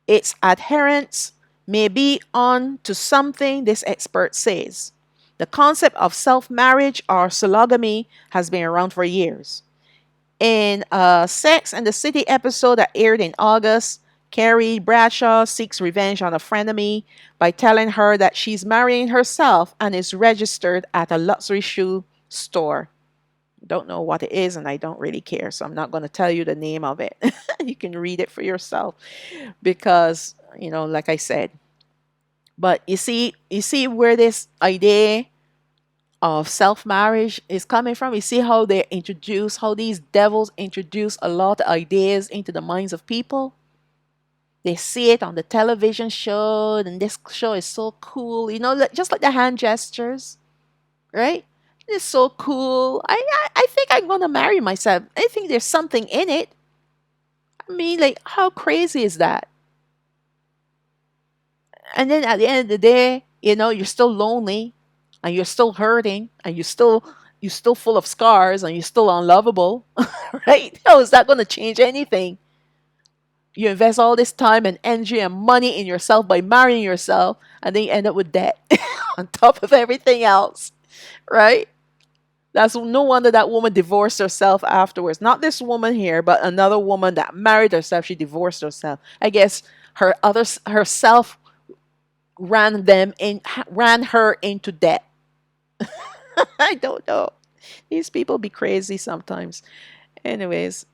It's adherence may be on to something, this expert says. The concept of self marriage or sologamy has been around for years. In a Sex and the City episode that aired in August, Carrie Bradshaw seeks revenge on a frenemy by telling her that she's marrying herself and is registered at a luxury shoe store. Don't know what it is, and I don't really care, so I'm not going to tell you the name of it. You can read it for yourself because, like I said. But you see where this idea of self marriage is coming from. You see how these devils introduce a lot of ideas into the minds of people. They see it on the television show, and this show is so cool. Just like the hand gestures, right? It's so cool. I think I'm gonna marry myself. I think there's something in it. I mean, like, how crazy is that? And then at the end of the day, you're still lonely, and you're still hurting, and you're still full of scars, and you're still unlovable, right? How is that going to change anything? You invest all this time and energy and money in yourself by marrying yourself, and then you end up with debt on top of everything else, right? That's no wonder that woman divorced herself afterwards. Not this woman here, but another woman that married herself. She divorced herself. I guess herself ran her into debt. I don't know. These people be crazy sometimes. Anyways,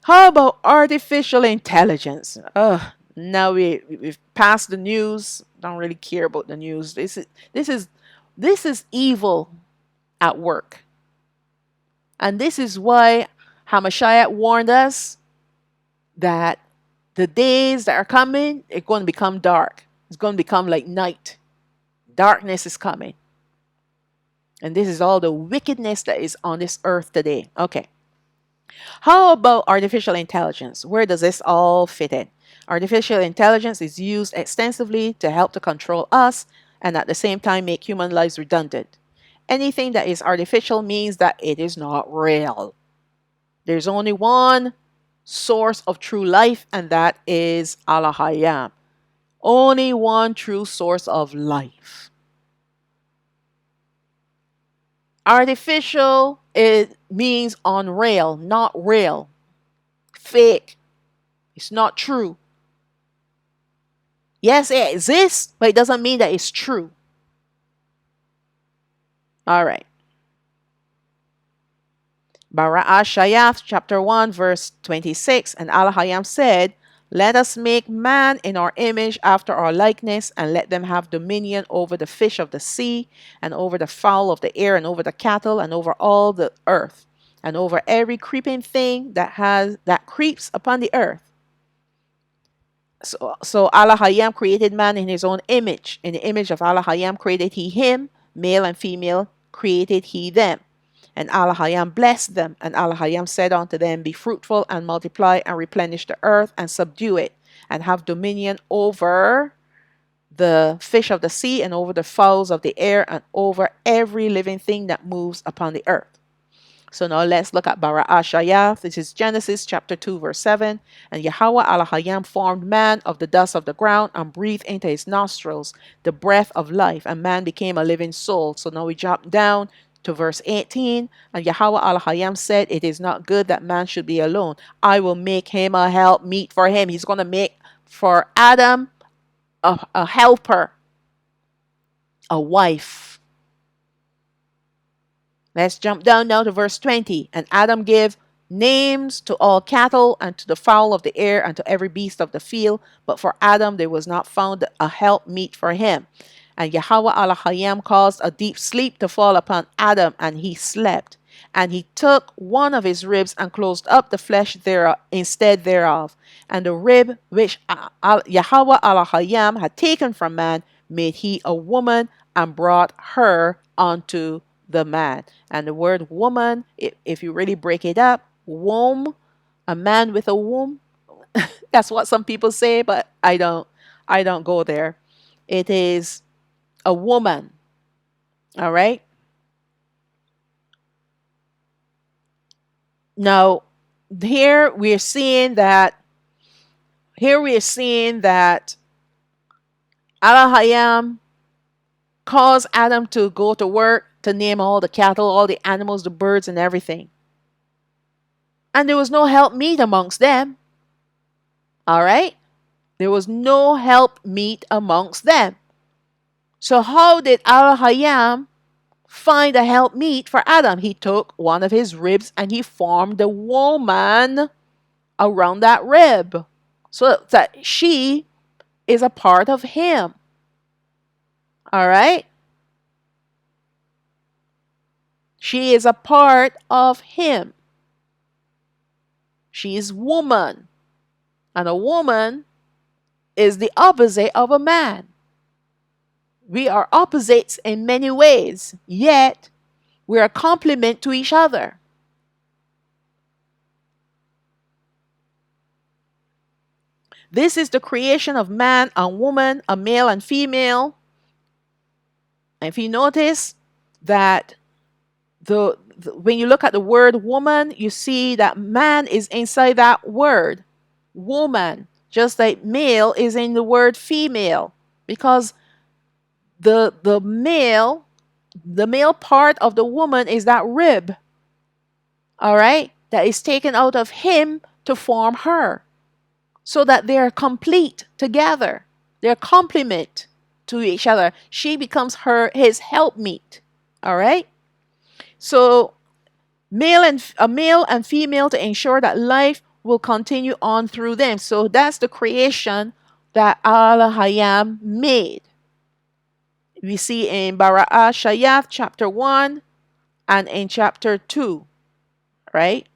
how about artificial intelligence? Now we've passed the news. Don't really care about the news. This is evil at work, and this is why Hamashiach warned us that the days that are coming, it's going to become dark. It's going to become like night. Darkness is coming. And this is all the wickedness that is on this earth today. Okay. How about artificial intelligence? Where does this all fit in? Artificial intelligence is used extensively to help to control us and at the same time make human lives redundant. Anything that is artificial means that it is not real. There's only one source of true life, and that is Allah Hayam. Only one true source of life. Artificial, it means unreal, not real. Fake. It's not true. Yes, it exists, but it doesn't mean that it's true. All right. Bara'ah Shayath, chapter 1, verse 26. And Allah Hayam said, let us make man in our image after our likeness, and let them have dominion over the fish of the sea, and over the fowl of the air, and over the cattle, and over all the earth, and over every creeping thing that creeps upon the earth. So Allah Hayam created man in his own image. In the image of Allah Hayam created he him, male and female created he them. And Allah Hayam blessed them, and Allah Hayam said unto them, be fruitful and multiply and replenish the earth and subdue it, and have dominion over the fish of the sea, and over the fowls of the air, and over every living thing that moves upon the earth. So now let's look at Bara'ah Shayath. This is Genesis chapter 2, verse 7. And Yahweh Allah Hayam formed man of the dust of the ground, and breathed into his nostrils the breath of life, and man became a living soul. So now we jump down to verse 18. And Yahweh Allah Hayam said, it is not good that man should be alone. I will make him a help meet for him. He's going to make for Adam a helper, a wife. Let's jump down now to verse 20. And Adam gave names to all cattle, and to the fowl of the air, and to every beast of the field. But for Adam there was not found a help meet for him. And Yahweh Allah Hayam caused a deep sleep to fall upon Adam, and he slept. And he took one of his ribs and closed up the flesh thereof instead thereof. And the rib which Yahweh Allah Hayam had taken from man made he a woman, and brought her unto the man. And the word woman, if you really break it up, womb, a man with a womb. That's what some people say, but I don't go there. It is a woman. All right. Now, here we are seeing that Alahayam caused Adam to go to work to name all the cattle, all the animals, the birds, and everything. And there was no help meet amongst them. All right? There was no help meet amongst them. So how did Al-Hayam find a help meet for Adam? He took one of his ribs and he formed a woman around that rib so that she is a part of him. All right? She is a part of him. She is woman. And a woman is the opposite of a man. We are opposites in many ways, yet we are a complement to each other. This is the creation of man and woman, a male and female. And if you notice that when you look at the word woman, you see that man is inside that word, woman, just like male is in the word female, because the male part of the woman is that rib, all right, that is taken out of him to form her, so that they're complete together. They're complement to each other. She becomes his helpmeet, all right. So a male and female to ensure that life will continue on through them. So that's the creation that Al-Hayam made. We see in Bara'ah Shayath chapter 1 and in chapter 2, right?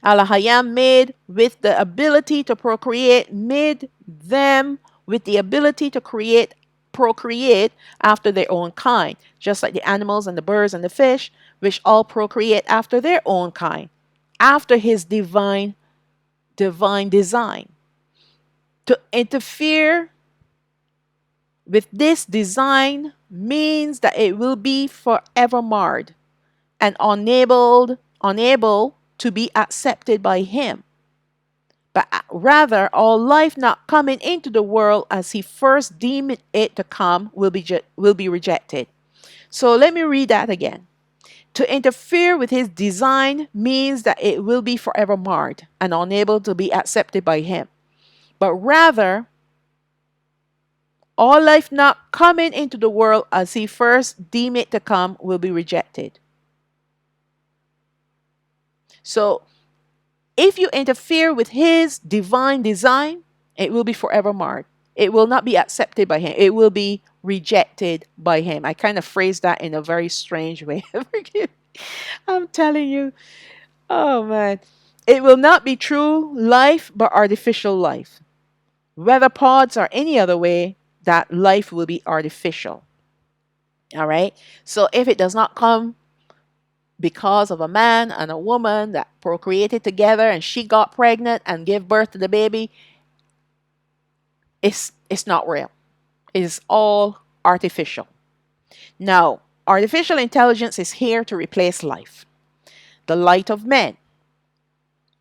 Al-Hayam made with the ability to procreate, made them with the ability to procreate after their own kind, just like the animals and the birds and the fish, which all procreate after their own kind, after his divine design. To interfere with this design means that it will be forever marred and unable to be accepted by him. But rather, all life not coming into the world as he first deemed it to come will be rejected. So let me read that again. To interfere with his design means that it will be forever marred and unable to be accepted by him. But rather, all life not coming into the world as he first deemed it to come will be rejected. So, if you interfere with his divine design, it will be forever marred. It will not be accepted by him. It will be rejected by him. I kind of phrased that in a very strange way. I'm telling you. Oh, man. It will not be true life, but artificial life. Whether pods or any other way, that life will be artificial. All right? So if it does not come because of a man and a woman that procreated together and she got pregnant and gave birth to the baby, it's not real. It is all artificial. Now, artificial intelligence is here to replace life, the light of men.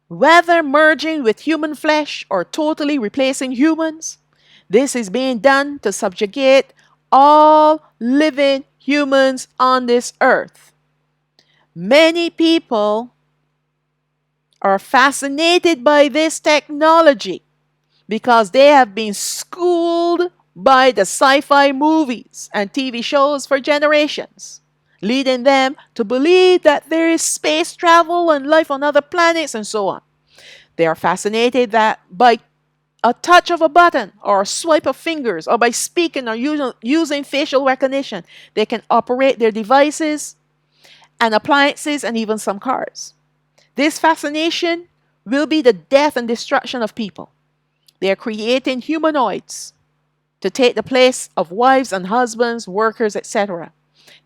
Whether merging with human flesh or totally replacing humans, this is being done to subjugate all living humans on this earth. Many people are fascinated by this technology because they have been schooled by the sci-fi movies and TV shows for generations, leading them to believe that there is space travel and life on other planets and so on. They are fascinated that by a touch of a button or a swipe of fingers or by speaking or using facial recognition, they can operate their devices and appliances and even some cars. This fascination will be the death and destruction of people. They are creating humanoids to take the place of wives and husbands, workers, etc.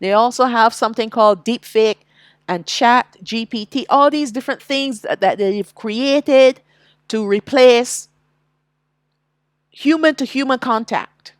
They also have something called deepfake and chat GPT, all these different things that they've created to replace human-to-human contact.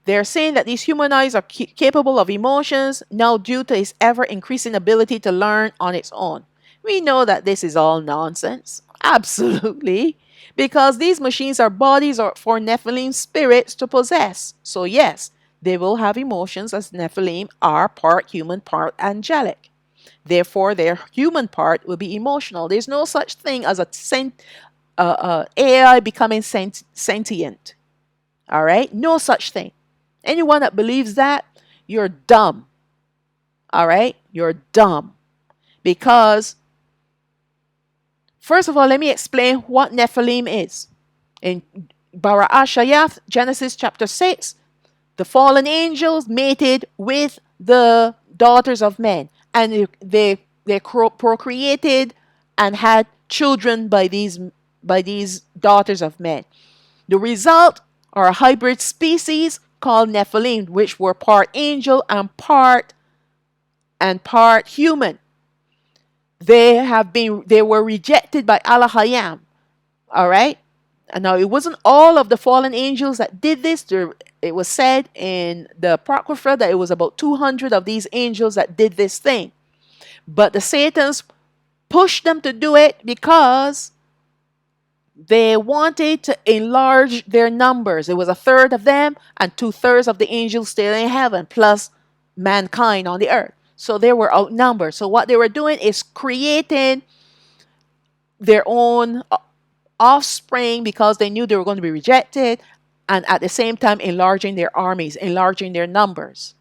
They're saying that these humanoids are capable of emotions now due to its ever-increasing ability to learn on its own. We know that this is all nonsense. Absolutely. Because these machines are bodies or for Nephilim spirits to possess. So, yes, they will have emotions as Nephilim are part human, part angelic. Therefore, their human part will be emotional. There's no such thing as a AI becoming sentient. All right? No such thing. Anyone that believes that, you're dumb. All right? You're dumb. Because, first of all, let me explain what Nephilim is. In Bara Ashayath, Genesis chapter 6, the fallen angels mated with the daughters of men, and they procreated and had children by these daughters of men. The result are a hybrid species called Nephilim, which were part angel and part human. They were rejected by Allahayam. All right. And now it wasn't all of the fallen angels that did this. It was said in the Apocrypha that it was about 200 of these angels that did this thing. But the Satans pushed them to do it because they wanted to enlarge their numbers. It was a third of them and 2/3 of the angels still in heaven, plus mankind on the earth. So they were outnumbered. So what they were doing is creating their own offspring because they knew they were going to be rejected, and at the same time enlarging their armies, enlarging their numbers.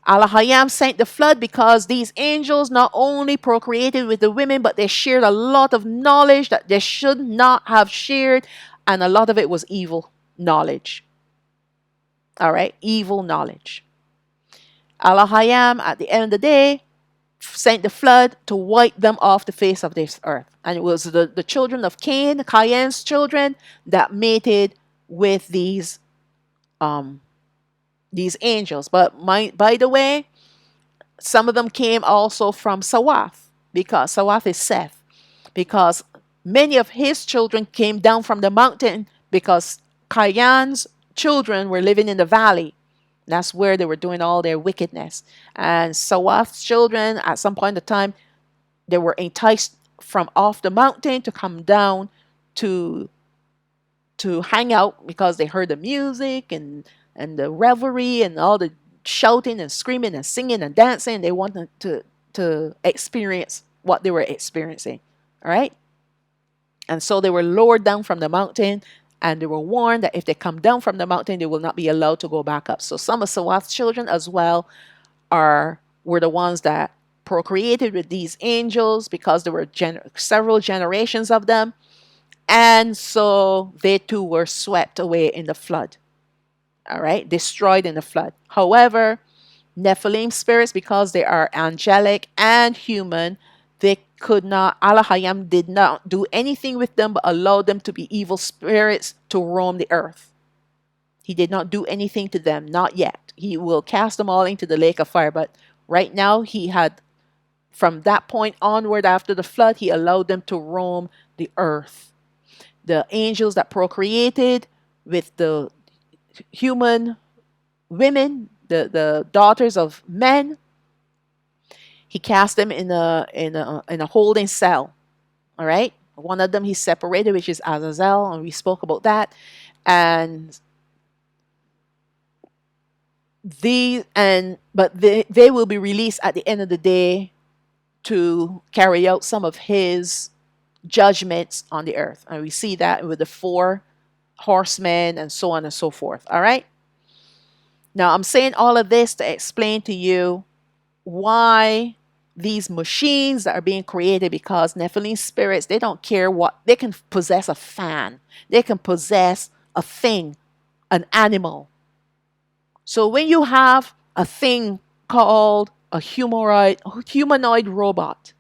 Allahayam sent the flood because these angels not only procreated with the women, but they shared a lot of knowledge that they should not have shared, and a lot of it was evil knowledge. All right, evil knowledge. Allahayam, at the end of the day, sent the flood to wipe them off the face of this earth. And it was the children of Cain's children, that mated with these angels. But by the way, some of them came also from Sawath, because Sawath is Seth, because many of his children came down from the mountain because Cain's children were living in the valley. That's where they were doing all their wickedness. And Sawath's children, at some point in time, they were enticed from off the mountain to come down to hang out because they heard the music and the revelry and all the shouting and screaming and singing and dancing. They wanted to experience what they were experiencing. All right? And so they were lowered down from the mountain, and they were warned that if they come down from the mountain, they will not be allowed to go back up. So some of Sawath's children as well were the ones that procreated with these angels, because there were several generations of them. And so they too were swept away in the flood. All right, destroyed in the flood. However, Nephilim spirits, because they are angelic and human, they could not, Allahayam did not do anything with them but allowed them to be evil spirits to roam the earth. He did not do anything to them, not yet. He will cast them all into the lake of fire. But right now, he had, from that point onward after the flood, he allowed them to roam the earth. The angels that procreated with the human women, the daughters of men, he cast them in a holding cell. All right. One of them he separated, which is Azazel, and we spoke about that. And they will be released at the end of the day to carry out some of his judgments on the earth. And we see that with the 4 horsemen and so on and so forth. All right. Now, I'm saying all of this to explain to you why these machines that are being created, because Nephilim spirits, they don't care what, they can possess a fan, they can possess a thing, an animal. So when you have a thing called a humanoid robot,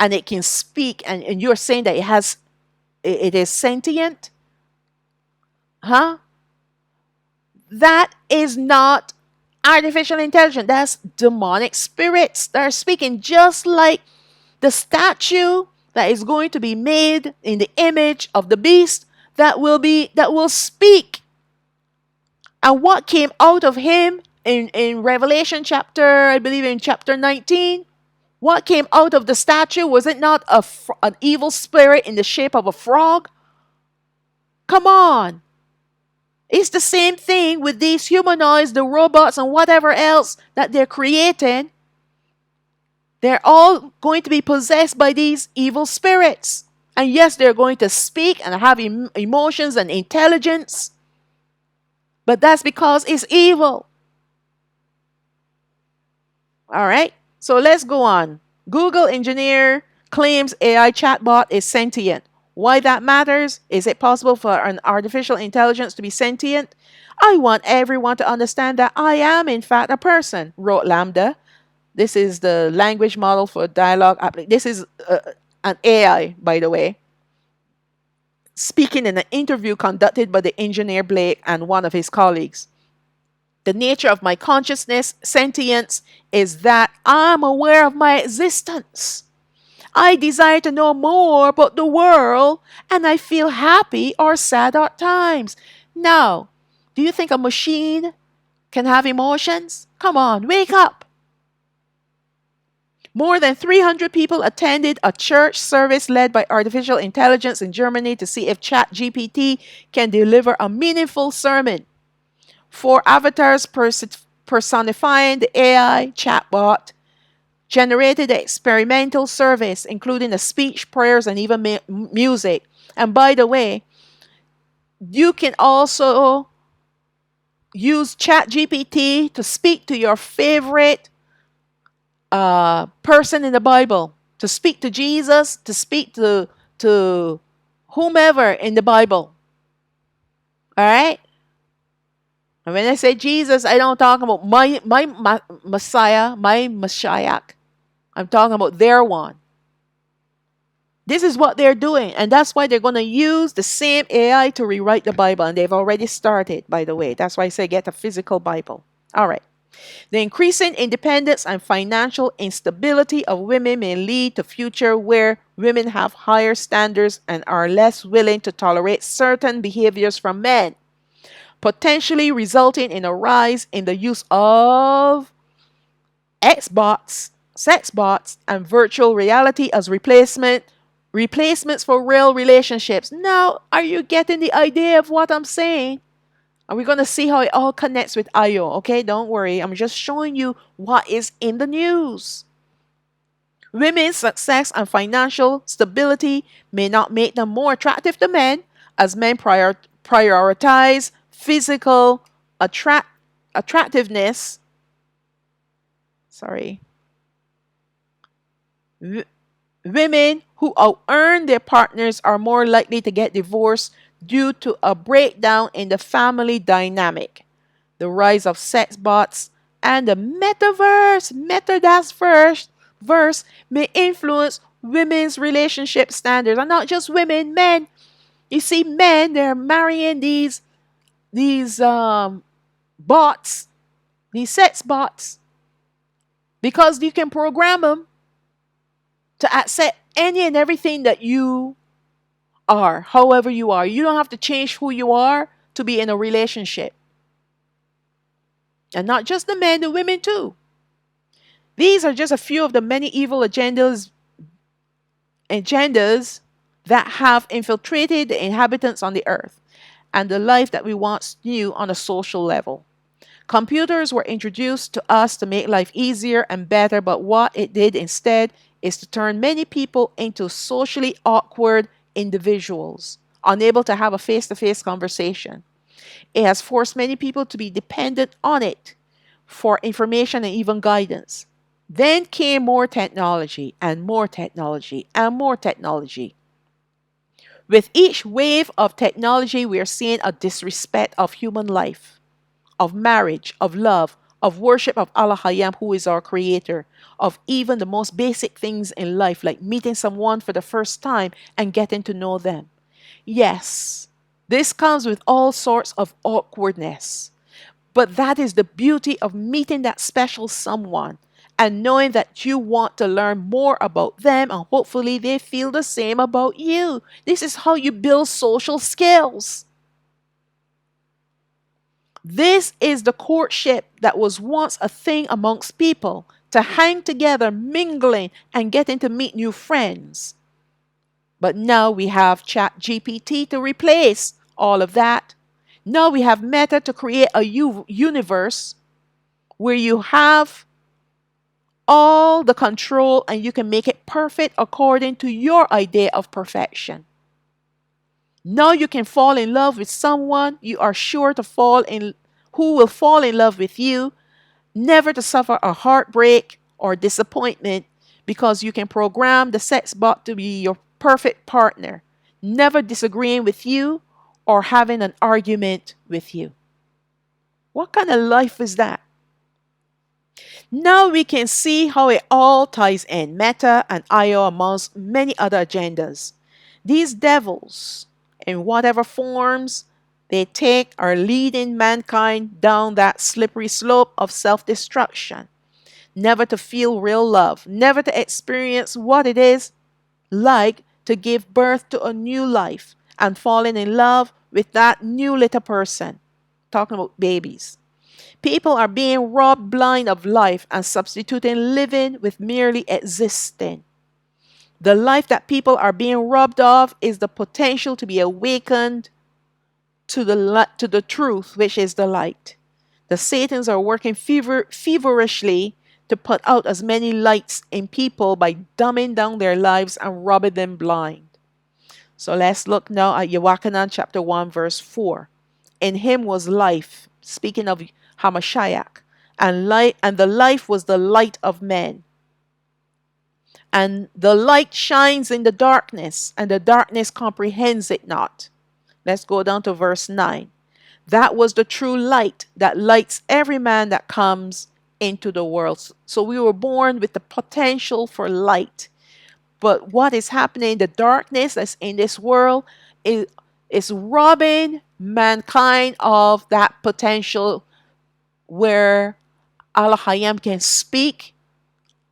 and it can speak, and you're saying that it is sentient, huh? That is not artificial intelligence. That's demonic spirits that are speaking, just like the statue that is going to be made in the image of the beast that will speak. And what came out of him in Revelation chapter, I believe in chapter 19, What came out of the statue? Was it not an evil spirit in the shape of a frog? Come on. It's the same thing with these humanoids, the robots, and whatever else that they're creating. They're all going to be possessed by these evil spirits. And yes, they're going to speak and have emotions and intelligence. But that's because it's evil. All right. So let's go on. Google engineer claims AI chatbot is sentient. Why that matters? Is it possible for an artificial intelligence to be sentient? I want everyone to understand that I am, in fact, a person, wrote LaMDA. This is the language model for dialogue. This is an AI, by the way, speaking in an interview conducted by the engineer Blake and one of his colleagues. The nature of my consciousness, sentience, is that I'm aware of my existence. I desire to know more about the world, and I feel happy or sad at times. Now, do you think a machine can have emotions? Come on, wake up. More than 300 people attended a church service led by artificial intelligence in Germany to see if ChatGPT can deliver a meaningful sermon. 4 avatars personifying the AI chatbot generated an experimental service, including a speech, prayers, and even music. And by the way, you can also use ChatGPT to speak to your favorite person in the Bible, to speak to Jesus, to speak to whomever in the Bible. All right? And when I say Jesus, I don't talk about my Messiah, my Messiah. I'm talking about their one. This is what they're doing. And that's why they're going to use the same AI to rewrite the Bible. And they've already started, by the way. That's why I say get a physical Bible. All right. The increasing independence and financial instability of women may lead to a future where women have higher standards and are less willing to tolerate certain behaviors from men, potentially resulting in a rise in the use of Xbots, sex bots, and virtual reality as replacements for real relationships. Now, are you getting the idea of what I'm saying? And we're going to see how it all connects with IO, okay? Don't worry. I'm just showing you what is in the news. Women's success and financial stability may not make them more attractive to men, as men prioritize physical attractiveness. Sorry. Women who out-earn their partners are more likely to get divorced due to a breakdown in the family dynamic. The rise of sex bots and the metaverse, verse may influence women's relationship standards, and not just women, men. You see, men, they're marrying these bots, these sex bots, because you can program them to accept any and everything that you are, however you are. You don't have to change who you are to be in a relationship. And not just the men, the women too. These are just a few of the many evil agendas that have infiltrated the inhabitants on the earth and the life that we once knew on a social level. Computers were introduced to us to make life easier and better, but what it did instead is to turn many people into socially awkward individuals, unable to have a face-to-face conversation. It has forced many people to be dependent on it for information and even guidance. Then came more technology and more technology and more technology. With each wave of technology, we are seeing a disrespect of human life, of marriage, of love, of worship of Allah Hayam, who is our creator, of even the most basic things in life, like meeting someone for the first time and getting to know them. Yes, this comes with all sorts of awkwardness, but that is the beauty of meeting that special someone and knowing that you want to learn more about them, and hopefully they feel the same about you. This is how you build social skills. This is the courtship that was once a thing amongst people. to hang together, mingling, and getting to meet new friends. But now we have Chat GPT to replace all of that. Now we have Meta to create a universe where you have all the control and you can make it perfect according to your idea of perfection. Now you can fall in love with someone you are sure to fall in who will fall in love with you, never to suffer a heartbreak or disappointment because you can program the sex bot to be your perfect partner, never disagreeing with you or having an argument with you. What kind of life is that? Now we can see how it all ties in Meta and IO amongst many other agendas. These devils, in whatever forms they take, are leading mankind down that slippery slope of self destruction. Never to feel real love, never to experience what it is like to give birth to a new life and falling in love with that new little person. Talking about babies. People are being robbed blind of life and substituting living with merely existing. The life that people are being robbed of is the potential to be awakened to the truth, which is the light. The Satans are working feverishly to put out as many lights in people by dumbing down their lives and robbing them blind. So let's look now at Yochanan chapter 1 verse 4. In him was life, speaking of Hamashiach, and the life was the light of men. And the light shines in the darkness, and the darkness comprehends it not. Let's go down to verse 9. That was the true light that lights every man that comes into the world. So we were born with the potential for light. But what is happening, the darkness that's in this world is robbing mankind of that potential where Allah Hayam can speak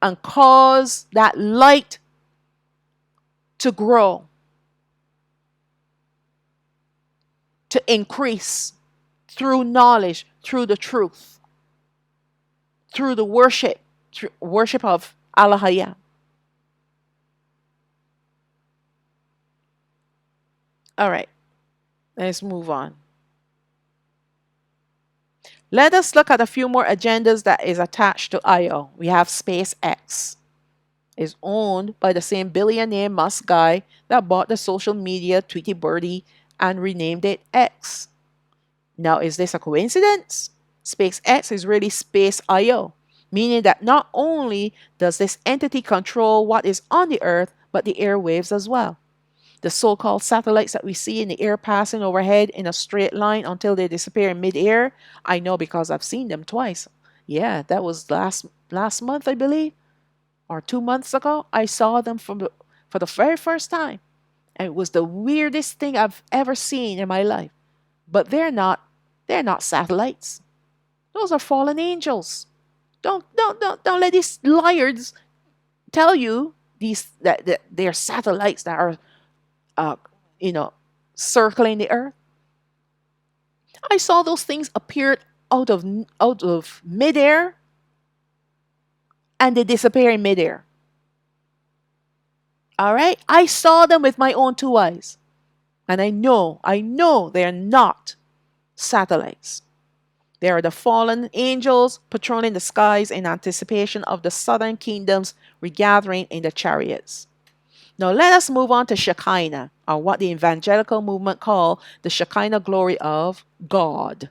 and cause that light to grow, to increase through knowledge, through the truth, through the worship of Allah Hayam. All right, let's move on. Let us look at a few more agendas that is attached to IO. We have SpaceX. It's owned by the same billionaire Musk guy that bought the social media Tweety Birdie and renamed it X. Now, is this a coincidence? SpaceX is really Space IO, meaning that not only does this entity control what is on the Earth, but the airwaves as well. The so-called satellites that we see in the air passing overhead in a straight line until they disappear in mid-air, I know because I've seen them twice. Yeah, that was last month, I believe, or 2 months ago. I saw them for the very first time. And it was the weirdest thing I've ever seen in my life. But they're not satellites. Those are fallen angels. Don't let these liars tell you that they're satellites that are uh, you know, circling the earth. I saw those things appear out of midair and they disappear in midair. All right, I saw them with my own two eyes, and I know they are not satellites. They are the fallen angels patrolling the skies in anticipation of the southern kingdoms regathering in the chariots. Now let us move on to Shekinah, or what the evangelical movement call the Shekinah glory of God.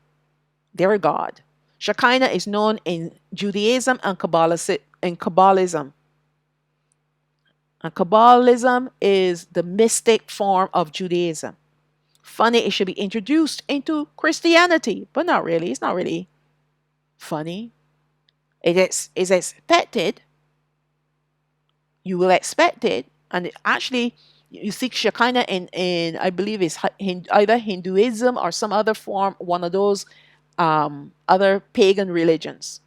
Their God. Shekinah is known in Judaism and Kabbalism. And Kabbalism is the mystic form of Judaism. Funny, it should be introduced into Christianity, but not really. It's not really funny. It is expected. You will expect it. And actually, you see Shekinah in I believe it's either Hinduism or some other form, one of those other pagan religions.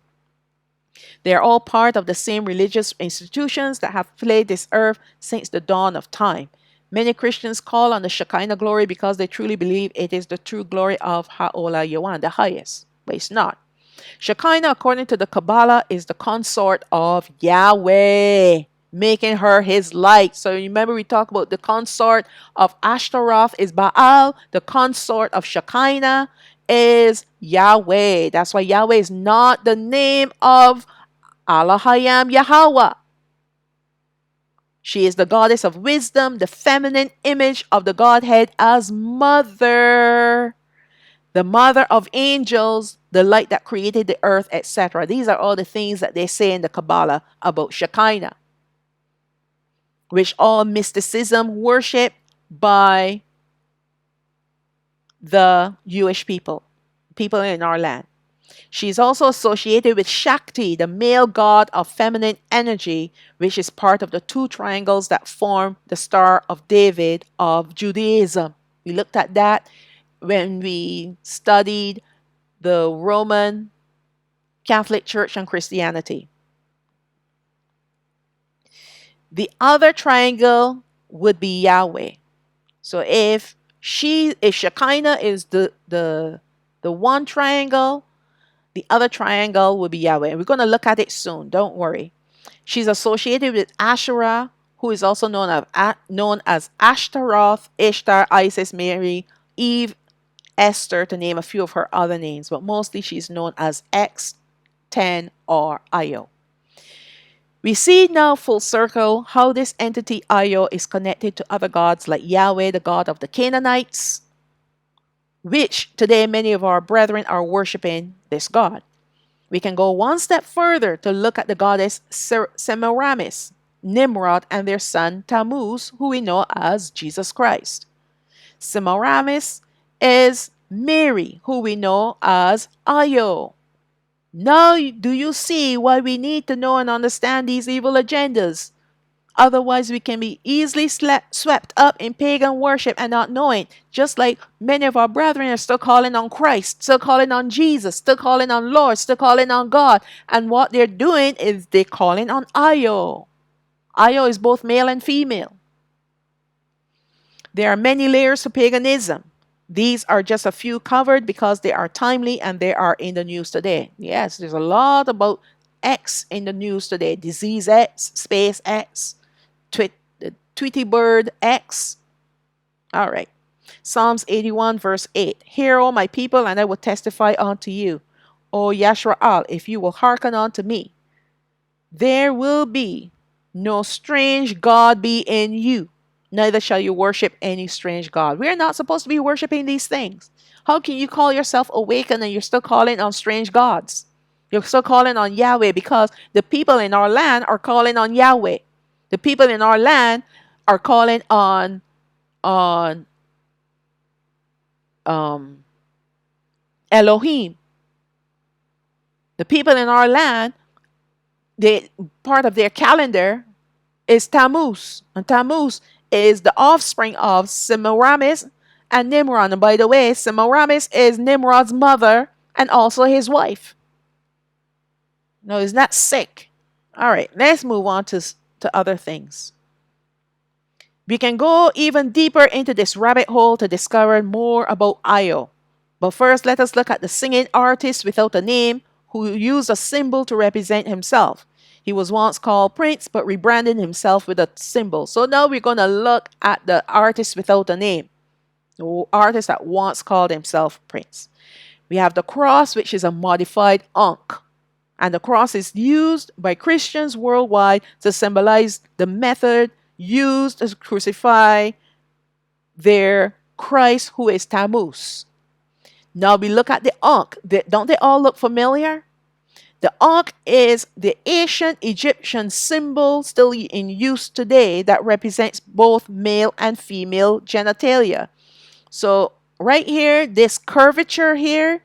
They are all part of the same religious institutions that have plagued this earth since the dawn of time. Many Christians call on the Shekinah glory because they truly believe it is the true glory of Ha'olah Yawan, the highest, but it's not. Shekinah, according to the Kabbalah, is the consort of Yahweh, making her his light. So remember, we talked about the consort of Ashtaroth is Baal, the consort of Shekinah is Yahweh. That's why Yahweh is not the name of Allahayam Yahweh. She is the goddess of wisdom, the feminine image of the Godhead as mother, the mother of angels, the light that created the earth, etc. These are all the things that they say in the Kabbalah about Shekinah, which all mysticism worship by the Jewish people in our land. She's also associated with Shakti, the male god of feminine energy, which is part of the two triangles that form the Star of David of Judaism. We looked at that when we studied the Roman Catholic Church and Christianity. The other triangle would be Yahweh. So if Shekinah is the one triangle, the other triangle will be Yahweh. We're going to look at it soon. Don't worry. She's associated with Asherah, who is also known as Ashtaroth, Ishtar, Isis, Mary, Eve, Esther, to name a few of her other names. But mostly she's known as X10 or Io. We see now full circle how this entity Io is connected to other gods like Yahweh, the god of the Canaanites, which today many of our brethren are worshiping this god. We can go one step further to look at the goddess Semiramis, Nimrod, and their son Tammuz, who we know as Jesus Christ. Semiramis is Mary, who we know as Io. Now, do you see why we need to know and understand these evil agendas? Otherwise, we can be easily swept up in pagan worship and not knowing. Just like many of our brethren are still calling on Christ, still calling on Jesus, still calling on Lord, still calling on God. And what they're doing is they're calling on Io. Io is both male and female. There are many layers to paganism. These are just a few covered because they are timely and they are in the news today. Yes, there's a lot about X in the news today. Disease X, Space X, Tweety Bird X. All right. Psalms 81 verse 8. Hear, O my people, and I will testify unto you. O Yashraal, if you will hearken unto me. There will be no strange God be in you, neither shall you worship any strange God. We are not supposed to be worshiping these things. How can you call yourself awakened and you're still calling on strange gods? You're still calling on Yahweh because the people in our land are calling on Yahweh. The people in our land are calling on Elohim. The people in our land, part of their calendar is Tammuz. And Tammuz is the offspring of Semiramis and Nimrod. And by the way, Semiramis is Nimrod's mother and also his wife. No, isn't that sick? All right, let's move on to other things. We can go even deeper into this rabbit hole to discover more about Io. But first, let us look at the singing artist without a name who used a symbol to represent himself. He was once called Prince, but rebranded himself with a symbol. So now we're going to look at the artist without a name, the artist that once called himself Prince. We have the cross, which is a modified Ankh. And the cross is used by Christians worldwide to symbolize the method used to crucify their Christ, who is Tammuz. Now we look at the Ankh. Don't they all look familiar? The Ankh is the ancient Egyptian symbol still in use today that represents both male and female genitalia. So right here, this curvature here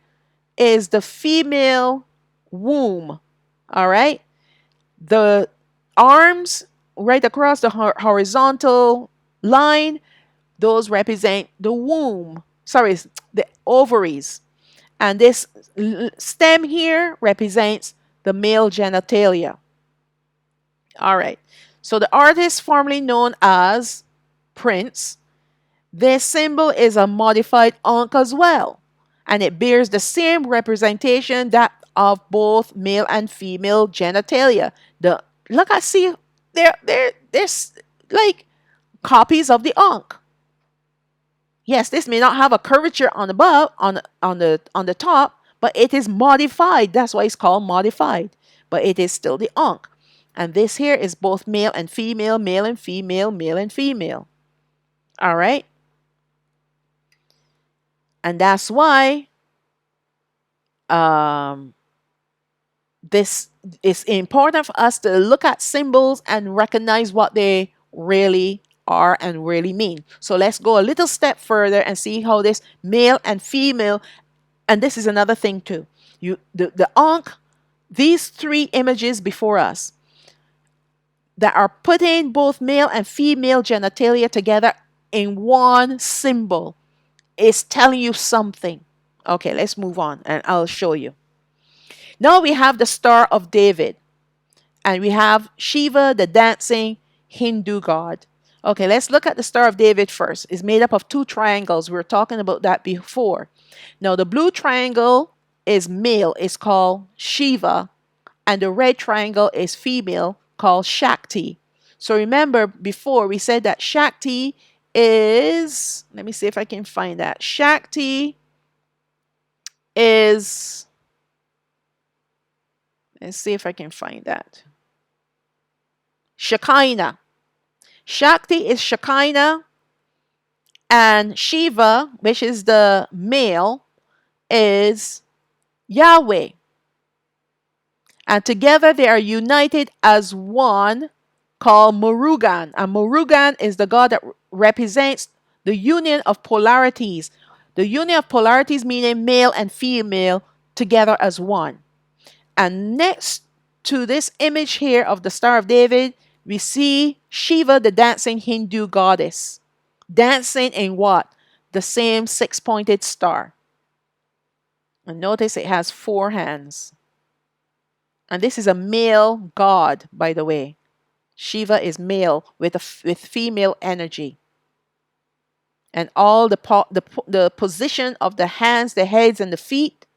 is the female womb. All right. The arms right across the horizontal line, those represent the womb. Sorry, the ovaries. And this stem here represents the male genitalia. All right. So the artist formerly known as Prince, this symbol is a modified Ankh as well. And it bears the same representation that of both male and female genitalia. The look, I see there's like copies of the Ankh. Yes, this may not have a curvature on the above on the top, but it is modified. That's why it's called modified. But it is still the Ankh. And this here is both male and female, male and female, male and female. All right? And that's why um this is important for us to look at symbols and recognize what they really are and really mean. So let's go a little step further and see how this male and female, and this is another thing too. The Ankh, these three images before us that are putting both male and female genitalia together in one symbol is telling you something. Okay, let's move on and I'll show you. Now we have the Star of David, and we have Shiva, the dancing Hindu god. Okay, let's look at the Star of David first. It's made up of two triangles. We were talking about that before. Now, the blue triangle is male, it's called Shiva, and the red triangle is female, called Shakti. So remember, before we said that Shakti is, let me see if I can find that. Shakti is, let's see if I can find that. Shekinah. Shakti is Shekinah, and Shiva, which is the male, is Yahweh. And together they are united as one called Murugan. And Murugan is the god that represents the union of polarities. The union of polarities meaning male and female together as one. And next to this image here of the Star of David, we see Shiva, the dancing Hindu goddess. Dancing in what? The same six-pointed star. And notice it has 4 hands. And this is a male god, by the way. Shiva is male with female energy. And all the position of the hands, the heads, and the feet,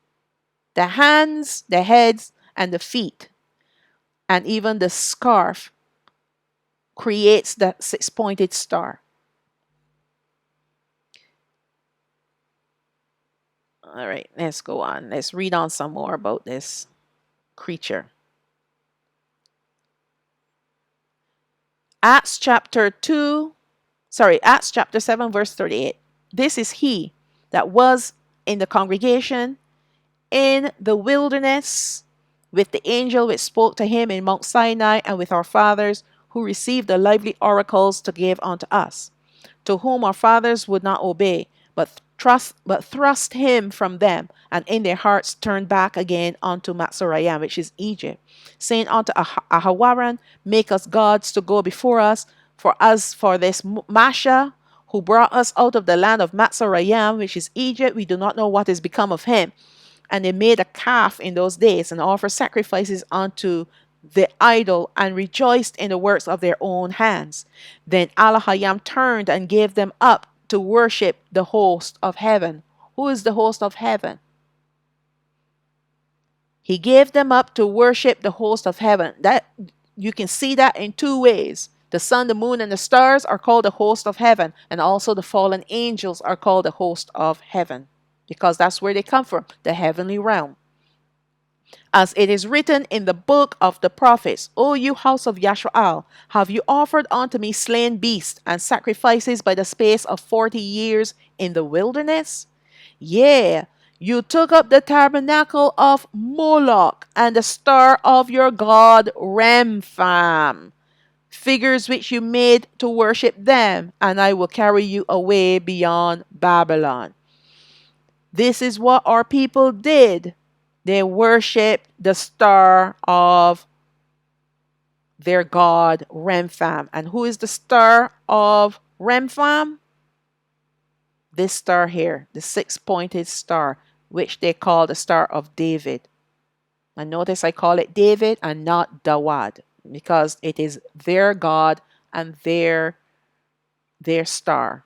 the hands, the heads, and the feet, and even the scarf creates that 6-pointed star. All right, let's go on. Let's read on some more about this creature. Acts chapter 7, verse 38. This is he that was in the congregation in the wilderness with the angel which spoke to him in Mount Sinai, and with our fathers who received the lively oracles to give unto us, to whom our fathers would not obey, but thrust him from them, and in their hearts turned back again unto Matzorayim, which is Egypt, saying unto Ahawaran, make us gods to go before us, for as for this Masha, who brought us out of the land of Matzorayim, which is Egypt, we do not know what is become of him. And they made a calf in those days, and offered sacrifices unto the idol, and rejoiced in the works of their own hands. Then Alahayam turned and gave them up to worship the host of heaven. Who is the host of heaven? He gave them up to worship the host of heaven. That you can see that in 2 ways. The sun, the moon, and the stars are called the host of heaven, and also the fallen angels are called the host of heaven, because that's where they come from, the heavenly realm. As it is written in the book of the prophets, O you house of Yashrael, have you offered unto me slain beasts and sacrifices by the space of 40 years in the wilderness? Yea, you took up the tabernacle of Moloch and the star of your god Remphan, figures which you made to worship them, and I will carry you away beyond Babylon. This is what our people did. They worshiped the star of their god Remphan. And who is the star of Remphan? This star here, the 6-pointed star, which they call the Star of David. And notice I call it David and not Dawad, because it is their god and their star.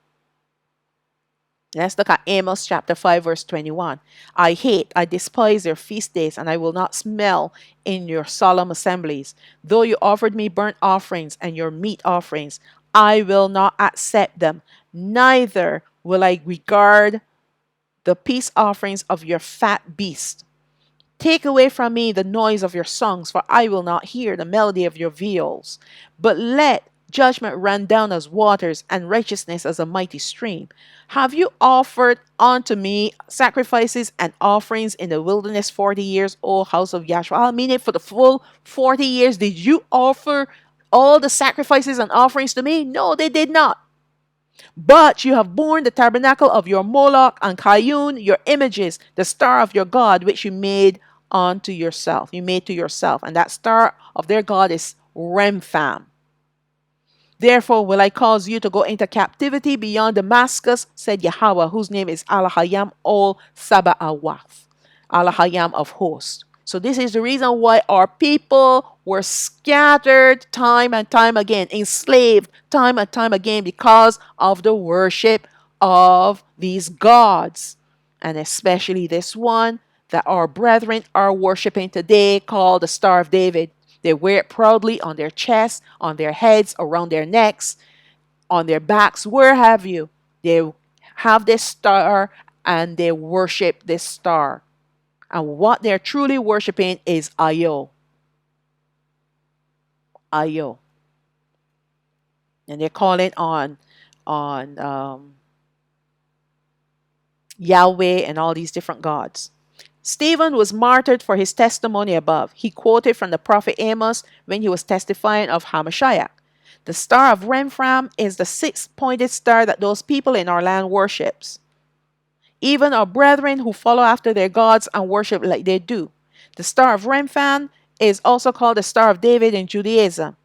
Let's look at Amos chapter 5, verse 21. I despise your feast days, and I will not smell in your solemn assemblies. Though you offered me burnt offerings and your meat offerings, I will not accept them. Neither will I regard the peace offerings of your fat beast. Take away from me the noise of your songs, for I will not hear the melody of your viols. But let judgment run down as waters, and righteousness as a mighty stream. Have you offered unto me sacrifices and offerings in the wilderness 40 years, O house of Yahshua? I mean it, for the full 40 years, did you offer all the sacrifices and offerings to me? No, they did not. But you have borne the tabernacle of your Moloch and Kayun, your images, the star of your God, which you made unto yourself. You made to yourself. And that star of their God is Remphan. Therefore will I cause you to go into captivity beyond Damascus, said Yahweh, whose name is Alahayam ol Sabaoth, Alahayam of hosts. So this is the reason why our people were scattered time and time again, enslaved time and time again, because of the worship of these gods. And especially this one that our brethren are worshiping today, called the Star of David. They wear it proudly on their chests, on their heads, around their necks, on their backs. Where have you? They have this star and they worship this star. And what they're truly worshiping is Ayo. Ayo. And they're calling on Yahweh and all these different gods. Stephen was martyred for his testimony above. He quoted from the prophet Amos when he was testifying of Hamashiach. The star of Remphan is the six-pointed star that those people in our land worships. Even our brethren who follow after their gods and worship like they do. The star of Remphan is also called the Star of David in Judaism.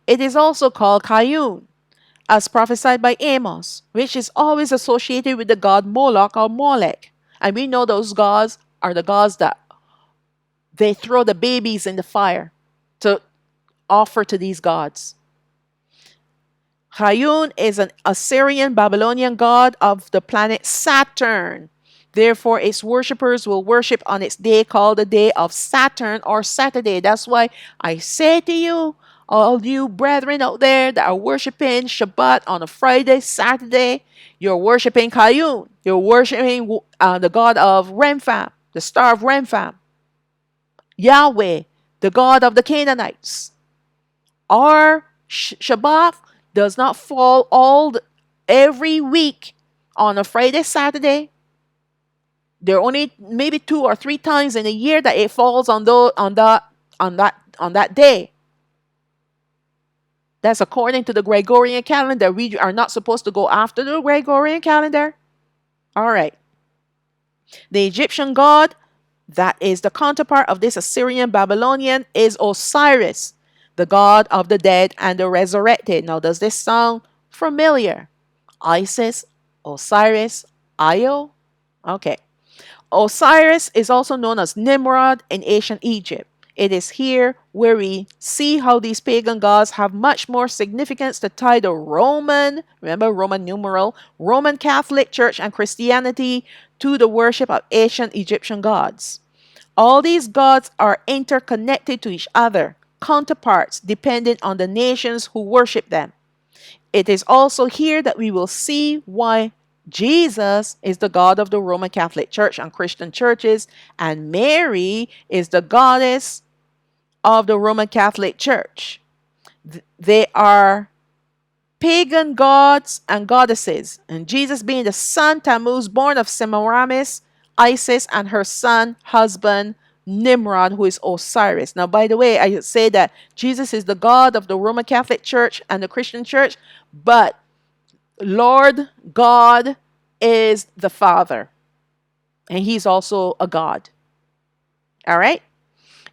It is also called Kayun, as prophesied by Amos, which is always associated with the god Moloch or Molech. And we know those gods are the gods that they throw the babies in the fire to offer to these gods. Kayun is an Assyrian Babylonian god of the planet Saturn. Therefore, its worshippers will worship on its day called the day of Saturn or Saturday. That's why I say to you, all you brethren out there that are worshiping Shabbat on a Friday, Saturday, you're worshiping Kayun. You're worshiping the god of Remphan, the star of Remphan. Yahweh, the god of the Canaanites. Our Shabbat does not fall every week on a Friday, Saturday. There are only maybe 2 or 3 times in a year that it falls on that day. That's according to the Gregorian calendar. We are not supposed to go after the Gregorian calendar. All right. The Egyptian god that is the counterpart of this Assyrian Babylonian is Osiris, the god of the dead and the resurrected. Now, does this sound familiar? Isis, Osiris, Io? Okay. Osiris is also known as Nimrod in ancient Egypt. It is here where we see how these pagan gods have much more significance to tie the Roman, remember Roman numeral, Roman Catholic Church and Christianity to the worship of ancient Egyptian gods. All these gods are interconnected to each other, counterparts dependent on the nations who worship them. It is also here that we will see why Jesus is the God of the Roman Catholic Church and Christian churches, and Mary is the goddess of the Roman Catholic Church. They are pagan gods and goddesses, and Jesus being the son Tammuz, born of Semiramis, Isis, and her son, husband, Nimrod, who is Osiris. Now, by the way, I say that Jesus is the God of the Roman Catholic Church and the Christian Church, but Lord God is the Father, and he's also a God. All right?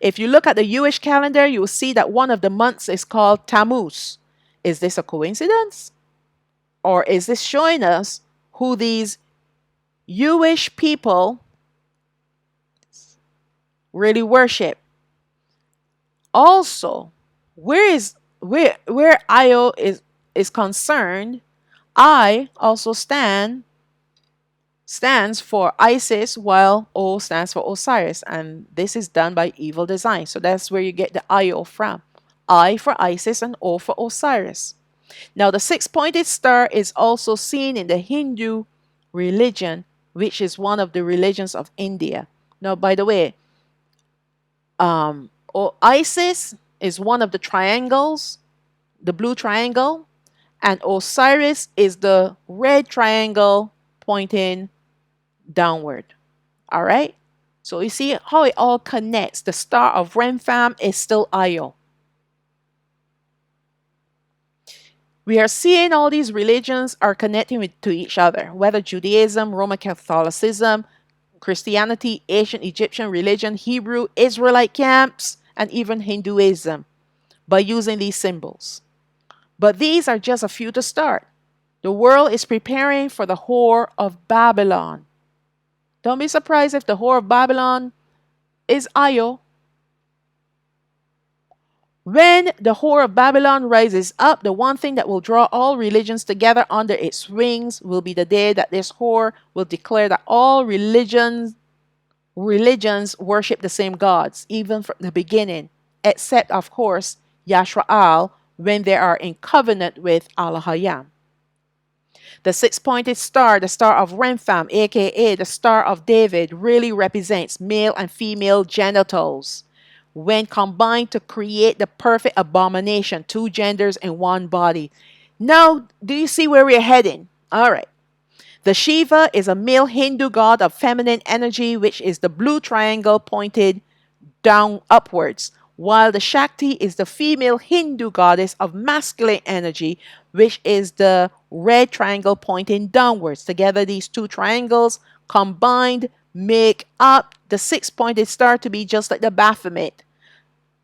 If you look at the Jewish calendar, you will see that one of the months is called Tammuz. Is this a coincidence? Or is this showing us who these Jewish people really worship? Also, where Io is concerned, I also stand stands for Isis, while O stands for Osiris. And this is done by evil design. So that's where you get the Io from. I for Isis and O for Osiris. Now, the six-pointed star is also seen in the Hindu religion, which is one of the religions of India. Now, by the way, Isis is one of the triangles, the blue triangle, and Osiris is the red triangle pointing downward. All right? So you see how it all connects. The star of Remphan is still Io. We are seeing all these religions are connecting to each other, whether Judaism, Roman Catholicism, Christianity, ancient Egyptian religion, Hebrew, Israelite camps, and even Hinduism, by using these symbols. But these are just a few to start. The world is preparing for the Whore of Babylon. Don't be surprised if the Whore of Babylon is Io. When the Whore of Babylon rises up, the one thing that will draw all religions together under its wings will be the day that this whore will declare that all religions worship the same gods, even from the beginning, except, of course, Yashra'al, when they are in covenant with Al-Hayam. The six-pointed star, the star of Remphan, aka the Star of David, really represents male and female genitals when combined to create the perfect abomination, two genders in one body. Now, do you see where we're heading? All right. The Shiva is a male Hindu god of feminine energy, which is the blue triangle pointed down upwards, while the Shakti is the female Hindu goddess of masculine energy, which is the red triangle pointing downwards. Together, these two triangles combined make up the six-pointed star to be just like the Baphomet,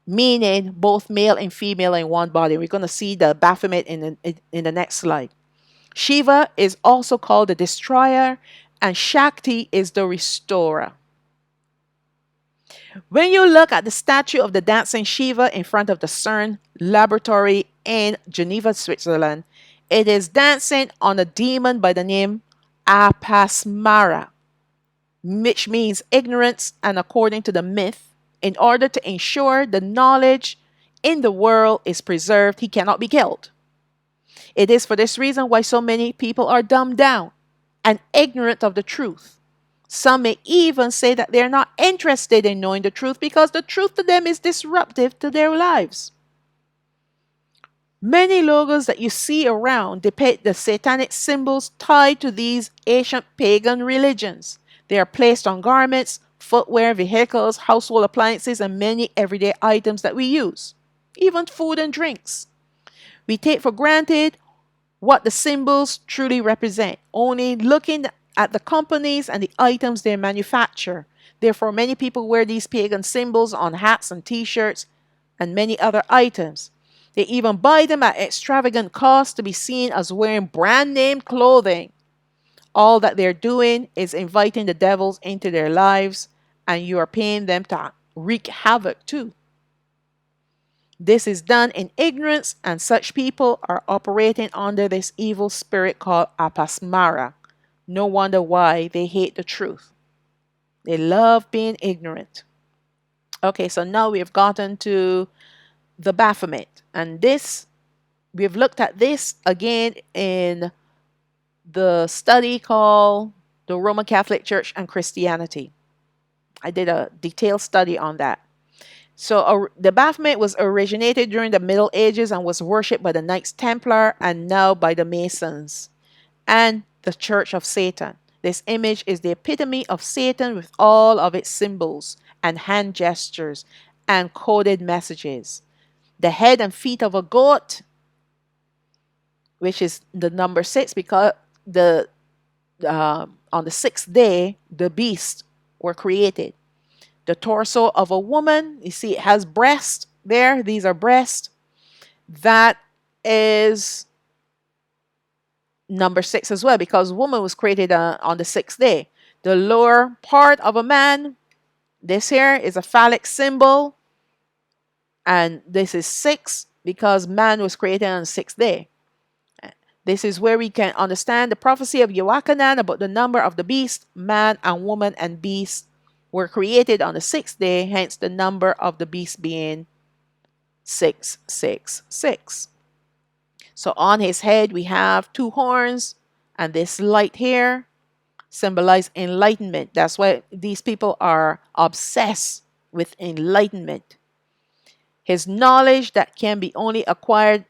meaning both male and female in one body. We're going to see the Baphomet in the next slide. Shiva is also called the destroyer, and Shakti is the restorer. When you look at the statue of the dancing Shiva in front of the CERN laboratory in Geneva, Switzerland, it is dancing on a demon by the name Apasmara, which means ignorance, and according to the myth, in order to ensure the knowledge in the world is preserved, he cannot be killed. It is for this reason why so many people are dumbed down and ignorant of the truth. Some may even say that they're not interested in knowing the truth because the truth to them is disruptive to their lives. Many logos that you see around depict the satanic symbols tied to these ancient pagan religions. They are placed on garments, footwear, vehicles, household appliances, and many everyday items that we use, even food and drinks. We take for granted what the symbols truly represent, only looking at the companies and the items they manufacture. Therefore, many people wear these pagan symbols on hats and t-shirts and many other items. They even buy them at extravagant cost to be seen as wearing brand name clothing. All that they're doing is inviting the devils into their lives, and you are paying them to wreak havoc too. This is done in ignorance, and such people are operating under this evil spirit called Apasmara. No wonder why they hate the truth. They love being ignorant. Okay, so now we've gotten to the Baphomet, and this we've looked at this again in the study called the Roman Catholic Church and Christianity. I did a detailed study on that. So the Baphomet was originated during the Middle Ages and was worshipped by the Knights Templar and now by the Masons and the Church of Satan. This image is the epitome of Satan with all of its symbols and hand gestures and coded messages. The head and feet of a goat, which is the number 6, because on the sixth day the beasts were created. The torso of a woman, you see it has breast there. These are breasts. That is number 6 as well, because woman was created on the sixth day. The lower part of a man, this here is a phallic symbol, and this is 6 because man was created on the sixth day. This is where we can understand the prophecy of Yochanan about the number of the beast. Man and woman and beast were created on the sixth day, hence the number of the beast being 666. So on his head we have two horns, and this light here symbolize enlightenment. That's why these people are obsessed with enlightenment. His knowledge that can be only acquired,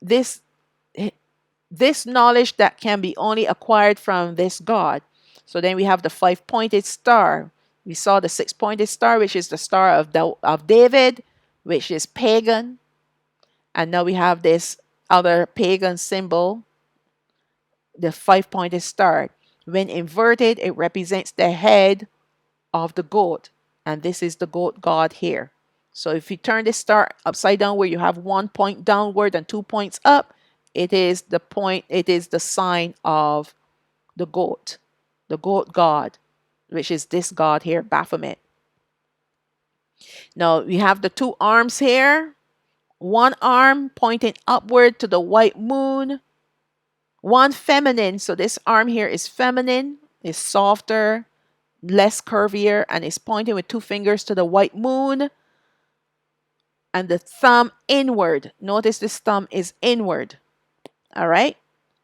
this this knowledge that can be only acquired from this God. So then we have the five-pointed star. We saw the six-pointed star, which is the star of David, which is pagan. And now we have this other pagan symbol, the five-pointed star. When inverted, it represents the head of the goat. And this is the goat god here. So if you turn this star upside down where you have 1 point downward and 2 points up, it is the sign of the goat god, which is this god here, Baphomet. Now we have the two arms here, one arm pointing upward to the white moon, one feminine. So this arm here is feminine, is softer, less curvier, and is pointing with two fingers to the white moon, and the thumb inward. Notice this thumb is inward. All right.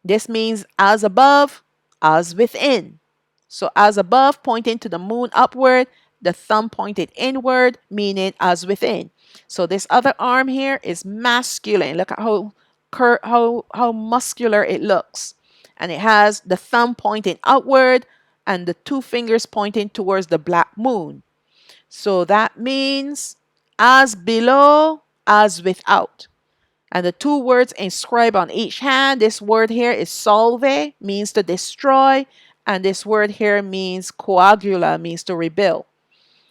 This means as above, as within. So as above, pointing to the moon upward, the thumb pointed inward, meaning as within. So this other arm here is masculine. Look at how muscular it looks. And it has the thumb pointing outward and the two fingers pointing towards the black moon. So that means as below, as without. And the two words inscribed on each hand, this word here is salve, means to destroy. And this word here means coagula, means to rebuild.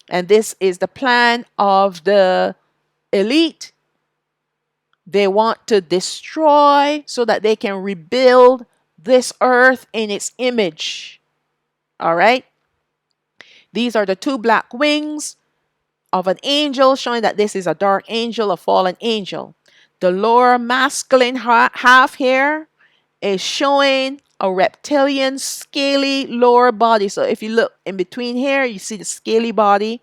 And this is the plan of the elite. They want to destroy so that they can rebuild this earth in its image. All right. These are the two black wings of an angel, showing that this is a dark angel, a fallen angel. The lower masculine half here is showing a reptilian scaly lower body. So if you look in between here, you see the scaly body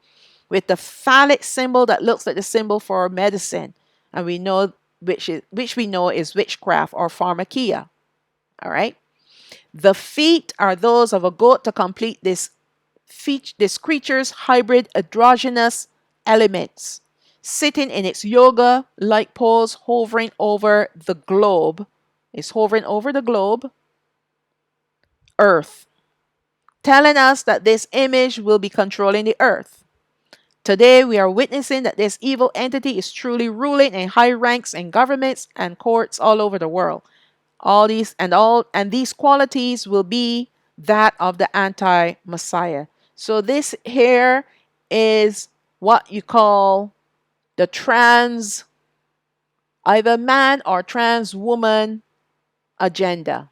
with the phallic symbol that looks like the symbol for medicine. And we know which we know is witchcraft or pharmakia. All right. The feet are those of a goat to complete this creature's hybrid androgynous elements, sitting in its yoga-like pose, hovering over the globe. It's hovering over the globe, Earth, telling us that this image will be controlling the Earth. Today, we are witnessing that this evil entity is truly ruling in high ranks in governments and courts all over the world. All these qualities will be that of the anti-Messiah. So this here is what you call the trans, either man or trans woman agenda.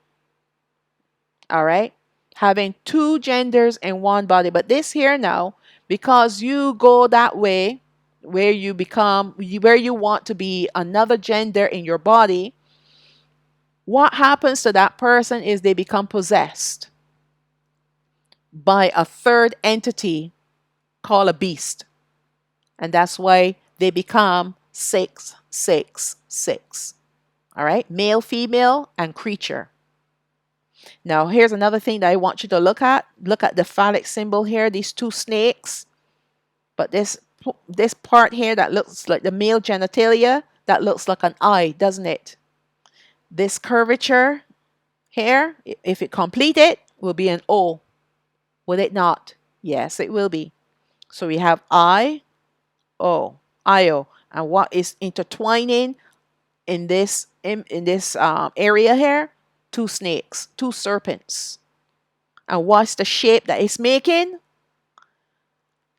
All right. Having two genders in one body. But this here now, because you go that way, where you want to be another gender in your body, what happens to that person is they become possessed by a third entity called a beast. And that's why they become 666. All right, male, female, and creature. Now, here's another thing that I want you to look at. Look at the phallic symbol here, these two snakes. But this part here that looks like the male genitalia, that looks like an eye, doesn't it? This curvature here, if it completed, will be an O. Will it not? Yes, it will be. So we have I-O, I-O. And what is intertwining in this area here? Two snakes, two serpents. And what's the shape that it's making?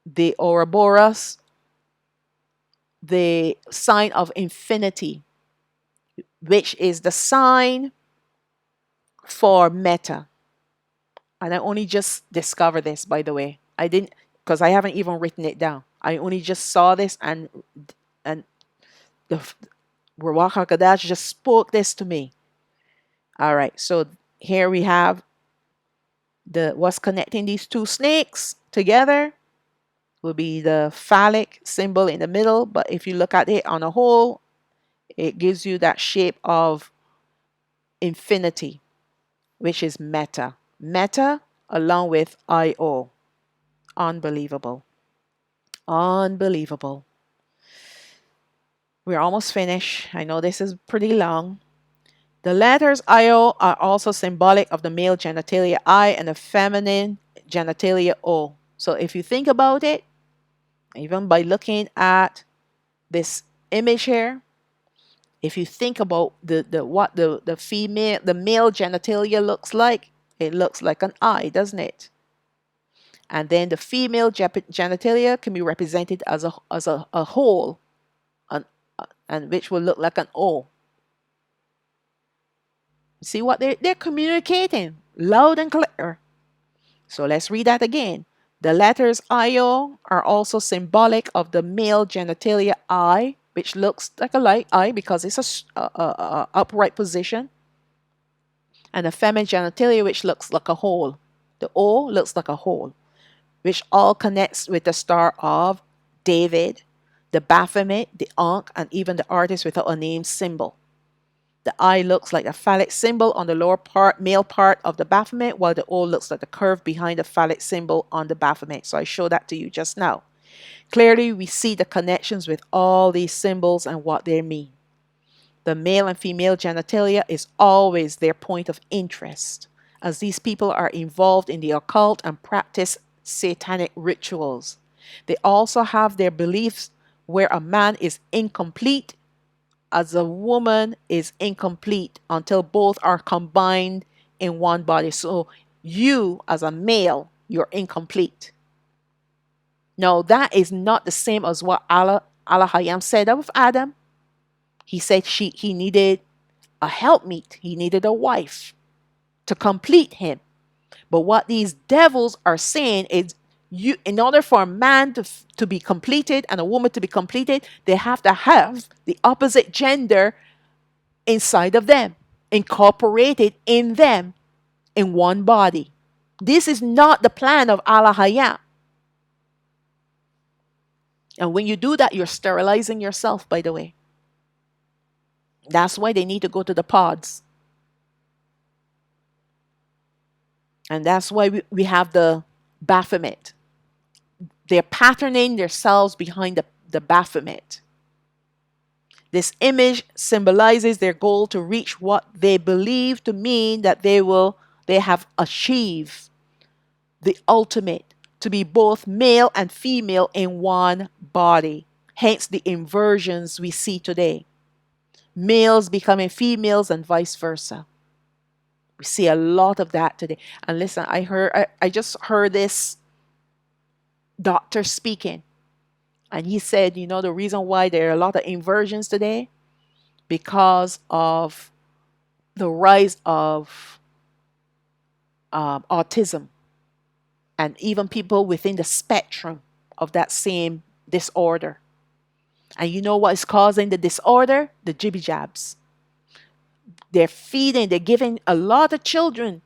The Ouroboros, the sign of infinity, which is the sign for Meta. And I only just discovered this, by the way. I didn't, because I haven't even written it down. I only just saw this, and the Ruach HaKodesh just spoke this to me. All right, so here we have the what's connecting these two snakes together will be the phallic symbol in the middle, but if you look at it on a whole, it gives you that shape of infinity, which is meta. Meta along with IO. Unbelievable. Unbelievable. We're almost finished. I know this is pretty long. The letters IO are also symbolic of the male genitalia I and the feminine genitalia O. So if you think about it, even by looking at this image here, if you think about the female the male genitalia looks like, it looks like an I, doesn't it? And then the female genitalia can be represented as a whole, an, and which will look like an O. See what they're communicating loud and clear. So let's read that again. The letters IO are also symbolic of the male genitalia I, which looks like a light I because it's a upright position, and the feminine genitalia, which looks like a hole. The O looks like a hole, which all connects with the Star of David, the Baphomet, the Ankh, and even the artist without a name symbol. The I looks like a phallic symbol on the lower part, male part of the Baphomet, while the O looks like the curve behind the phallic symbol on the Baphomet. So I showed that to you just now. Clearly, we see the connections with all these symbols and what they mean. The male and female genitalia is always their point of interest, as these people are involved in the occult and practice satanic rituals. They also have their beliefs where a man is incomplete as a woman is incomplete until both are combined in one body. So you, as a male, you're incomplete. No, that is not the same as what Allah Hayam said of Adam. He said he needed a helpmeet. He needed a wife to complete him. But what these devils are saying is you, in order for a man to be completed and a woman to be completed, they have to have the opposite gender inside of them, incorporated in them in one body. This is not the plan of Allah Hayam. And when you do that, you're sterilizing yourself, by the way. That's why they need to go to the pods. And that's why we have the Baphomet. They're patterning themselves behind the Baphomet. This image symbolizes their goal to reach what they believe to mean that they have achieved the ultimate, to be both male and female in one body. Hence the inversions we see today. Males becoming females and vice versa. We see a lot of that today. And listen, I just heard this doctor speaking. And he said, you know, the reason why there are a lot of inversions today, because of the rise of autism and even people within the spectrum of that same disorder. And you know what is causing the disorder? The jibby jabs. They're giving a lot of children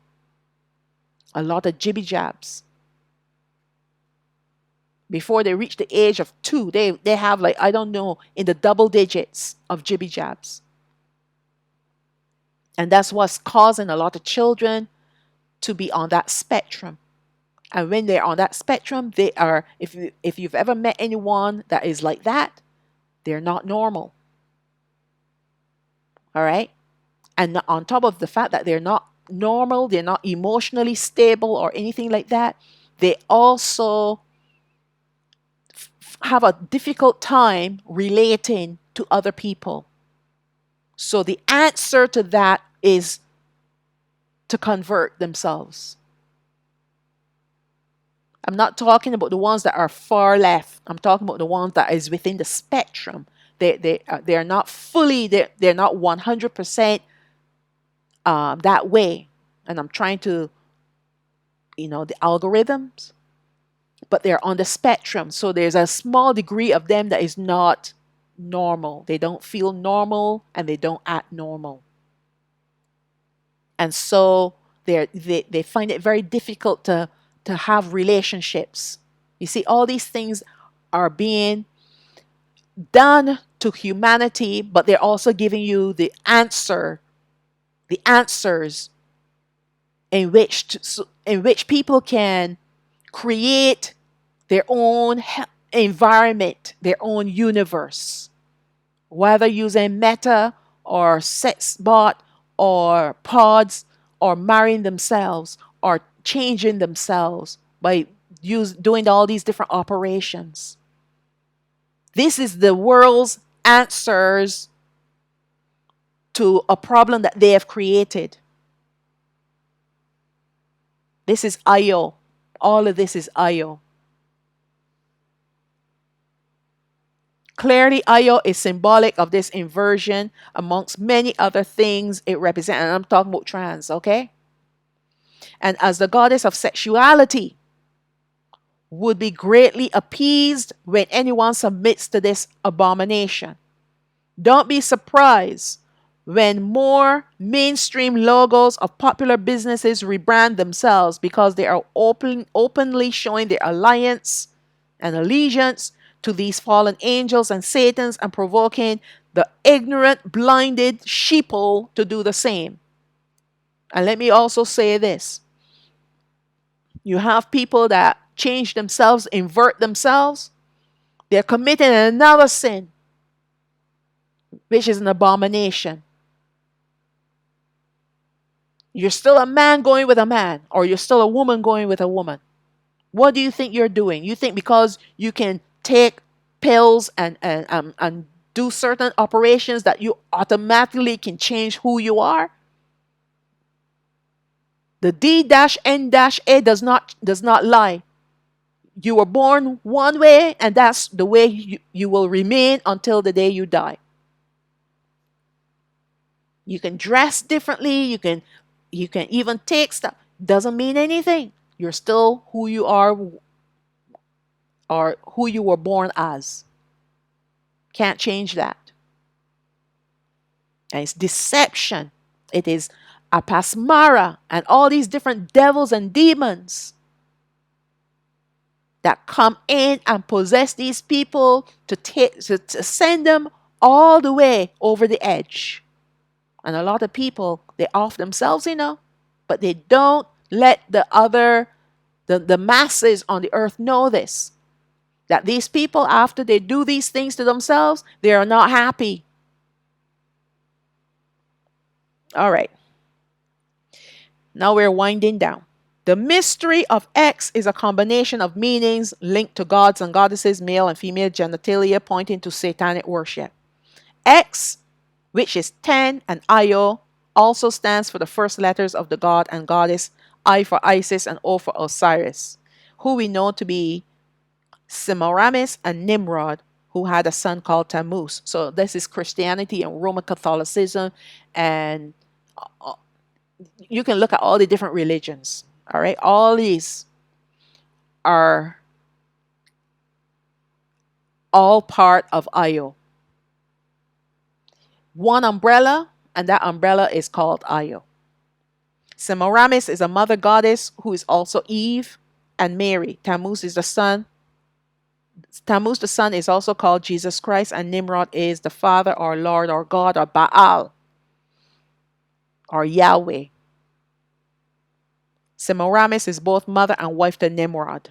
a lot of jibby jabs. Before they reach the age of 2, they have, like, I don't know, in the double digits of jibby jabs. And that's what's causing a lot of children to be on that spectrum. And when they're on that spectrum, they are, if you've ever met anyone that is like that, they're not normal. All right? And on top of the fact that they're not normal, they're not emotionally stable or anything like that, they also have a difficult time relating to other people. So the answer to that is to convert themselves. I'm not talking about the ones that are far left. I'm talking about the ones that is within the spectrum. They're not fully, they're not 100% that way. And I'm trying to, the algorithms, but they're on the spectrum. So there's a small degree of them that is not normal. They don't feel normal and they don't act normal. And so they find it very difficult to have relationships. You see, all these things are being done to humanity, but they're also giving you the answers in which people can create their own environment, their own universe, whether using meta or sexbot or pods or marrying themselves or changing themselves by doing all these different operations. This is the world's answers to a problem that they have created. This is Io. All of this is Io. Clearly, Io is symbolic of this inversion amongst many other things it represents. And I'm talking about trans, okay? And as the goddess of sexuality, would be greatly appeased when anyone submits to this abomination. Don't be surprised when more mainstream logos of popular businesses rebrand themselves because they are openly showing their alliance and allegiance to these fallen angels and Satans and provoking the ignorant, blinded sheeple to do the same. And let me also say this. You have people that change themselves, invert themselves. They're committing another sin, which is an abomination. You're still a man going with a man, or you're still a woman going with a woman. What do you think you're doing? You think because you can take pills and do certain operations that you automatically can change who you are? The D-N-A does not lie. You were born one way, and that's the way you will remain until the day you die. You can dress differently, you can even take stuff. Doesn't mean anything. You're still who you are or who you were born as. Can't change that. And it's deception. It is apasmara and all these different devils and demons that come in and possess these people to send them all the way over the edge. And a lot of people, they off themselves, but they don't let the masses on the earth know this. That these people, after they do these things to themselves, they are not happy. All right. Now we're winding down. The mystery of X is a combination of meanings linked to gods and goddesses, male and female genitalia, pointing to satanic worship. X, which is 10, and Io, also stands for the first letters of the god and goddess, I for Isis and O for Osiris, who we know to be Semiramis and Nimrod, who had a son called Tammuz. So this is Christianity and Roman Catholicism, and you can look at all the different religions. All right, all these are all part of Io. One umbrella, and that umbrella is called Io. Semiramis is a mother goddess who is also Eve and Mary. Tammuz is the son. Tammuz the son is also called Jesus Christ, and Nimrod is the father or Lord or God or Baal or Yahweh. Semiramis is both mother and wife to Nimrod.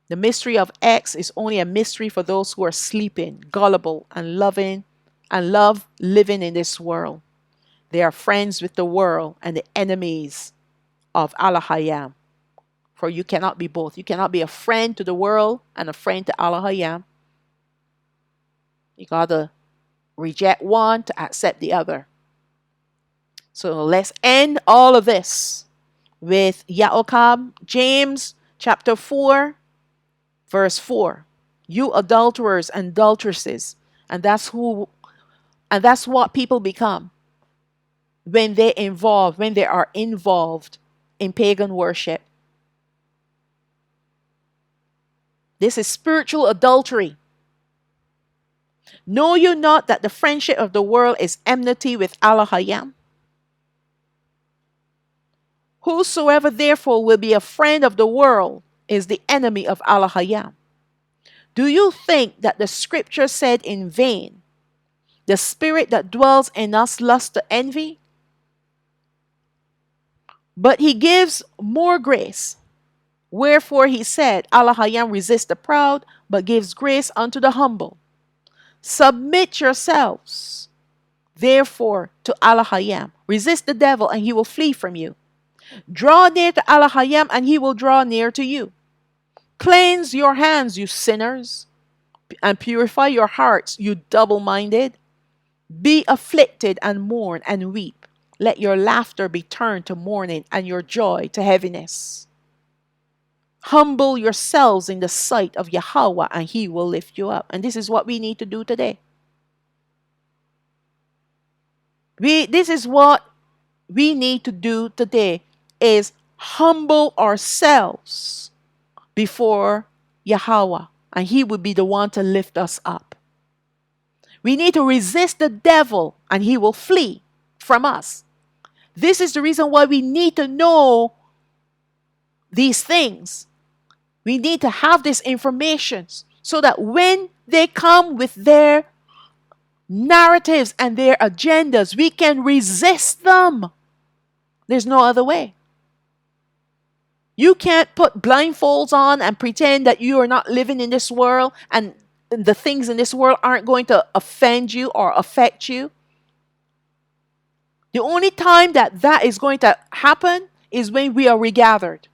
The mystery of X is only a mystery for those who are sleeping, gullible, and love living in this world. They are friends with the world and the enemies of Allah-Hayam. For you cannot be both. You cannot be a friend to the world and a friend to Allah-Hayam. You got to reject one to accept the other. So let's end all of this with Yaokab, James chapter 4, verse 4. You adulterers and adulteresses, and that's what people become when they are involved in pagan worship. This is spiritual adultery. Know you not that the friendship of the world is enmity with Allah-Hayam? Whosoever therefore will be a friend of the world is the enemy of Allah Hayam. Do you think that the scripture said in vain, the spirit that dwells in us lusts to envy? But he gives more grace. Wherefore he said, Allah Hayam resists the proud, but gives grace unto the humble. Submit yourselves, therefore, to Allah Hayam. Resist the devil, and he will flee from you. Draw near to Allah Hayam, and he will draw near to you. Cleanse your hands, you sinners, and purify your hearts, you double-minded. Be afflicted and mourn and weep. Let your laughter be turned to mourning and your joy to heaviness. Humble yourselves in the sight of Yahweh, and he will lift you up. And this is what we need to do today. This is what we need to do today, is humble ourselves before Yahweh, and he will be the one to lift us up. We need to resist the devil, and he will flee from us. This is the reason why we need to know these things. We need to have this information so that when they come with their narratives and their agendas, we can resist them. There's no other way. You can't put blindfolds on and pretend that you are not living in this world and the things in this world aren't going to offend you or affect you. The only time that that is going to happen is when we are regathered.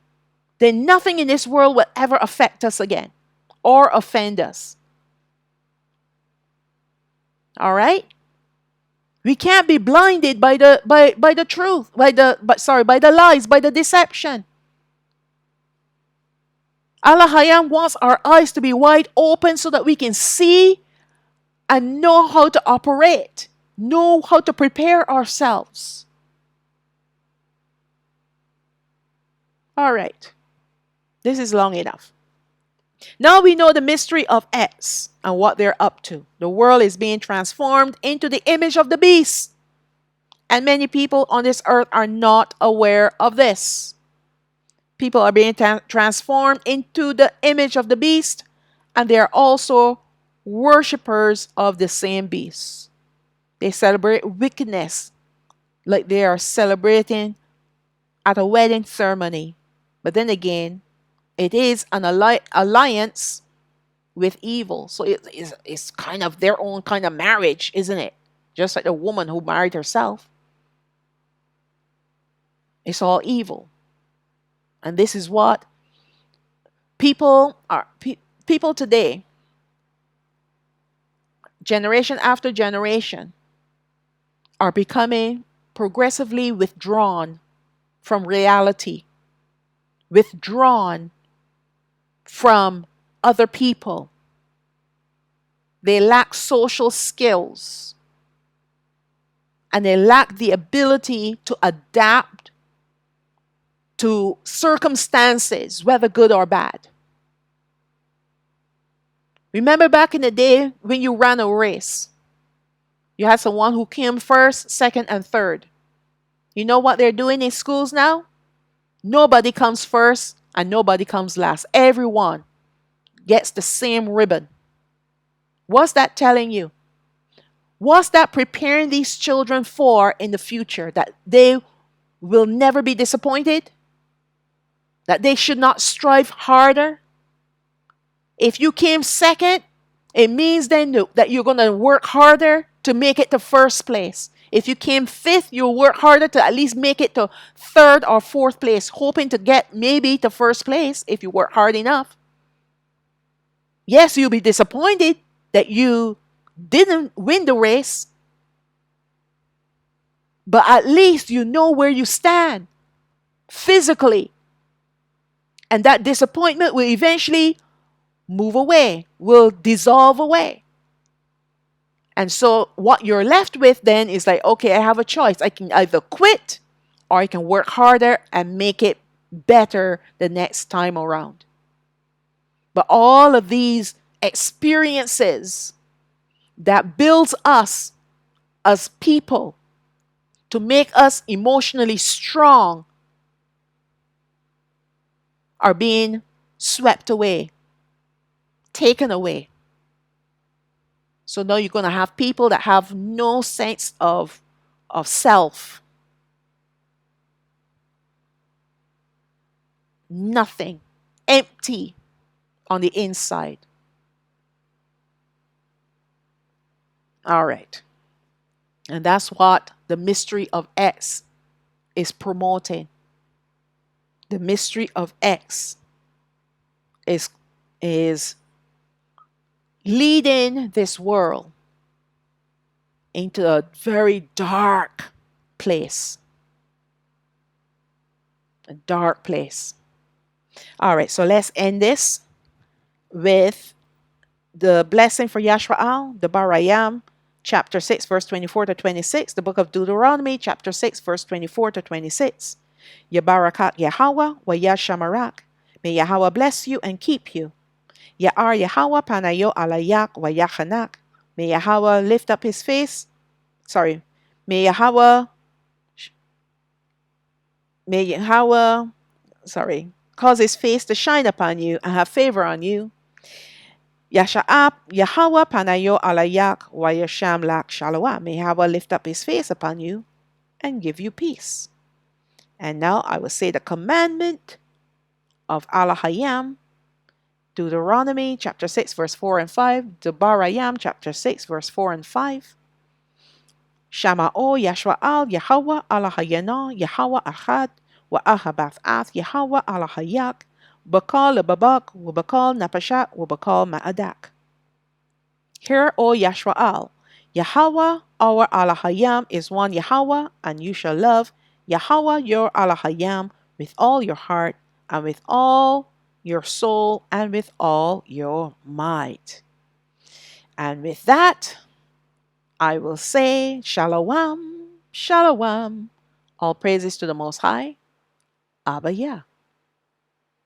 Then nothing in this world will ever affect us again or offend us. All right? We can't be blinded by the truth, by the lies, by the deception. Allah Hayam wants our eyes to be wide open so that we can see and know how to operate, know how to prepare ourselves. All right. This is long enough. Now we know the mystery of X and what they're up to. The world is being transformed into the image of the beast. And many people on this earth are not aware of this. People are being transformed into the image of the beast, and they are also worshippers of the same beast. They celebrate wickedness like they are celebrating at a wedding ceremony. But then again, it is an alliance with evil. So it's kind of their own kind of marriage, isn't it? Just like the woman who married herself. It's all evil. And this is what people today, generation after generation, are becoming progressively withdrawn from reality, withdrawn from other people. They lack social skills, and they lack the ability to adapt to circumstances, whether good or bad. Remember back in the day when you ran a race, you had someone who came first, second, and third. You know what they're doing in schools now? Nobody comes first and nobody comes last. Everyone gets the same ribbon. What's that telling you? What's that preparing these children for in the future? That they will never be disappointed? That they should not strive harder? If you came second, it means then that you're going to work harder to make it to first place. If you came fifth, you'll work harder to at least make it to third or fourth place, hoping to get maybe to first place if you work hard enough. Yes, you'll be disappointed that you didn't win the race, but at least you know where you stand physically. And that disappointment will eventually move away, will dissolve away. And so what you're left with then is like, okay, I have a choice. I can either quit or I can work harder and make it better the next time around. But all of these experiences that builds us as people to make us emotionally strong are being swept away, taken away. So now you're going to have people that have no sense of self, nothing, empty on the inside. All right. And that's what the mystery of X is promoting. The mystery of X is is leading this world into a very dark place. A dark place. All right, so let's end this with the blessing for Yashwa'al, the Barayam, chapter 6, verse 24 to 26, the book of Deuteronomy, chapter 6, verse 24 to 26. Yabarakat Yahweh wa Yashamarak. May Yahweh bless you and keep you. Ya'ar Yahweh panayo alayak wa yachanak. May Yahweh lift up his face. May Yahweh cause his face to shine upon you and have favor on you. Yasha'ab Yahweh panayo alayak wa yasham lak shalom. May Yahweh lift up his face upon you and give you peace. And now I will say the commandment of Allah Hayam, Deuteronomy chapter 6 verse 4 and 5, Debarayam chapter 6 verse 4 and 5. Shama'o Yashwa'al Yahweh Allah Hayana Yahweh Ahad wa Ahabath Ath Yahweh Allah Hayak Bakal Babak Wabakal Napashat Wabakal Ma'adak. Hear, O Yashwa'al, Yahweh our Allah Hayam is one Yahweh, and you shall love Yahweh your Allah Hayam with all your heart and with all your soul and with all your might. And with that, I will say Shalom, Shalom. All praises to the Most High. Abba Yah.